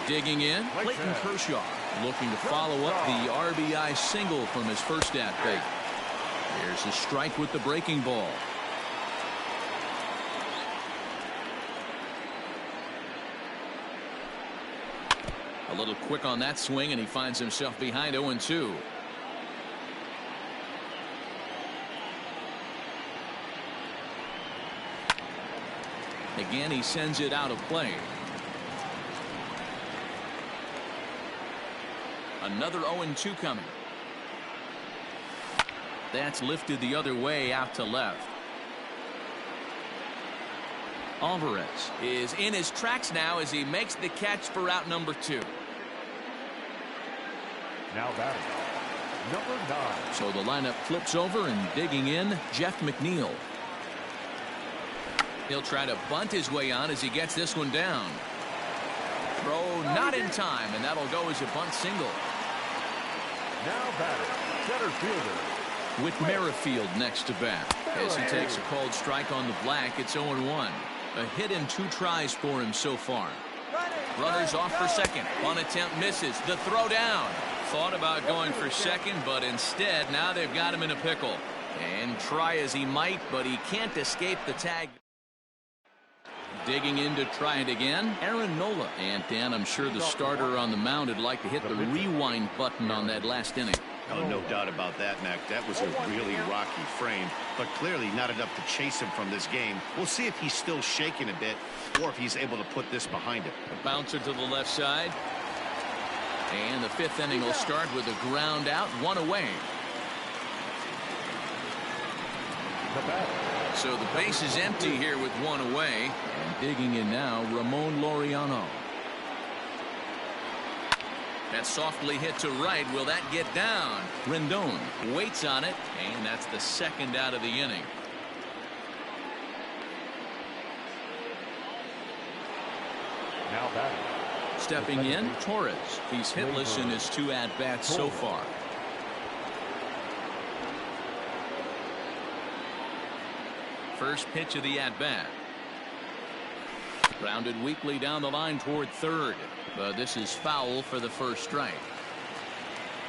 22. Digging in, Clayton Kershaw, looking to follow up the RBI single from his first at bat. Here's a strike with the breaking ball. A little quick on that swing, and he finds himself behind 0-2. Again, he sends it out of play. Another 0-2 coming. That's lifted the other way out to left. Alvarez is in his tracks now as he makes the catch for out number 2. Now batting, number 9. So the lineup flips over, and digging in, Jeff McNeil. He'll try to bunt his way on as he gets this one down. Throw not in time, and that'll go as a bunt single. Now batting, center fielder. With Merrifield next to bat. As he takes a called strike on the black, it's 0-1. A hit in 2 tries for him so far. Runners off for second. One attempt misses. The throw down. Thought about going for second, but instead now they've got him in a pickle. And try as he might, but he can't escape the tag. Digging in to try it again, Aaron Nola. And Dan, I'm sure the starter on the mound would like to hit the rewind button on that last inning. Oh, no doubt about that, Mac. That was a really rocky frame, but clearly not enough to chase him from this game. We'll see if he's still shaking a bit or if he's able to put this behind him. A bouncer to the left side. And the fifth inning will start with a ground out, one away. So the base is empty here with one away. And digging in now, Ramon Laureano. That's softly hit to right. Will that get down? Rendon waits on it, and that's the second out of the inning. Now batting. Stepping in, Torres. He's hitless in his 2 at-bats so far. First pitch of the at-bat. Grounded weakly down the line toward third. But this is foul for the first strike.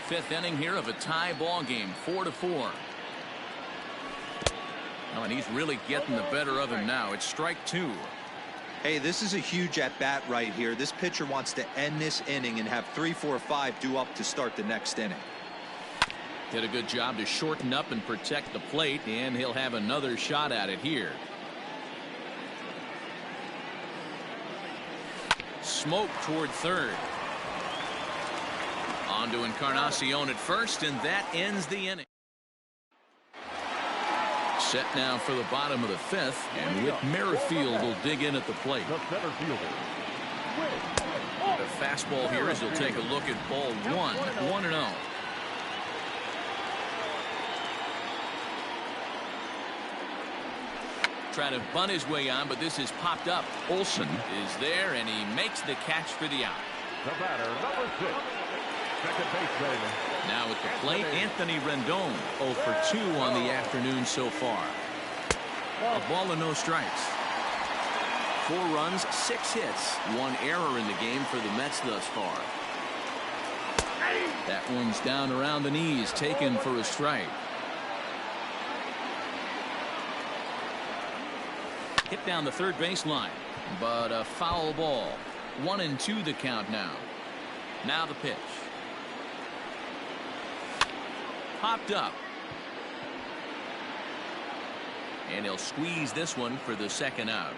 Fifth inning here of a tie ball game, 4-4. Oh, and he's really getting the better of him now. It's strike 2. Hey, this is a huge at-bat right here. This pitcher wants to end this inning and have 3, 4, 5 due up to start the next inning. Did a good job to shorten up and protect the plate, and he'll have another shot at it here. Smoke toward third. On to Encarnacion at first, and that ends the inning. Set now for the bottom of the fifth, and Whit Merrifield will dig in at the plate. The fastball here as he'll take a look at ball 1, 1-0. Trying to bunt his way on, but this is popped up. Olsen is there, and he makes the catch for the out. The batter, number 6, second baseman. Now at the plate, Anthony Rendon, 0 for 2 on the afternoon so far. A ball and no strikes. 4 runs, 6 hits, 1 error in the game for the Mets thus far. That one's down around the knees, taken for a strike. Hit down the third baseline, but a foul ball. 1-2 the count now. Now the pitch. Popped up. And he'll squeeze this one for the second out.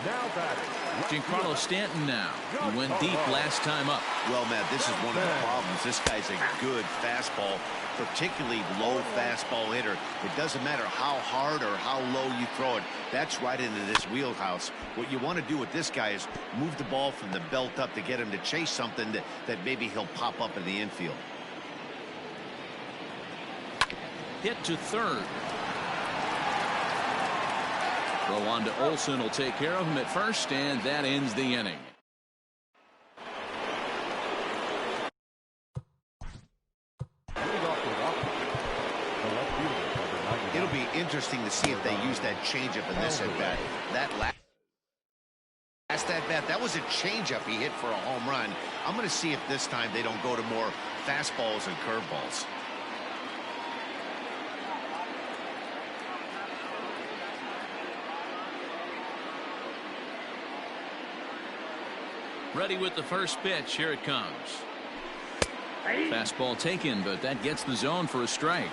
Now batting. Giancarlo Stanton now. He went deep last time up. Well, Matt, this is one of the problems. This guy's a good fastball, particularly low fastball hitter. It doesn't matter how hard or how low you throw it. That's right into this wheelhouse. What you want to do with this guy is move the ball from the belt up to get him to chase something that maybe he'll pop up in the infield. Hit to third. Throw on to Olsen will take care of him at first, and that ends the inning. It'll be interesting to see if they use that changeup in this at bat. That last at bat, that was a changeup he hit for a home run. I'm going to see if this time they don't go to more fastballs and curveballs. Ready with the first pitch. Here it comes. Fastball taken, but that gets the zone for a strike.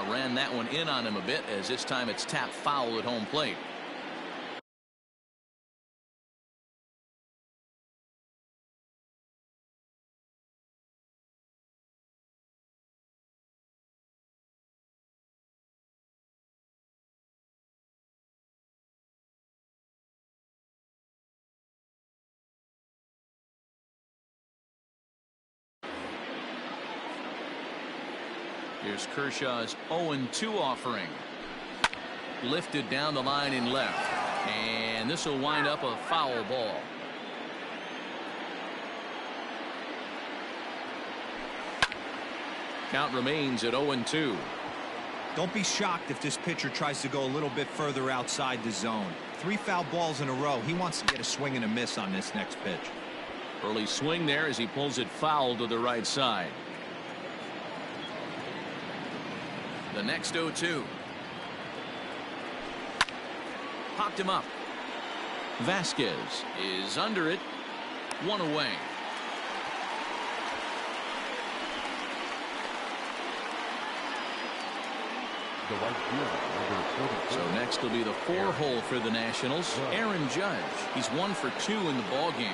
Ran that one in on him a bit, as this time it's tapped foul at home plate. Here's Kershaw's 0-2 offering. Lifted down the line in left. And this will wind up a foul ball. Count remains at 0-2. Don't be shocked if this pitcher tries to go a little bit further outside the zone. 3 foul balls in a row. He wants to get a swing and a miss on this next pitch. Early swing there as he pulls it foul to the right side. The next 0-2. Popped him up. Vasquez is under it. 1 away. The right fielder, number 44. So next will be the 4-hole for the Nationals. Aaron Judge. He's 1 for 2 in the ball game.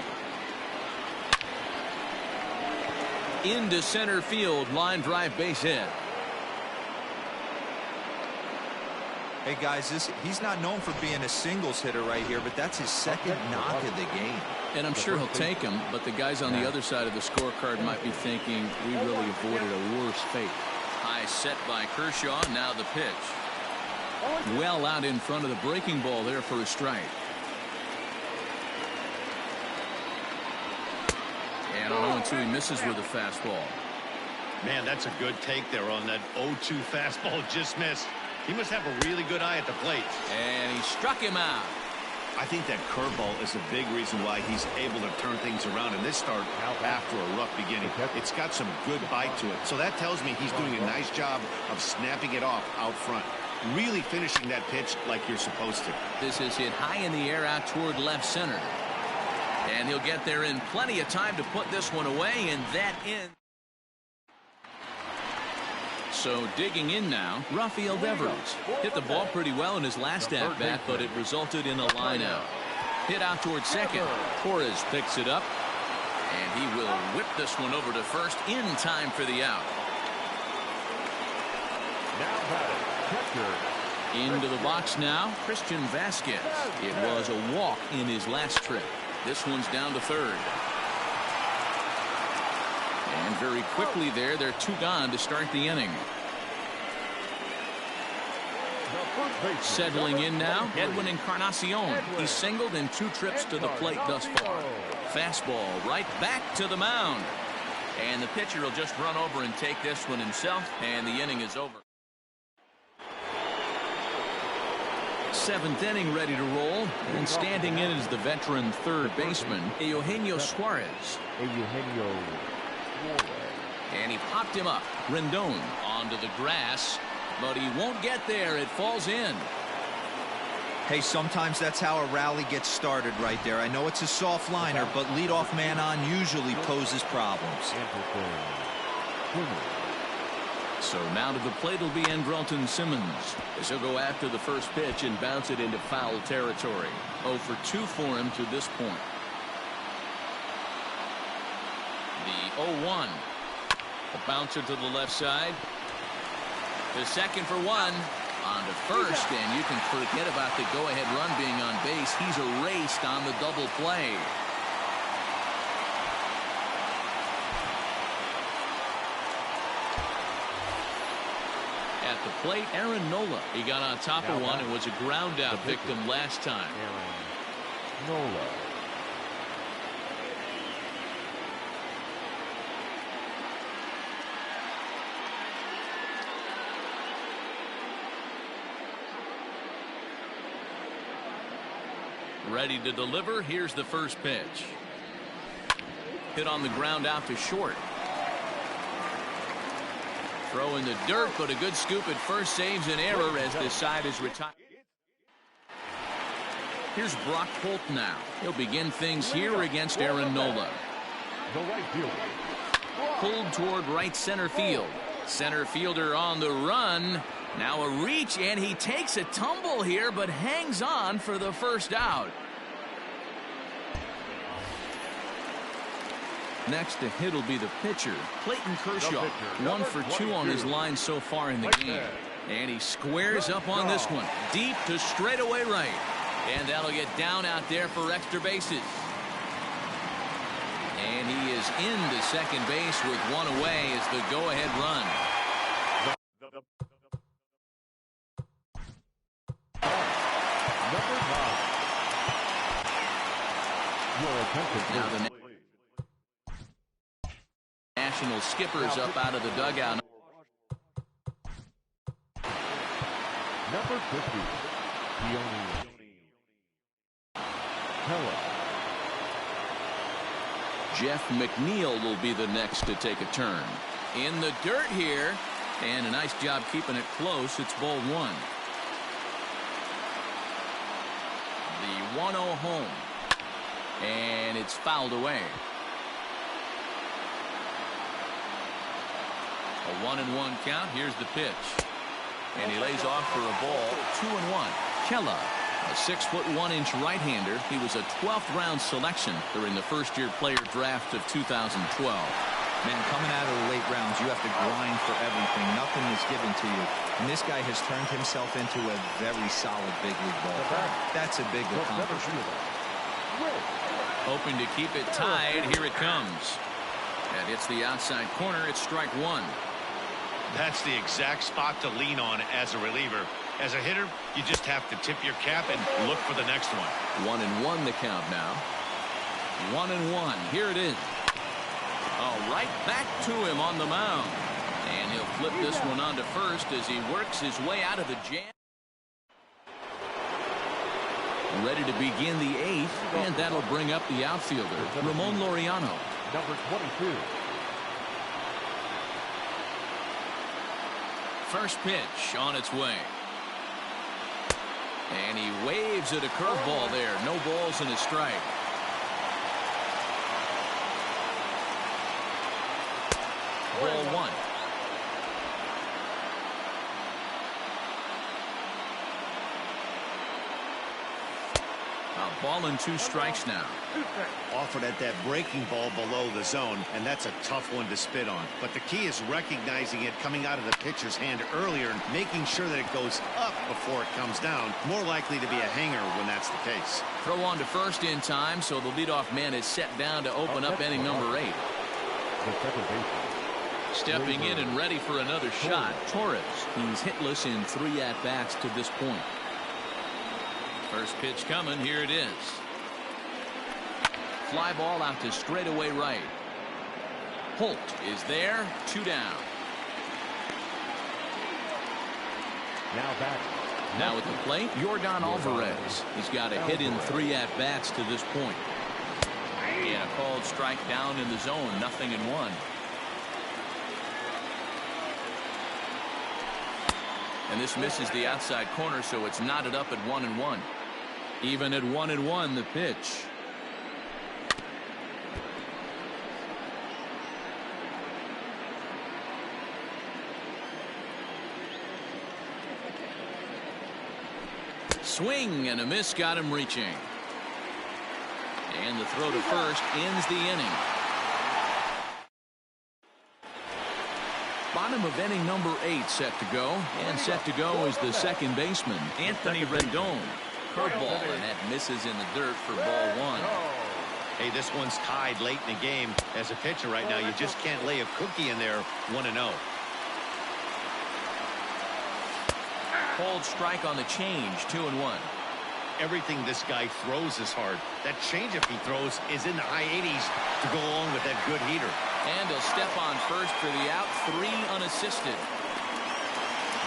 Into center field, line drive, base hit. Hey guys, he's not known for being a singles hitter right here, but that's his second knock of the game. And I'm sure he'll take him, but the guys on the other side of the scorecard might be thinking we really avoided a worse fate. High set by Kershaw. Now the pitch. Well out in front of the breaking ball there for a strike. And on 0-2 he misses with a fastball. Man, that's a good take there on that 0-2 fastball. Just missed. He must have a really good eye at the plate. And he struck him out. I think that curveball is a big reason why he's able to turn things around in this start after a rough beginning. It's got some good bite to it. So that tells me he's doing a nice job of snapping it off out front. Really finishing that pitch like you're supposed to. This is hit high in the air out toward left center. And he'll get there in plenty of time to put this one away, and that ends. So digging in now, Rafael Devers hit the ball pretty well in his last at-bat, but it resulted in a line out. Hit out towards second. Torres picks it up, and he will whip this one over to first in time for the out. Into the box now, Christian Vasquez. It was a walk in his last trip. This one's down to third. And very quickly there, they're 2 gone to start the inning. Settling in now, Edwin Encarnacion. He's singled in 2 trips to the plate thus far. Fastball right back to the mound. And the pitcher will just run over and take this one himself, and the inning is over. 7th inning ready to roll, and standing in is the veteran third baseman, Eugenio Suarez. And he popped him up. Rendon onto the grass, but he won't get there. It falls in. Hey, sometimes that's how a rally gets started right there. I know it's a soft liner, but leadoff man on usually poses problems. So now to the plate will be Andrelton Simmons, as he'll go after the first pitch and bounce it into foul territory. 0 for 2 for him to this point. The 0-1. A bouncer to the left side. The second for 1. On to first, and you can forget about the go-ahead run being on base. He's erased on the double play. At the plate, Aaron Nola. He got on top of one and was a ground-out victim last time. Nola. Ready to deliver. Here's the first pitch. Hit on the ground out to short. Throw in the dirt, but a good scoop at first saves an error as this side is retired. Here's Brock Holt now. He'll begin things here against Aaron Nola. The right fielder. Pulled toward right center field. Center fielder on the run. Now a reach, and he takes a tumble here, but hangs on for the first out. Next to hit will be the pitcher, Clayton Kershaw. 1 for 2 on his line so far in the game. And he squares up on this one. Deep to straightaway right. And that'll get down out there for extra bases. And he is into second base with 1 away as the go-ahead run. Now the National skipper's up out of the dugout. Number 50, Keller. Jeff McNeil will be the next to take a turn. In the dirt here, and a nice job keeping it close. It's ball one. The 1-0 home, and it's fouled away. A 1-1 count. Here's the pitch, and he lays off for a ball. 2-1. Keller, a 6'1" right-hander. He was a 12th round selection during the first-year player draft of 2012. Man, coming out of the late rounds, you have to grind for everything. Nothing is given to you. And this guy has turned himself into a very solid big league ball player. That's a big accomplishment. Hoping to keep it tied. Here it comes. And it's the outside corner. It's strike one. That's the exact spot to lean on as a reliever. As a hitter, you just have to tip your cap and look for the next one. 1-1 the count now. 1-1. Here it is. Oh, right back to him on the mound. And he'll flip this one onto first as he works his way out of the jam. Ready to begin the eighth, and that'll bring up the outfielder, Ramon Laureano. Number 22. First pitch on its way. And he waves at a curveball there. No balls and a strike. Ball one. A ball and 2 strikes now. Offered at that breaking ball below the zone, and that's a tough one to spit on. But the key is recognizing it coming out of the pitcher's hand earlier and making sure that it goes up before it comes down. More likely to be a hanger when that's the case. Throw on to first in time, so the leadoff man is set down to open up inning number 8. The second baseman. Stepping in and ready for another shot, Torres. He's hitless in 3 at-bats to this point. First pitch coming. Here it is. Fly ball out to straightaway right. Holt is there. 2 down. Now back. Now at the plate, Yordan Alvarez. He's got a hit in 3 at-bats to this point. And a called strike down in the zone. 0-1. And this misses the outside corner, so it's knotted up at 1-1. Even at 1-1, the pitch. Swing and a miss got him reaching. And the throw to first ends the inning. Bottom of inning number 8 set to go. And set to go is the second baseman, Anthony Rendon. Curveball, and that misses in the dirt for ball 1. Hey, this one's tied late in the game. As a pitcher right now, you just can't lay a cookie in there. 1-0. Called strike on the change. 2-1. Everything this guy throws is hard. That changeup he throws is in the high 80s to go along with that good heater. And he'll step on first for the out. 3 unassisted.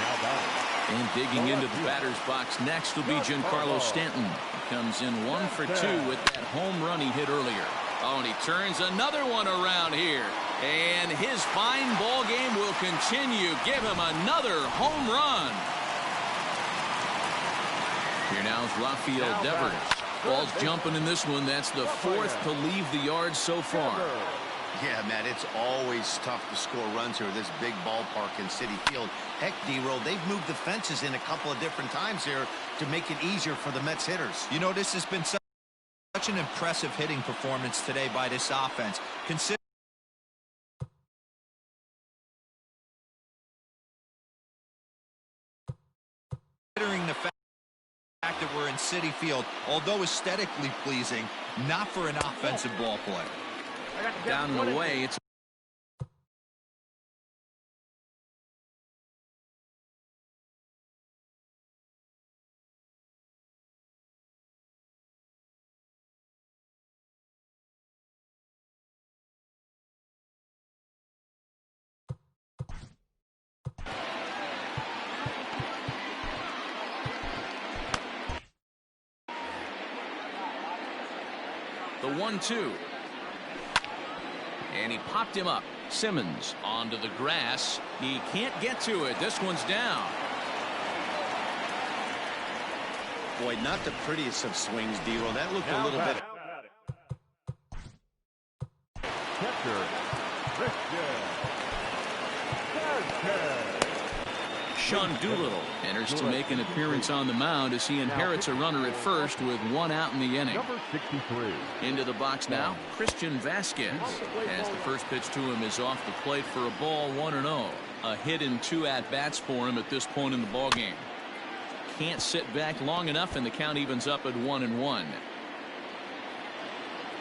Now back. And digging into the batter's box next will be Giancarlo Stanton. He comes in 1 for 2 with that home run he hit earlier. Oh, and he turns another one around here. And his fine ball game will continue. Give him another home run. Here now is Rafael Devers. Ball's jumping in this one. That's the 4th to leave the yard so far. Yeah, Matt, it's always tough to score runs here at this big ballpark in Citi Field. Heck, D-Roll, they've moved the fences in a couple of different times here to make it easier for the Mets hitters. You know, this has been such an impressive hitting performance today by this offense. Considering the fact that we're in Citi Field, although aesthetically pleasing, not for an offensive ball player. Down and away. It's The 1-2. And he popped him up. Simmons onto the grass. He can't get to it. This one's down. Boy, not the prettiest of swings, D-Roll. That looked a little bit. Catcher, Sean Doolittle enters to make an appearance on the mound as he inherits a runner at first with one out in the inning. Number 63. Into the box now, Christian Vasquez, as the first pitch to him is off the plate for a ball, 1-0. A hit in 2 at-bats for him at this point in the ballgame. Can't sit back long enough, and the count evens up at 1-1.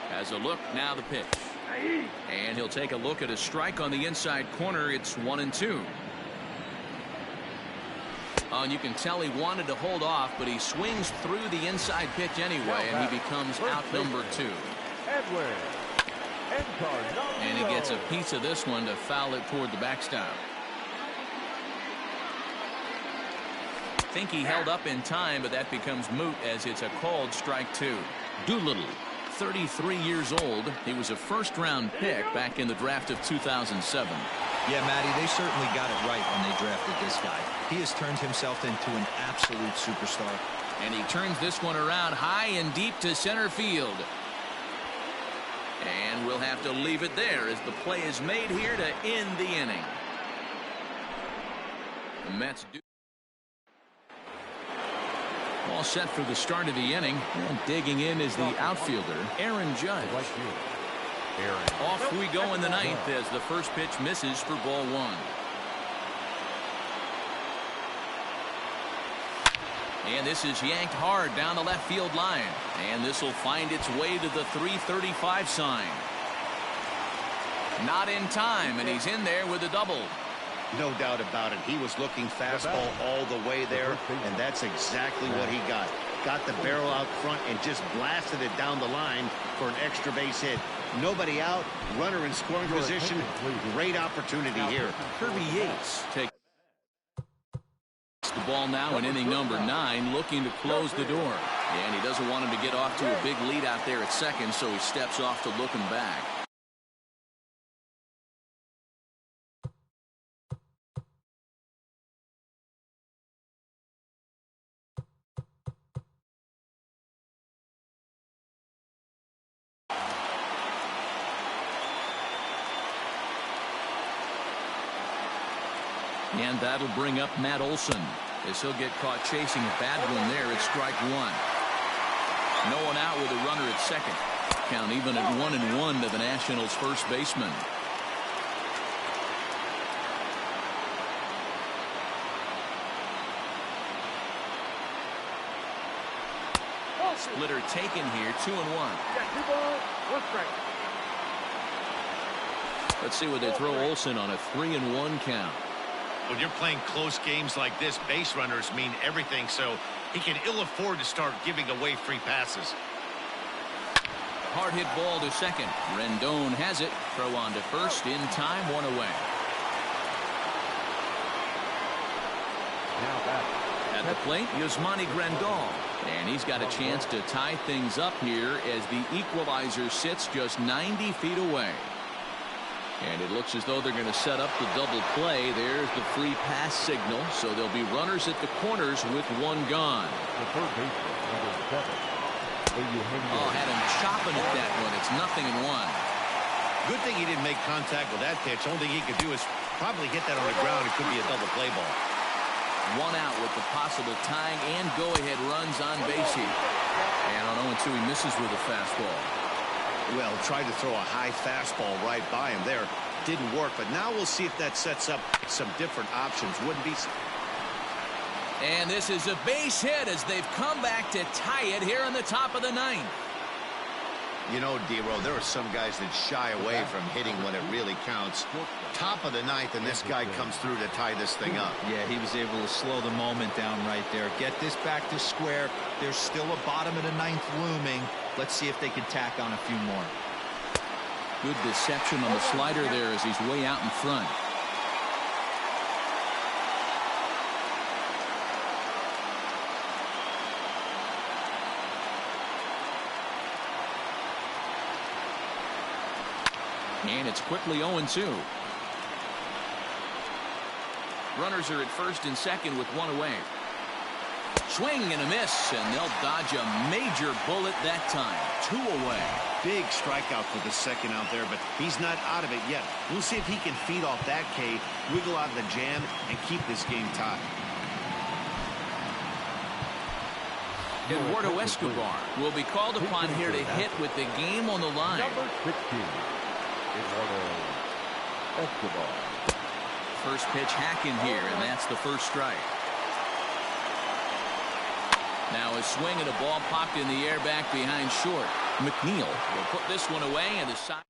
Has a look, now the pitch. And he'll take a look at a strike on the inside corner. It's 1-2. Oh, and you can tell he wanted to hold off, but he swings through the inside pitch anyway, and he becomes out number 2. And he gets a piece of this one to foul it toward the backstop. Think he held up in time, but that becomes moot as it's a called strike 2. Doolittle, 33 years old. He was a first-round pick back in the draft of 2007. Yeah, Matty, they certainly got it right when they drafted this guy. He has turned himself into an absolute superstar. And he turns this one around high and deep to center field. And we'll have to leave it there as the play is made here to end the inning. The Mets do. All set for the start of the inning. And digging in is the outfielder, Aaron Judge. Off we go in the ninth as the first pitch misses for ball 1. And this is yanked hard down the left field line. And this will find its way to the 335 sign. Not in time, and he's in there with a double. No doubt about it. He was looking fastball all the way there, and that's exactly what he got. Got the barrel out front and just blasted it down the line for an extra base hit. Nobody out, runner in scoring position. Great opportunity here. Kirby Yates takes the ball now in inning number 9, looking to close the door. And he doesn't want him to get off to a big lead out there at second, so he steps off to look him back. And that'll bring up Matt Olson as he'll get caught chasing a bad one there at strike 1. No one out with a runner at second. Count even at 1-1 to the Nationals' first baseman. Splitter taken here, 2-1. Let's see what they throw Olson on a 3-1 count. When you're playing close games like this, base runners mean everything, so he can ill afford to start giving away free passes. Hard hit ball to second. Rendon has it. Throw on to first in time, 1 away. At the plate, Yasmani Grandal. And he's got a chance to tie things up here as the equalizer sits just 90 feet away. And it looks as though they're going to set up the double play. There's the free pass signal. So there'll be runners at the corners with 1 gone. The third baseman, number 7. Oh, had him chopping at that one. It's 0-1. Good thing he didn't make contact with that pitch. Only thing he could do is probably hit that on the ground. It could be a double play ball. 1 out with the possible tying and go-ahead runs on base here. And on 0-2, he misses with a fastball. Well, tried to throw a high fastball right by him there. Didn't work, but now we'll see if that sets up some different options. Wouldn't be. And this is a base hit as they've come back to tie it here in the top of the 9th. You know, D-Row, there are some guys that shy away from hitting when it really counts. Top of the 9th, and this guy comes through to tie this thing up. Yeah, he was able to slow the moment down right there. Get this back to square. There's still a bottom of the 9th looming. Let's see if they can tack on a few more. Good deception on the slider there as he's way out in front. And it's quickly 0-2. Runners are at first and second with one away. Swing and a miss, and they'll dodge a major bullet that time. 2 away. Big strikeout for the second out there, but he's not out of it yet. We'll see if he can feed off that K, wiggle out of the jam, and keep this game tied. Eduardo Escobar will be called upon here to hit with the game on the line. Number 16, Eduardo Escobar. First pitch hacking here, and that's the first strike. Now a swing and a ball popped in the air back behind short. McNeil will put this one away, and the side.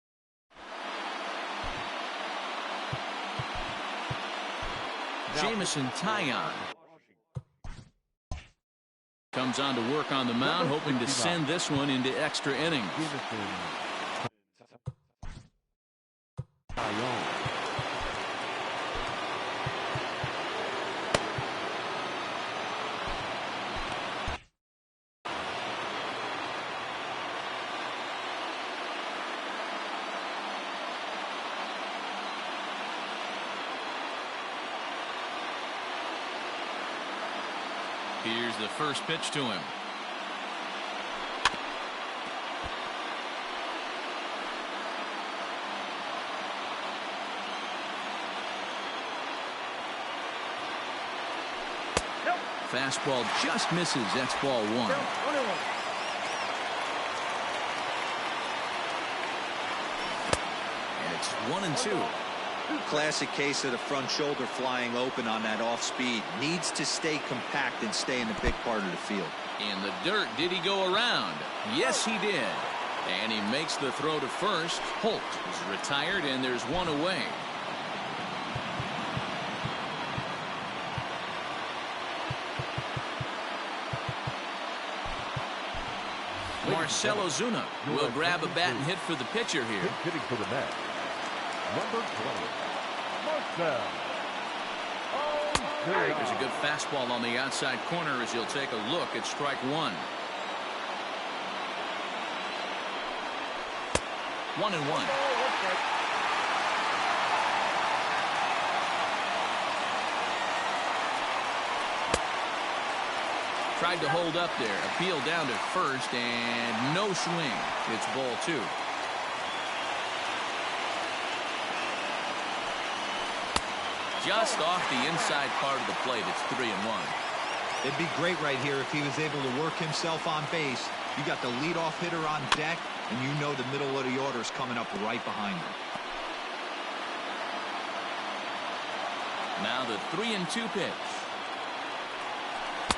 Jamison Taillon comes on to work on the mound, hoping to send this one into extra innings. Here's the first pitch to him. Nope. Fastball just misses. That's ball 1. 1-1. And it's 1-2. Classic case of the front shoulder flying open on that off speed. Needs to stay compact and stay in the big part of the field. In the dirt, did he go around? Yes, he did. And he makes the throw to first. Holt is retired, and there's 1 away. Marcell Ozuna will grab a bat and hit for the pitcher here. Hitting for the Mets, number 20, Marcell Ozuna. There's a good fastball on the outside corner as he'll take a look at strike 1. 1-1. Tried to hold up there. Appeal down to first, and no swing. It's ball 2. Just off the inside part of the plate. It's 3-1. It'd be great right here if he was able to work himself on base. You got the leadoff hitter on deck, and you know the middle of the order is coming up right behind him. Now the 3-2 pitch.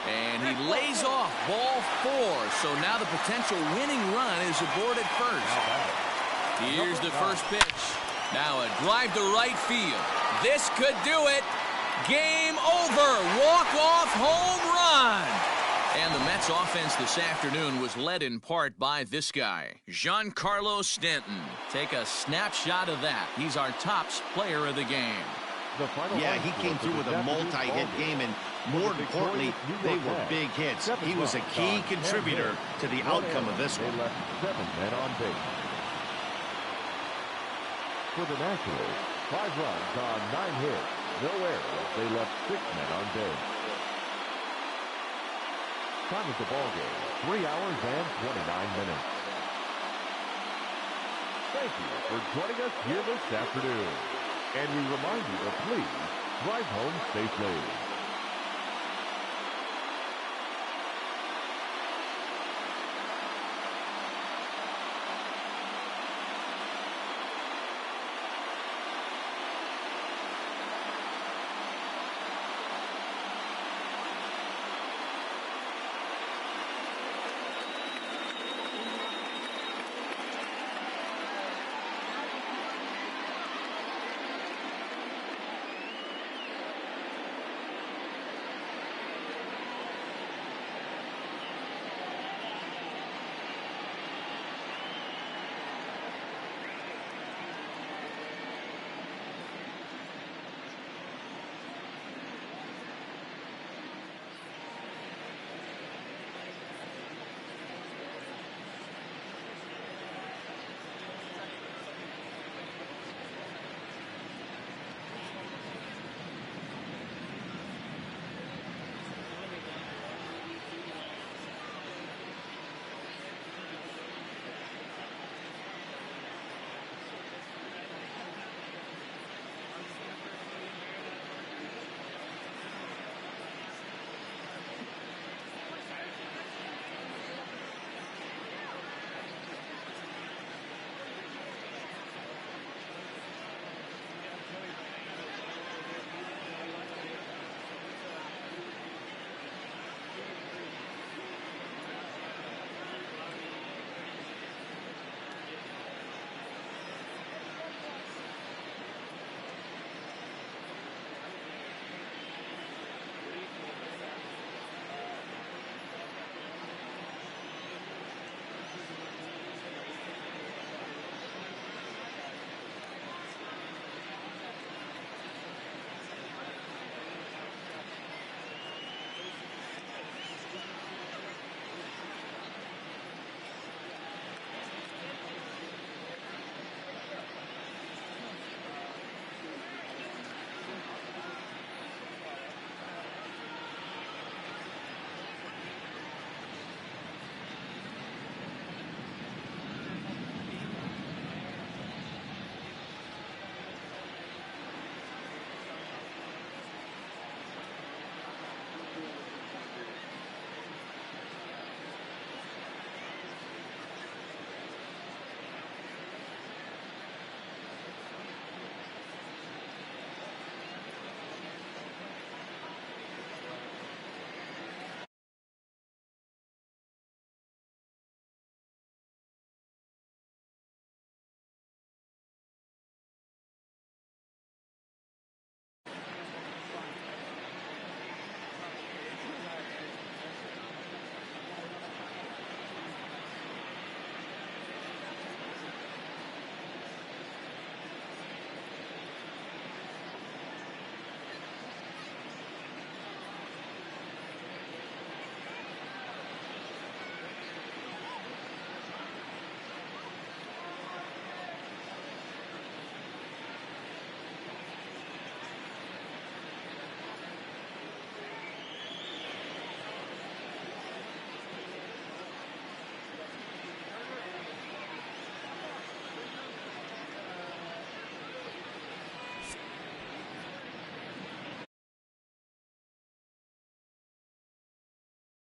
And he lays off ball 4. So now the potential winning run is aboard at first. Here's the first pitch. Now a drive to right field. This could do it. Game over. Walk-off home run. And the Mets offense this afternoon was led in part by this guy, Giancarlo Stanton. Take a snapshot of that. He's our top player of the game. Yeah, he came through with a multi-hit game, and more importantly, they were big hits. He was a key contributor to the outcome of this one. They left 7 men on base. For the Nationals, 5 runs on 9 hits, no errors. They left 6 men on base. Time of the ball game, 3 hours and 29 minutes. Thank you for joining us here this afternoon. And we remind you to please drive home safely.